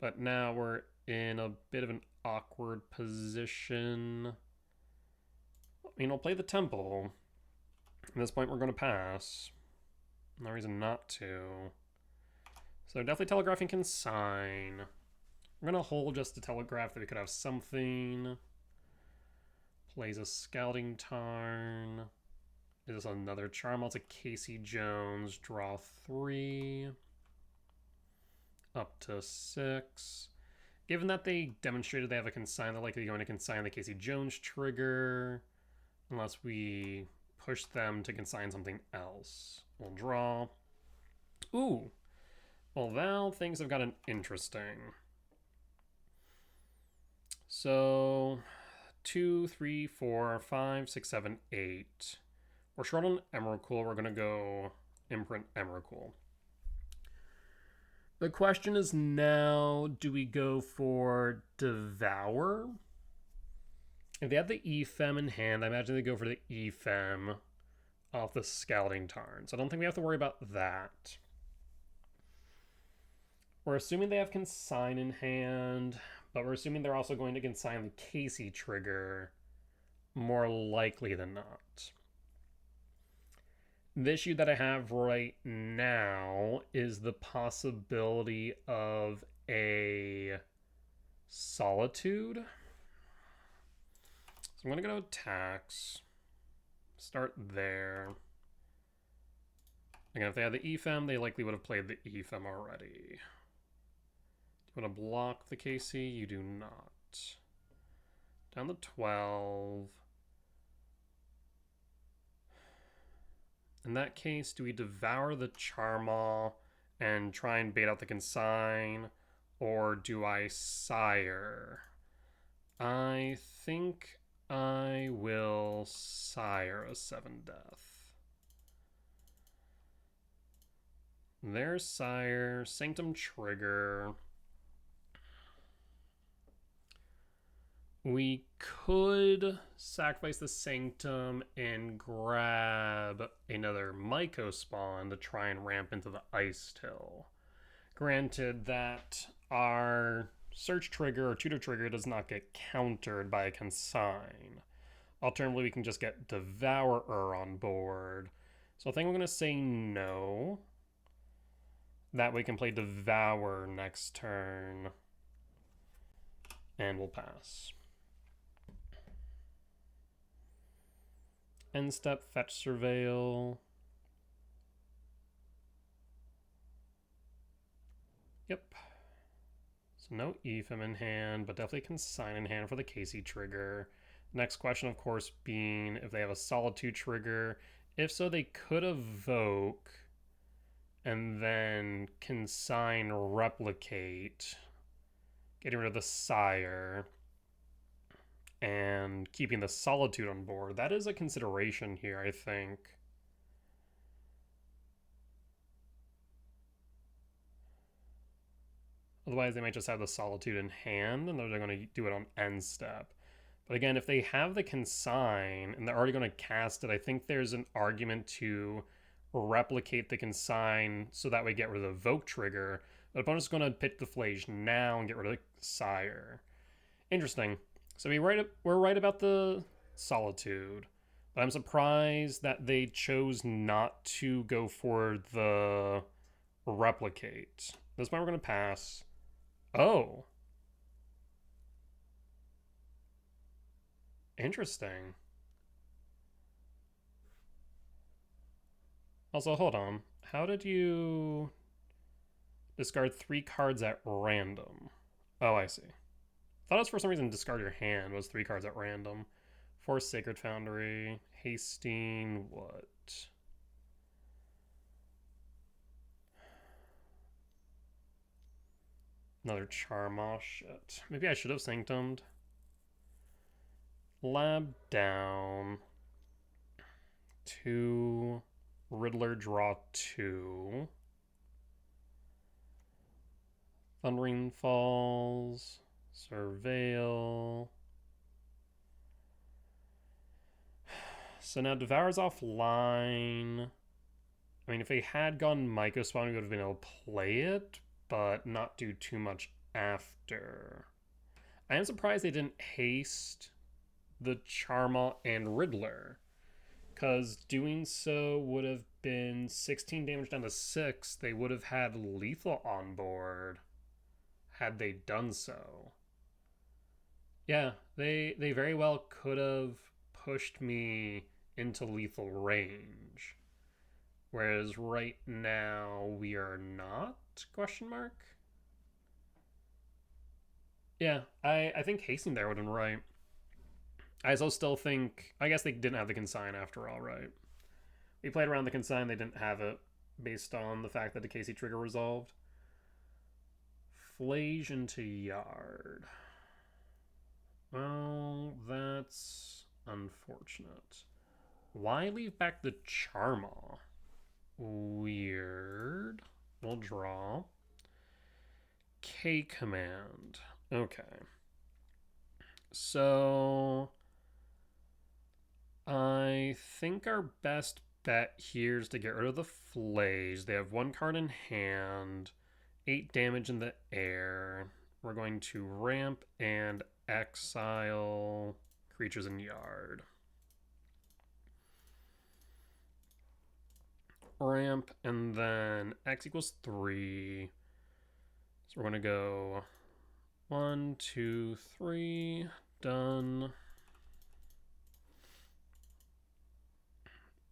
But now we're in a bit of an awkward position. I mean, I'll play the Temple. At this point, we're going to pass. No reason not to. So definitely telegraphing Consign. We're going to hold just to telegraph that we could have something. Plays a Scouting Tarn. Is this another Charmaw? It's a Casey Jones. Draw 3. Up to 6. Given that they demonstrated they have a Consign, they're likely going to consign the Casey Jones trigger. Unless we push them to consign something else. We'll draw. Ooh. Well, now things have gotten interesting. So, 2, 3, 4, 5, 6, 7, 8. We're short on Emrakul. We're going to go Imprint Emrakul. The question is now, do we go for Devour? If they have the Ethem in hand, I imagine they go for the Ethem off the Scouting Tarn. So I don't think we have to worry about that. We're assuming they have Consign in hand, but we're assuming they're also going to consign the Casey trigger more likely than not. The issue that I have right now is the possibility of a Solitude. So I'm going to go attacks. Start there. Again, if they had the Ethem, they likely would have played the Ethem already. Do you want to block the Casey? You do not. Down to 12. In that case, do we Devour the Charmaw and try and bait out the Consign? Or do I Sire? I think I will Sire a 7-death. There's Sire, Sanctum trigger. We could sacrifice the Sanctum and grab another Myco spawn to try and ramp into the Ice Till. Granted that our search trigger or tutor trigger does not get countered by a Consign. Alternatively, we can just get Devourer on board. So I think I'm going to say no. That way we can play Devour next turn. And we'll pass. End step, fetch, surveil. Yep. So no Ethem in hand, but definitely Consign in hand for the Casey trigger. Next question, of course, being if they have a Solitude trigger. If so, they could evoke and then consign Replicate, getting rid of the Sire, and keeping the Solitude on board. That is a consideration here, I think. Otherwise, they might just have the Solitude in hand, and they're going to do it on end step. But again, if they have the Consign, and they're already going to cast it, I think there's an argument to replicate the Consign, so that way get rid of the Evoke trigger. The opponent's going to pick the Flage now and get rid of the Sire. Interesting. So we're right about the Solitude. But I'm surprised that they chose not to go for the Replicate. This one we're going to pass. Oh. Interesting. Also, hold on. How did you discard 3 cards at random? Oh, I see. Thought it was for some reason discard your hand was 3 cards at random. Force Sacred Foundry. Hasting what? Another Charmaw. Shit. Maybe I should have Sanctumed. Lab down. 2. Riddler draw 2. Thundering Falls. Surveil. So now Devour's offline. I mean, if they had gone Myco Spawn, we would have been able to play it, but not do too much after. I am surprised they didn't haste the Charmaw and Riddler, because doing so would have been 16 damage down to 6. They would have had lethal on board had they done so. Yeah, they very well could have pushed me into lethal range. Whereas right now we are not, question mark? Yeah, I think hasting there would have been right. I also still think, I guess they didn't have the Consign after all, right? We played around the Consign, they didn't have it based on the fact that the KC trigger resolved. Flage into Yard. Well, that's unfortunate. Why leave back the Charmaw? Weird. We'll draw. K command. Okay. So I think our best bet here is to get rid of the Flage. They have 1 card in hand, 8 damage in the air. We're going to ramp and exile creatures in Yard. Ramp, and then X equals 3. So we're going to go 1, 2, 3. Done.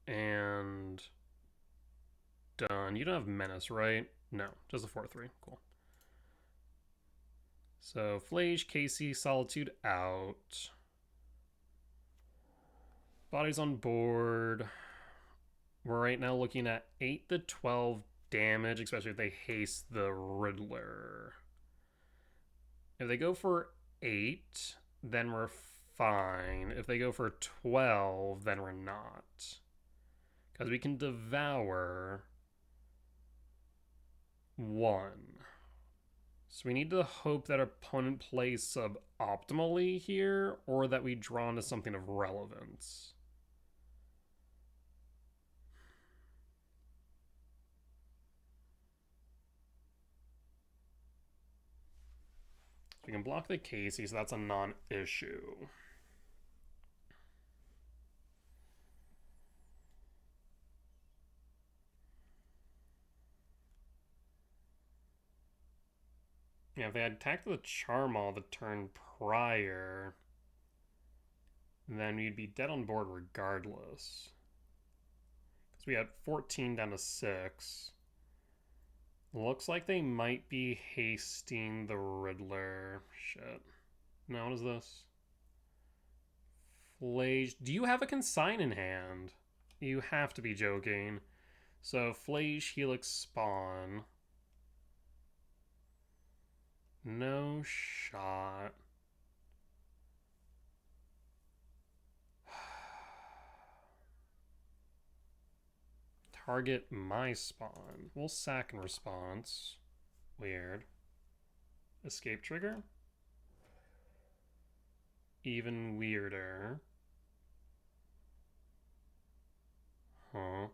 And done. You don't have Menace, right? No, just a 4-3. Cool. So Flage, KC, Solitude out. Bodies on board. We're right now looking at 8 to 12 damage, especially if they haste the Riddler. If they go for 8, then we're fine. If they go for 12, then we're not. Because we can devour 1. So we need to hope that our opponent plays suboptimally here, or that we draw into something of relevance. We can block the Casey, so that's a non-issue. Yeah, if they had attacked the Charmaw the turn prior, then we'd be dead on board regardless. Because we had 14 down to 6. Looks like they might be hasting the Riddler. Shit. Now what is this? Flage. Do you have a consign in hand? You have to be joking. So, Flage, Helix, Spawn. No shot. Target my spawn. We'll sack in response. Weird. Escape trigger? Even weirder. Huh.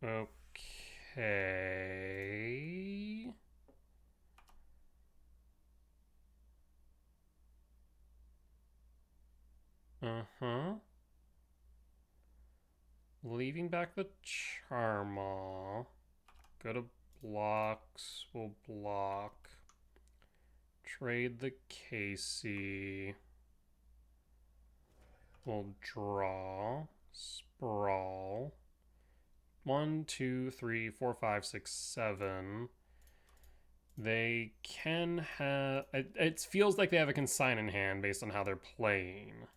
Okay. Uh-huh. Leaving back the Charmaw. Go to blocks. We'll block. Trade the Casey. We'll draw. Sprawl. 1, 2, 3, 4, 5, 6, 7. They can have... It feels like they have a consign in hand based on how they're playing.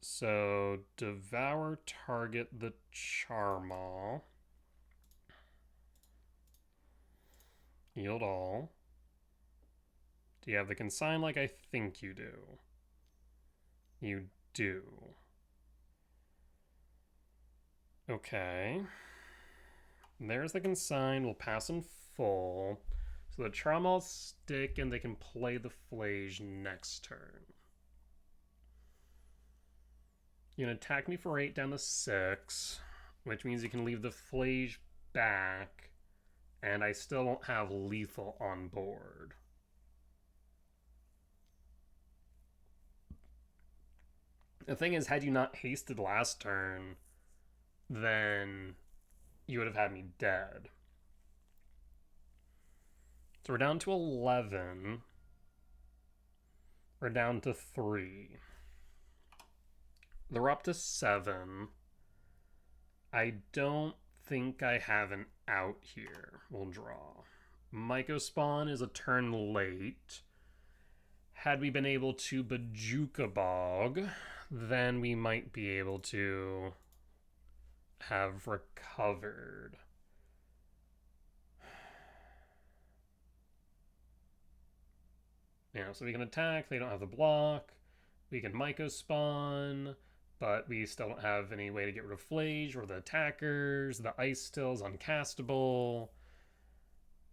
So, devour, target the Charmaw. Yield all. Do you have the consign like I think you do? You do. Okay. There's the consign. We'll pass in full. So the Charmaw stick and they can play the Flage next turn. You can attack me for 8 down to 6, which means you can leave the Flage back, and I still don't have lethal on board. The thing is, had you not hasted last turn, then you would have had me dead. So we're down to 11. We're down to 3. They're up to 7. I don't think I have an out here. We'll draw. Myco Spawn is a turn late. Had we been able to Bajuka Bog, then we might be able to have recovered. Yeah, so we can attack. They don't have the block. We can Myco Spawn, but we still don't have any way to get rid of Flage or the attackers. The Ice Still is uncastable.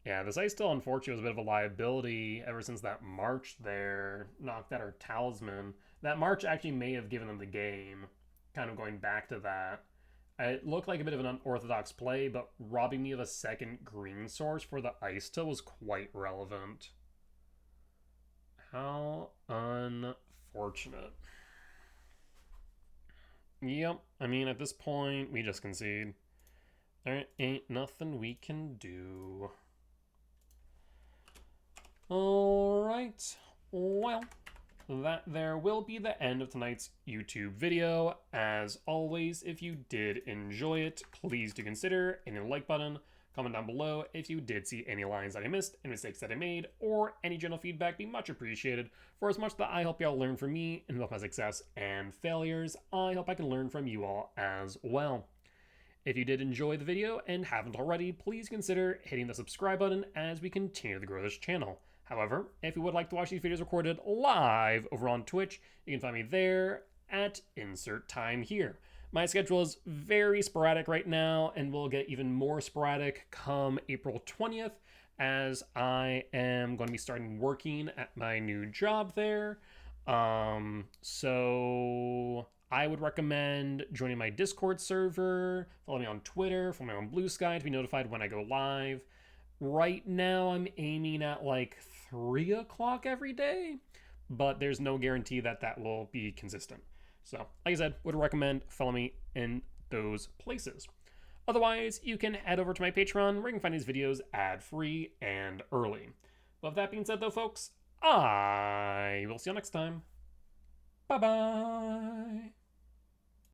Yeah, this Ice Still, unfortunately, was a bit of a liability ever since that March there knocked out our Talisman. That March actually may have given them the game, kind of going back to that. It looked like a bit of an unorthodox play, but robbing me of a second green source for the Ice Still was quite relevant. How unfortunate. Yep, I mean, at this point, we just concede. There ain't nothing we can do. Alright, well, that there will be the end of tonight's YouTube video. As always, if you did enjoy it, please do consider hitting the like button. Comment down below if you did see any lines that I missed, any mistakes that I made, or any general feedback. Be much appreciated. For as much that I hope y'all learn from me and both my success and failures, I hope I can learn from you all as well. If you did enjoy the video and haven't already, please consider hitting the subscribe button as we continue to grow this channel. However, if you would like to watch these videos recorded live over on Twitch, you can find me there at insert time here. My schedule is very sporadic right now and will get even more sporadic come April 20th as I am going to be starting working at my new job there. So I would recommend joining my Discord server, follow me on Twitter, follow me on Blue Sky to be notified when I go live. Right now I'm aiming at like 3 o'clock every day, but there's no guarantee that that will be consistent. So, like I said, would recommend follow me in those places. Otherwise, you can head over to my Patreon where you can find these videos ad-free and early. But with that being said, though, folks, I will see you next time. Bye-bye.